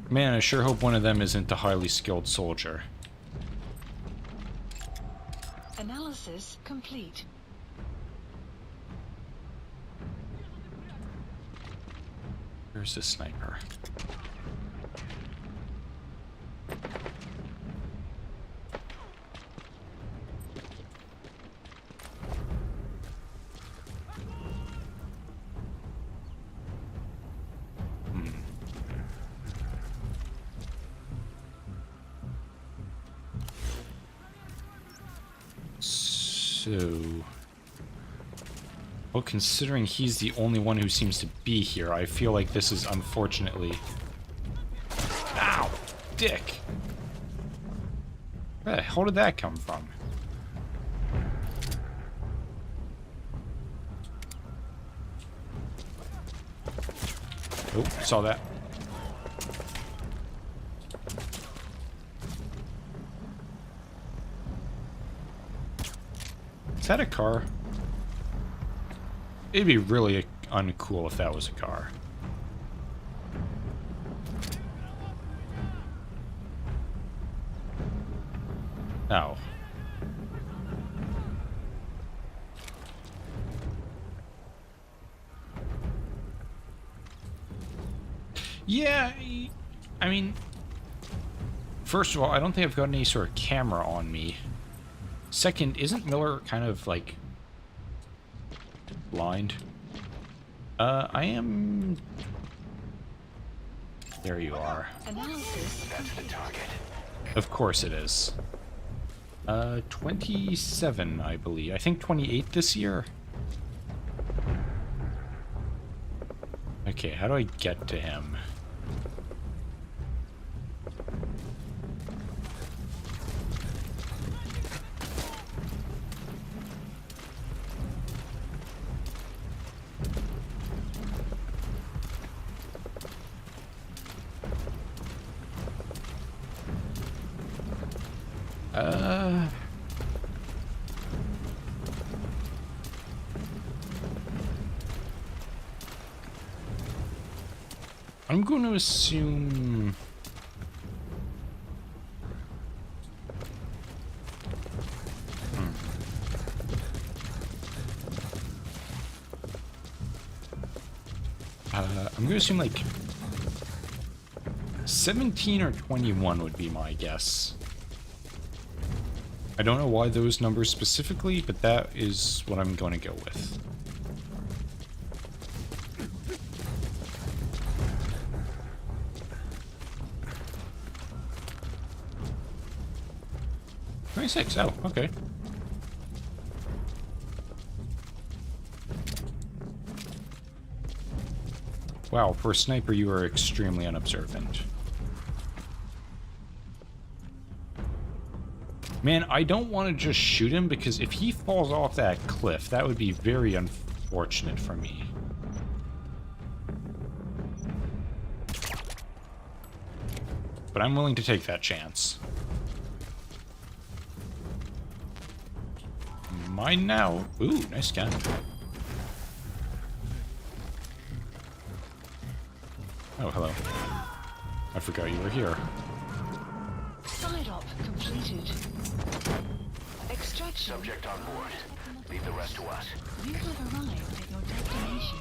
Man, I sure hope one of them isn't a highly skilled soldier. Analysis complete. Where's the sniper? So... Well, considering he's the only one who seems to be here, I feel like this is unfortunately... Ow! Dick! Where the hell did that come from? Oh, saw that. Is that a car? It'd be really uncool if that was a car. Oh. Yeah, I mean, first of all, I don't think I've got any sort of camera on me. Second, isn't Miller kind of, like, blind? I am... There you are. Analysis That's the target. Of course it is. 27, I believe. I think 28 this year. Okay, how do I get to him? I'm going to assume... I'm going to assume, like, 17 or 21 would be my guess. I don't know why those numbers specifically, but that is what I'm going to go with. Oh, okay. Wow, for a sniper you are extremely unobservant. Man, I don't want to just shoot him because if he falls off that cliff, that would be very unfortunate for me. But I'm willing to take that chance. Mine now. Ooh, nice gun. Oh, hello. I forgot you were here. side op completed. Extraction. Subject on board. Leave the rest to us. You have arrived at your destination.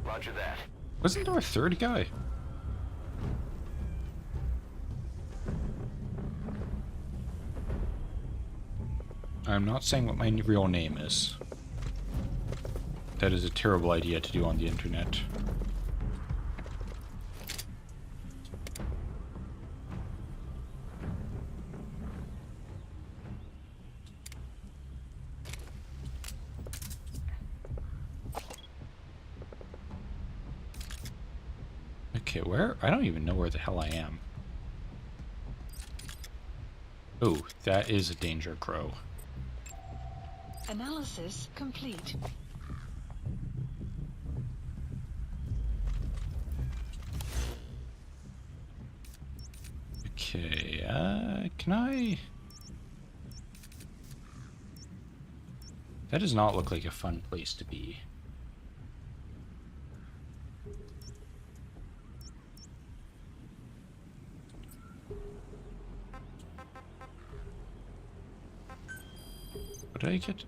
Roger that. Wasn't there a third guy? I'm not saying what my real name is. That is a terrible idea to do on the internet. Okay, where? I don't even know where the hell I am. Oh, that is a danger crow. Analysis complete. Okay, can I... That does not look like a fun place to be. What did I get?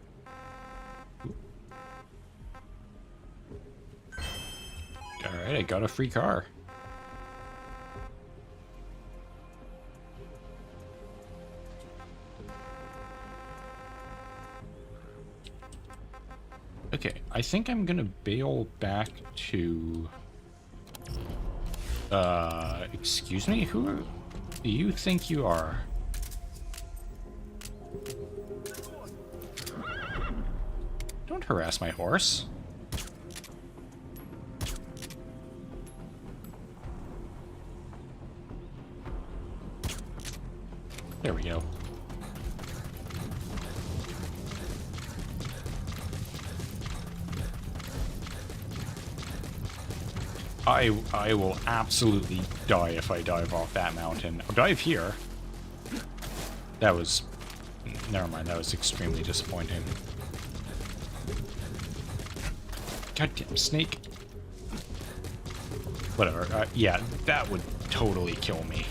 Alright, I got a free car. Okay, I think I'm gonna bail back to... excuse me? Who do you think you are? Don't harass my horse. There we go. I will absolutely die if I dive off that mountain. I'll dive here. That was... Never mind, that was extremely disappointing. Goddamn snake. Whatever. Yeah, that would totally kill me.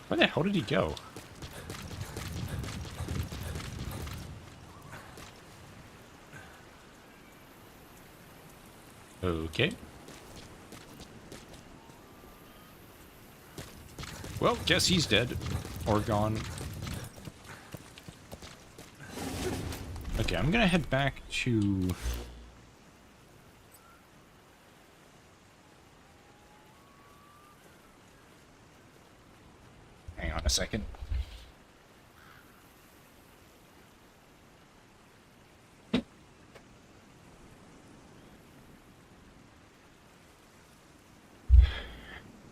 Where the hell did he go? Okay. Well, guess he's dead. Or gone. Okay, I'm gonna head back to... Hang on a second.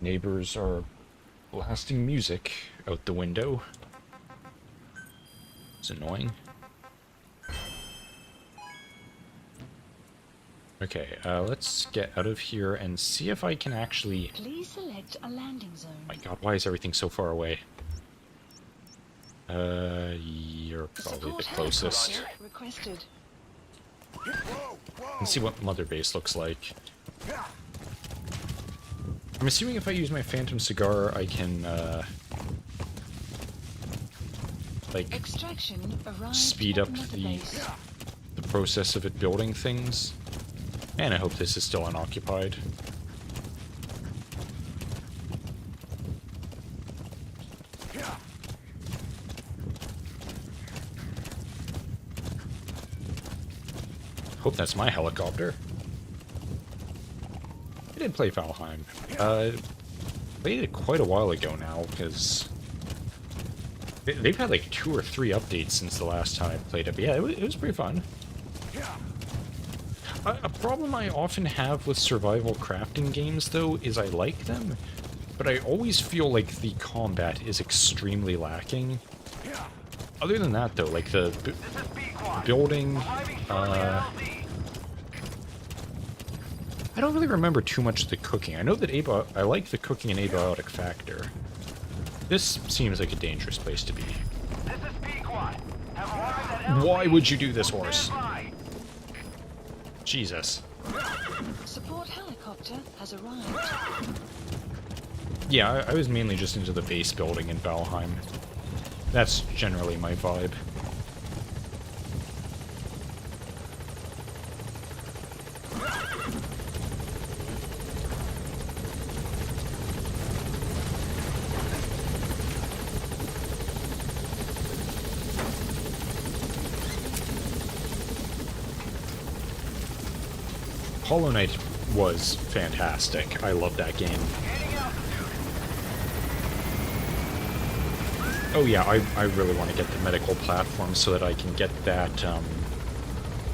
Neighbors are blasting music out the window. It's annoying. Okay, let's get out of here and see if I can actually... Please select a landing zone. My god, why is everything so far away? You're probably the closest. Requested. Let's see what Mother Base looks like. I'm assuming if I use my Phantom Cigar, I can, like, Extraction speed up the process of it building things. And I hope this is still unoccupied. Hope that's my helicopter. I did play Valheim. Played it quite a while ago now, because they've had like 2 or 3 updates since the last time I played it. But yeah, it was pretty fun. A problem I often have with survival crafting games, though, is I like them, but I always feel like the combat is extremely lacking. Other than that, though, like the building, I don't really remember too much of the cooking. I know that I like the cooking and abiotic factor. This seems like a dangerous place to be. Why would you do this, horse? Jesus. Support helicopter helicopter has arrived. Yeah, I was mainly just into the base building in Valheim. That's generally my vibe. Hollow Knight was fantastic. I love that game. Oh yeah, I really want to get the medical platform so that I can get that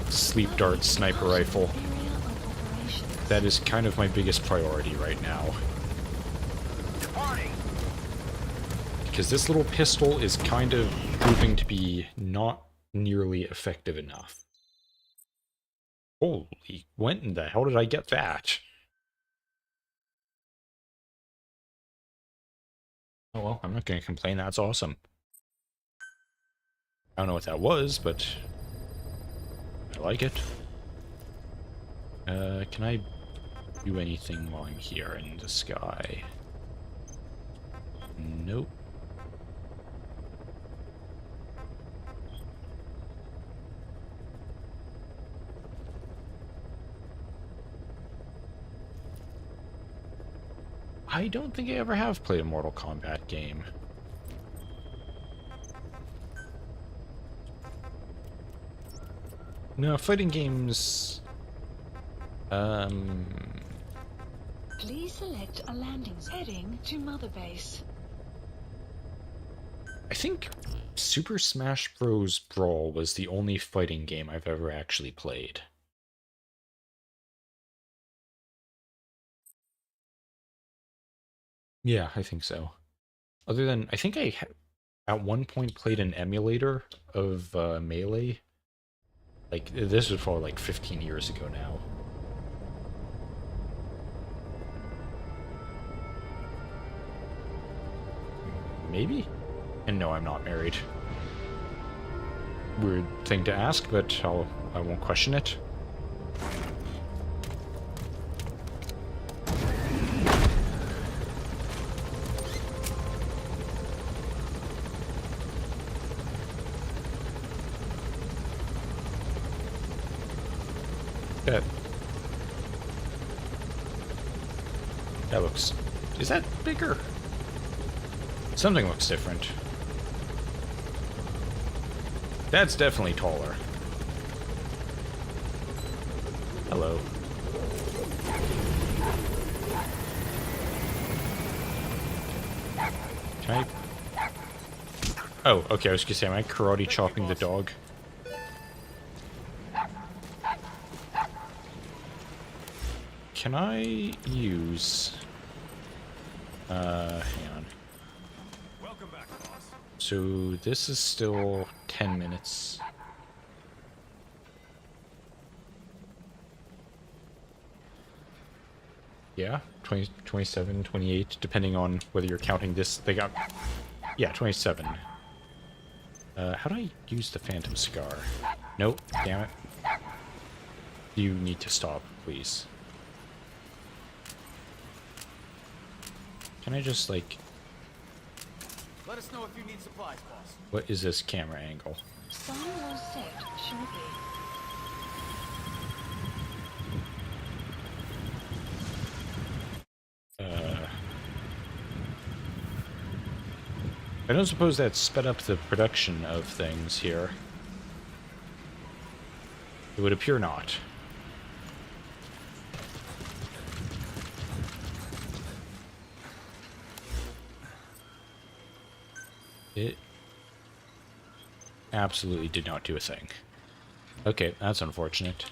sleep dart sniper rifle. Area of operations. That is kind of my biggest priority right now. Because this little pistol is kind of proving to be not nearly effective enough. Holy, when in the hell did I get that? Oh well, I'm not going to complain, that's awesome. I don't know what that was, but I like it. Can I do anything while I'm here in the sky? Nope. I don't think I ever have played a Mortal Kombat game. No, fighting games... Please select a landing heading to Mother Base. I think Super Smash Bros. Brawl was the only fighting game I've ever actually played. Yeah, I think so. Other than, I think I at one point played an emulator of Melee. Like, this was probably like 15 years ago now. Maybe? And no, I'm not married. Weird thing to ask, but I won't question it. That looks... Is that bigger? Something looks different. That's definitely taller. Hello. Can I... Oh, okay, I was gonna say, am I karate chopping the dog? Can I use... hang on. Welcome back, boss. So this is still 10 minutes. Yeah, 20, 27, 28, depending on whether you're counting this. They got... Yeah, 27. How do I use the Phantom Scar? Nope, damn it. You need to stop, please. Can I just, like... Let us know if you need supplies, boss. What is this camera angle? Sun will set shortly. I don't suppose that sped up the production of things here. It would appear not. It absolutely did not do a thing. Okay, that's unfortunate.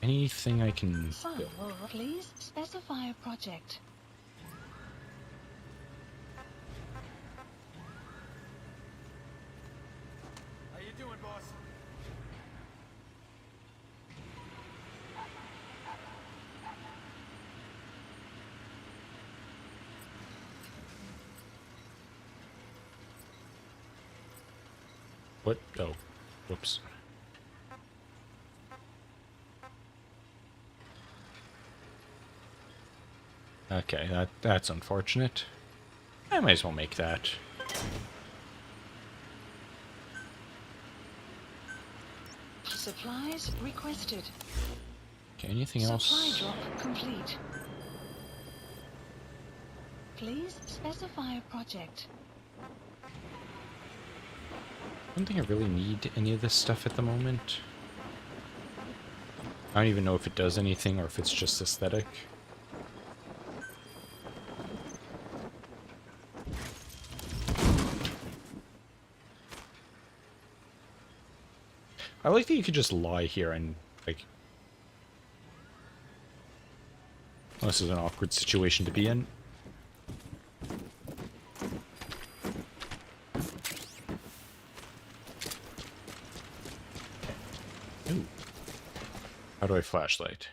Anything I can... Sun will please specify a project. How you doing, boss? What? Oh, whoops. Okay, that's unfortunate. I might as well make that. Supplies requested. Okay, anything Supply else? drop complete. Please specify a project. I don't think I really need any of this stuff at the moment. I don't even know if it does anything or if it's just aesthetic. I like that you could just lie here and, like... Well, this is an awkward situation to be in. Ooh. How do I flashlight?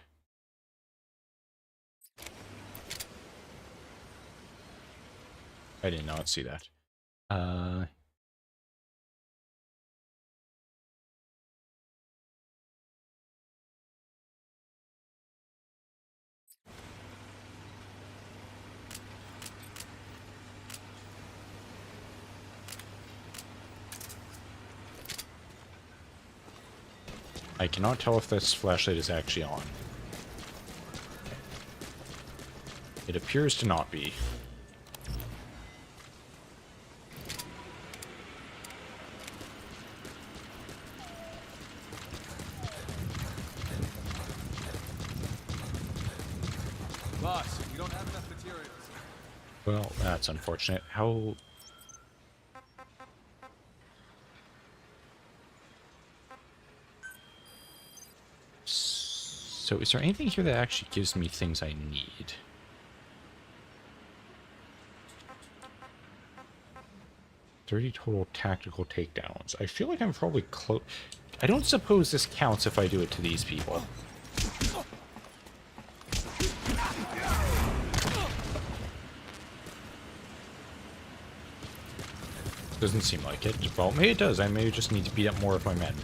I did not see that. I cannot tell if this flashlight is actually on. It appears to not be. Boss, you don't have enough materials. Well, that's unfortunate. How... So, is there anything here that actually gives me things I need? $30 total tactical takedowns. I feel like I'm probably close. I don't suppose this counts if I do it to these people. Doesn't seem like it. Well, maybe it does. I may just need to beat up more of my men.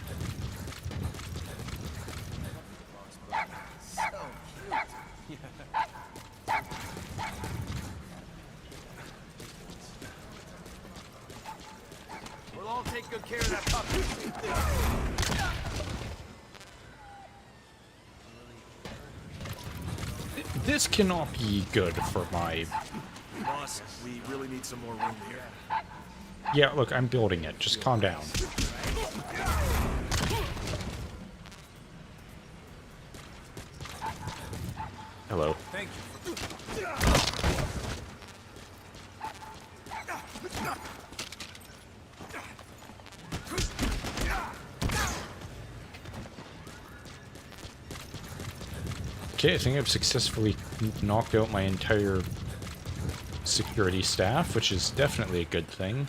We'll all take good care of that puppy. This cannot be good for my... Boss, we really need some more room here. Yeah, look, I'm building it. Just calm down. Hello. Thank you. Okay, I think I've successfully knocked out my entire security staff, which is definitely a good thing.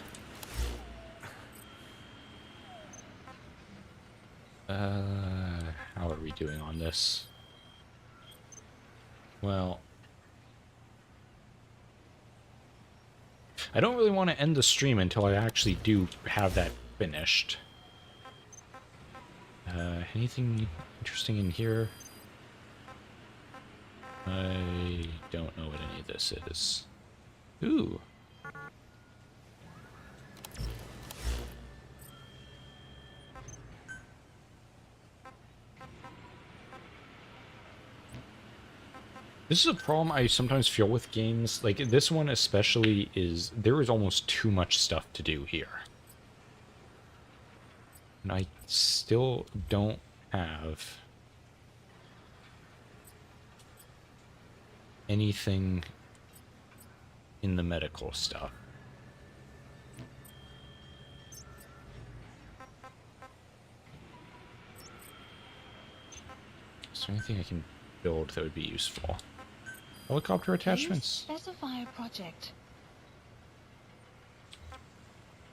How are we doing on this? Well, I don't really want to end the stream until I actually do have that finished. Anything interesting in here? I don't know what any of this is. Ooh. This is a problem I sometimes feel with games. Like, this one especially is... There is almost too much stuff to do here. And I still don't have... anything in the medical stuff. Is there anything I can build that would be useful? Helicopter attachments? Please specify a project.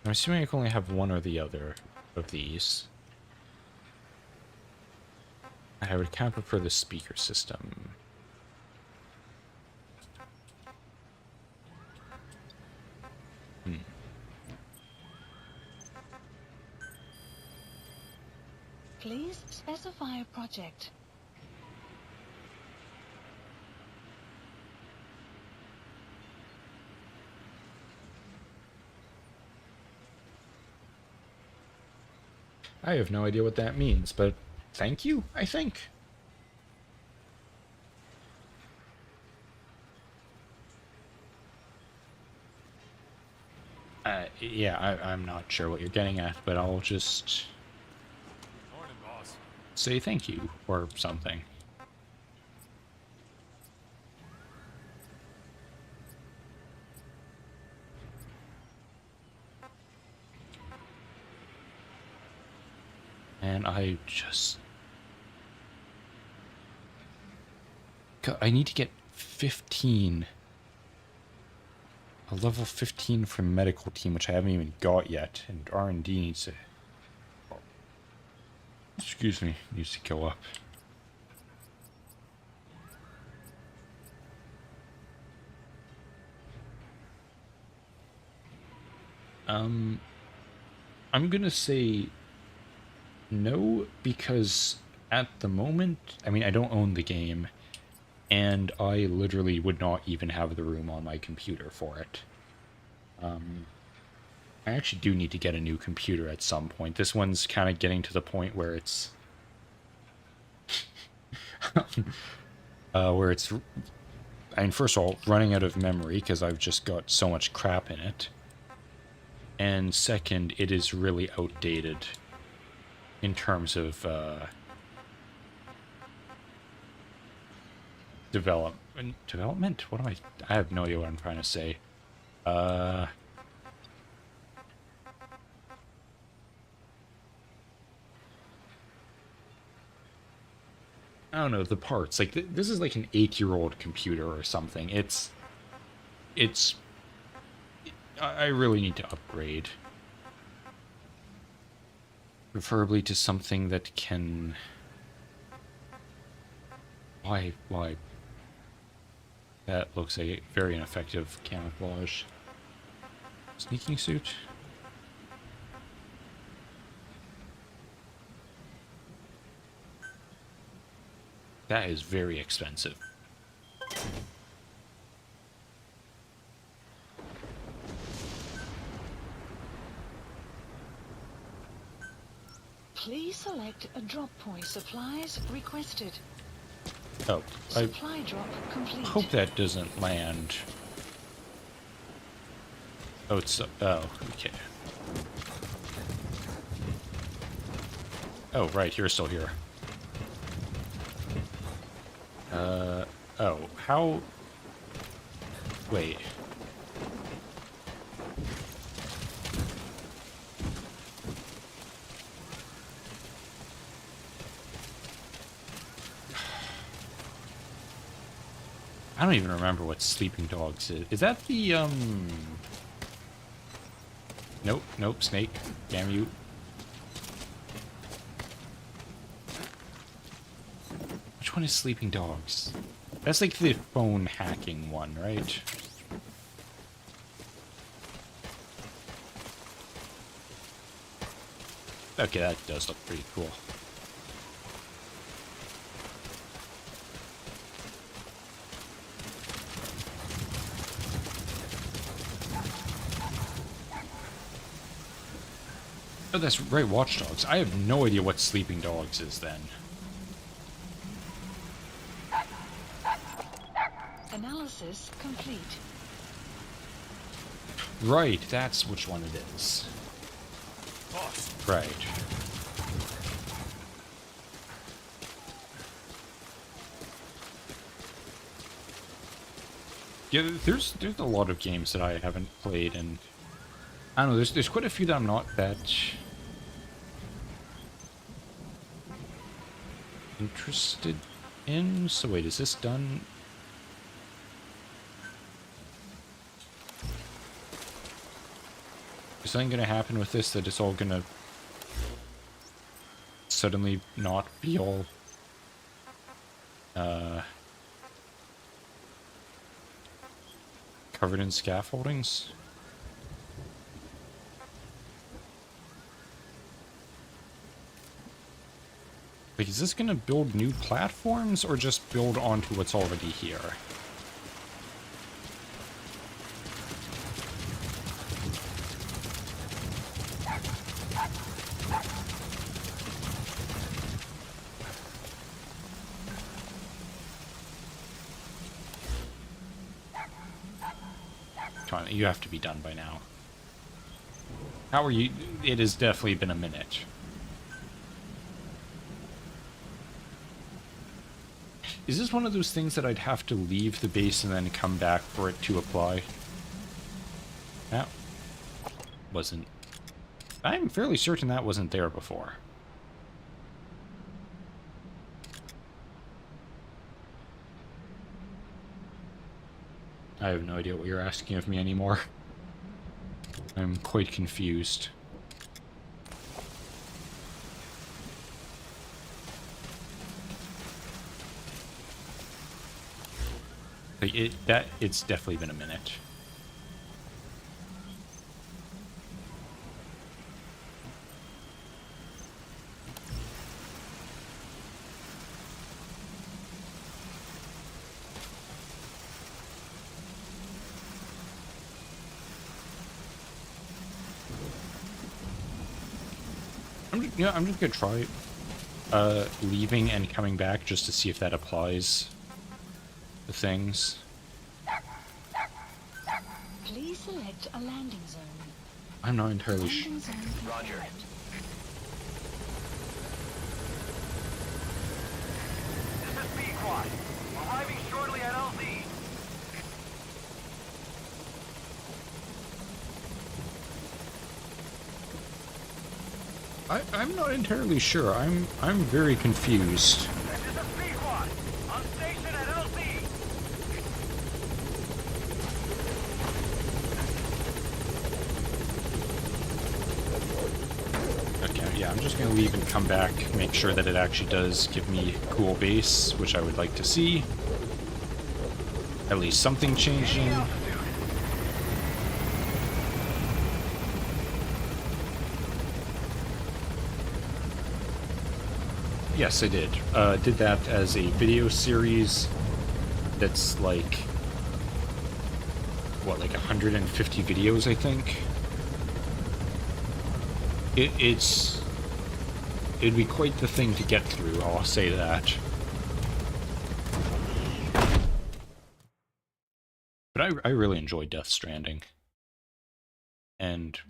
I'm assuming I can only have one or the other of these. I would kind of prefer the speaker system. Please specify a project. I have no idea what that means, but thank you, I think. Yeah, I'm not sure what you're getting at, but I'll just Morning, boss. say thank you or something. And I just... I need to get 15. A level 15 for medical team, which I haven't even got yet. And R&D needs to... Excuse me, needs to go up. I'm gonna say no, because at the moment, I mean, I don't own the game, and I literally would not even have the room on my computer for it. I actually do need to get a new computer at some point. This one's kind of getting to the point where it's... where it's... I mean, first of all, running out of memory, because I've just got so much crap in it. And second, it is really outdated in terms of development? What am I have no idea what I'm trying to say. I don't know, the parts. Like, this is like an 8-year-old computer or something. It's... I really need to upgrade. Preferably to something that can... Why? That looks a very ineffective camouflage. Sneaking suit? That is very expensive. Please select a drop point. Supplies requested. Oh, I Supply drop complete. hope that doesn't land. Oh, it's... oh, okay. Oh, right, you're still here. Oh, how... Wait. I don't even remember what Sleeping Dogs is. Is that the, Nope, snake. Damn you. Which one is Sleeping Dogs? That's like the phone hacking one, right? Okay, that does look pretty cool. Oh, that's right, Watch Dogs. I have no idea what Sleeping Dogs is then. Analysis complete. Right, that's which one it is. Boss. Right. Yeah, there's a lot of games that I haven't played, and I don't know, there's quite a few that I'm not that interested in. So wait, is this done? Is something gonna happen with this that it's all gonna suddenly not be all covered in scaffoldings? Like, is this gonna build new platforms or just build onto what's already here? Come on, you have to be done by now. How are you? It has definitely been a minute. Is this one of those things that I'd have to leave the base and then come back for it to apply? That wasn't... I'm fairly certain that wasn't there before. I have no idea what you're asking of me anymore. I'm quite confused. It's definitely been a minute. I'm just gonna try leaving and coming back just to see if that applies to things. Please select a landing zone. I'm not entirely sure. Landing zone Roger. confirmed. This is B-Quad. Arriving shortly at LZ. I'm not entirely sure. I'm very confused. This is B-Quad. On station at LZ. Okay, yeah, I'm just gonna leave and come back, make sure that it actually does give me cool base, which I would like to see. At least something changing. Yes, I did. Did that as a video series that's like, what, like 150 videos, I think? It'd be quite the thing to get through, I'll say that. But I really enjoyed Death Stranding. And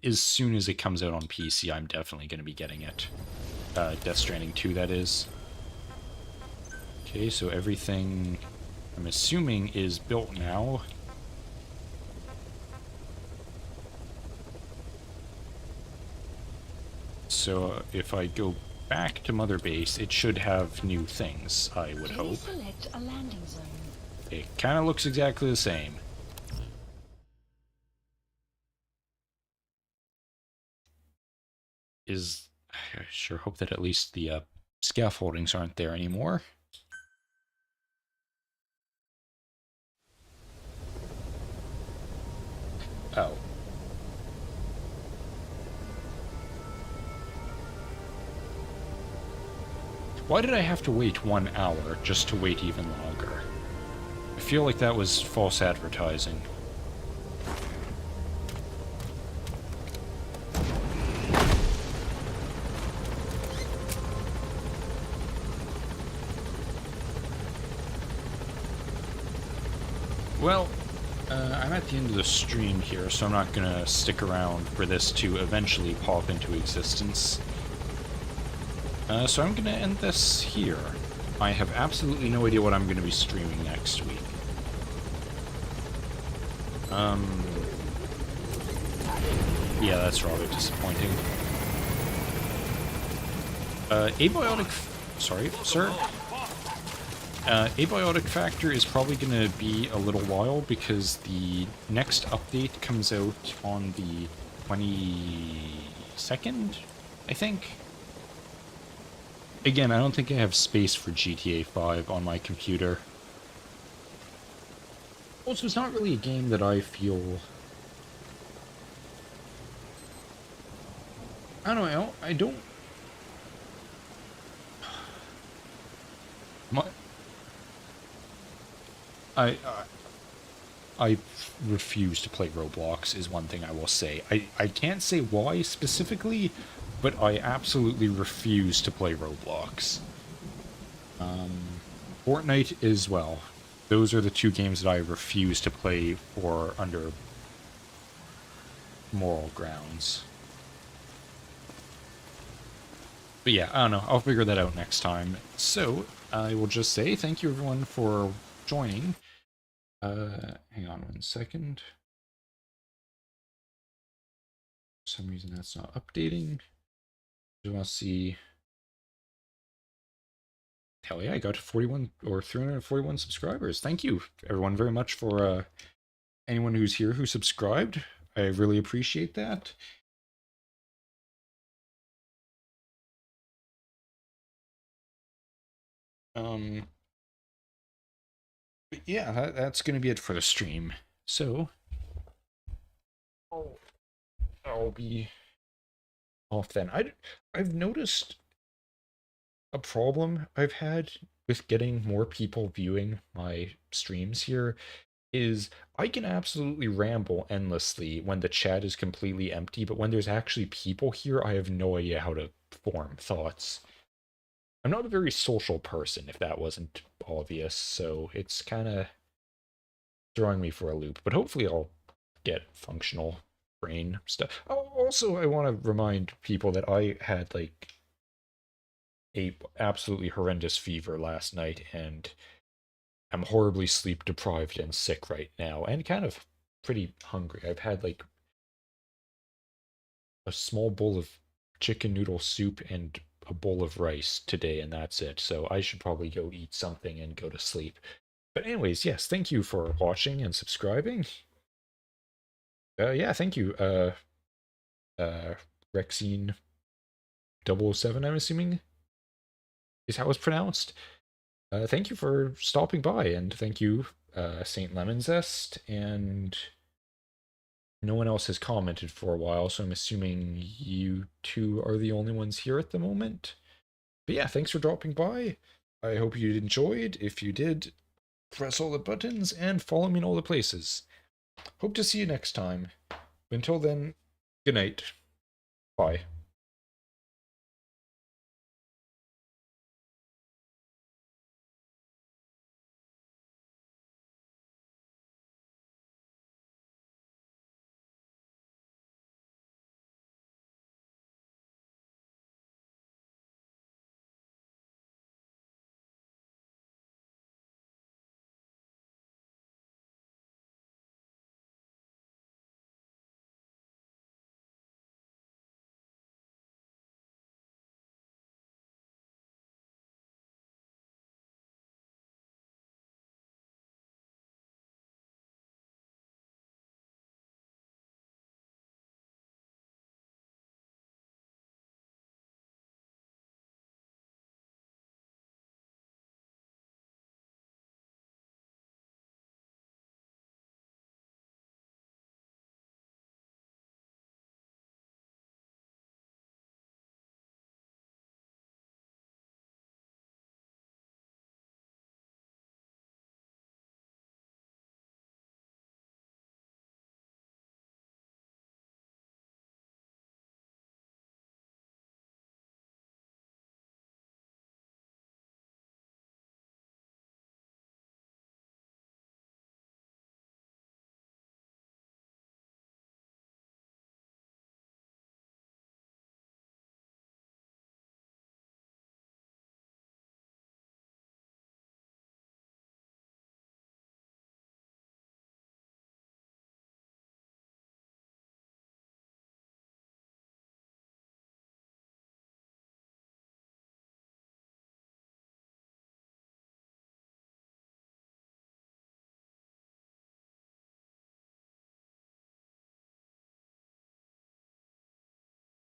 as soon as it comes out on PC, I'm definitely going to be getting it. Death Stranding 2, that is. Okay, so everything, I'm assuming, is built now. So if I go back to Mother Base, it should have new things, I would hope. Please select a landing zone. It kind of looks exactly the same. I sure hope that at least the scaffoldings aren't there anymore. Oh. Why did I have to wait 1 hour just to wait even longer? I feel like that was false advertising. Well, I'm at the end of the stream here, so I'm not gonna stick around for this to eventually pop into existence. So I'm gonna end this here. I have absolutely no idea what I'm gonna be streaming next week. Yeah, that's rather disappointing. Sorry, sir. Abiotic Factor is probably going to be a little while because the next update comes out on the 22nd, I think. Again, I don't think I have space for GTA 5 on my computer. Also, it's not really a game that I feel... I don't know, I don't... I refuse to play Roblox is one thing I will say. I can't say why specifically, but I absolutely refuse to play Roblox. Fortnite as well. those are the two games that I refuse to play for under moral grounds. But yeah, I don't know. I'll figure that out next time. So, I will just say thank you everyone for joining. Hang on 1 second. For some reason that's not updating. I want to see. Hell yeah, I got to 41 or 341 subscribers. Thank you everyone very much for anyone who's here who subscribed. I really appreciate that. But yeah, that's going to be it for the stream. So, I'll be off then. I've noticed a problem I've had with getting more people viewing my streams here is I can absolutely ramble endlessly when the chat is completely empty, but when there's actually people here, I have no idea how to form thoughts. I'm not a very social person, if that wasn't obvious, so it's kind of throwing me for a loop, but hopefully I'll get functional brain stuff. Oh, also, I want to remind people that I had like a absolutely horrendous fever last night, and I'm horribly sleep deprived and sick right now, and kind of pretty hungry. I've had like a small bowl of chicken noodle soup and a bowl of rice today, and that's it. So I should probably go eat something and go to sleep. But anyways, yes, thank you for watching and subscribing. Yeah, thank you. Rexine 007, I'm assuming, is how it's pronounced. Thank you for stopping by, and thank you, Saint Lemon Zest, and no one else has commented for a while, so I'm assuming you two are the only ones here at the moment. But yeah, thanks for dropping by. I hope you enjoyed. If you did, press all the buttons and follow me in all the places. Hope to see you next time. Until then, good night. Bye.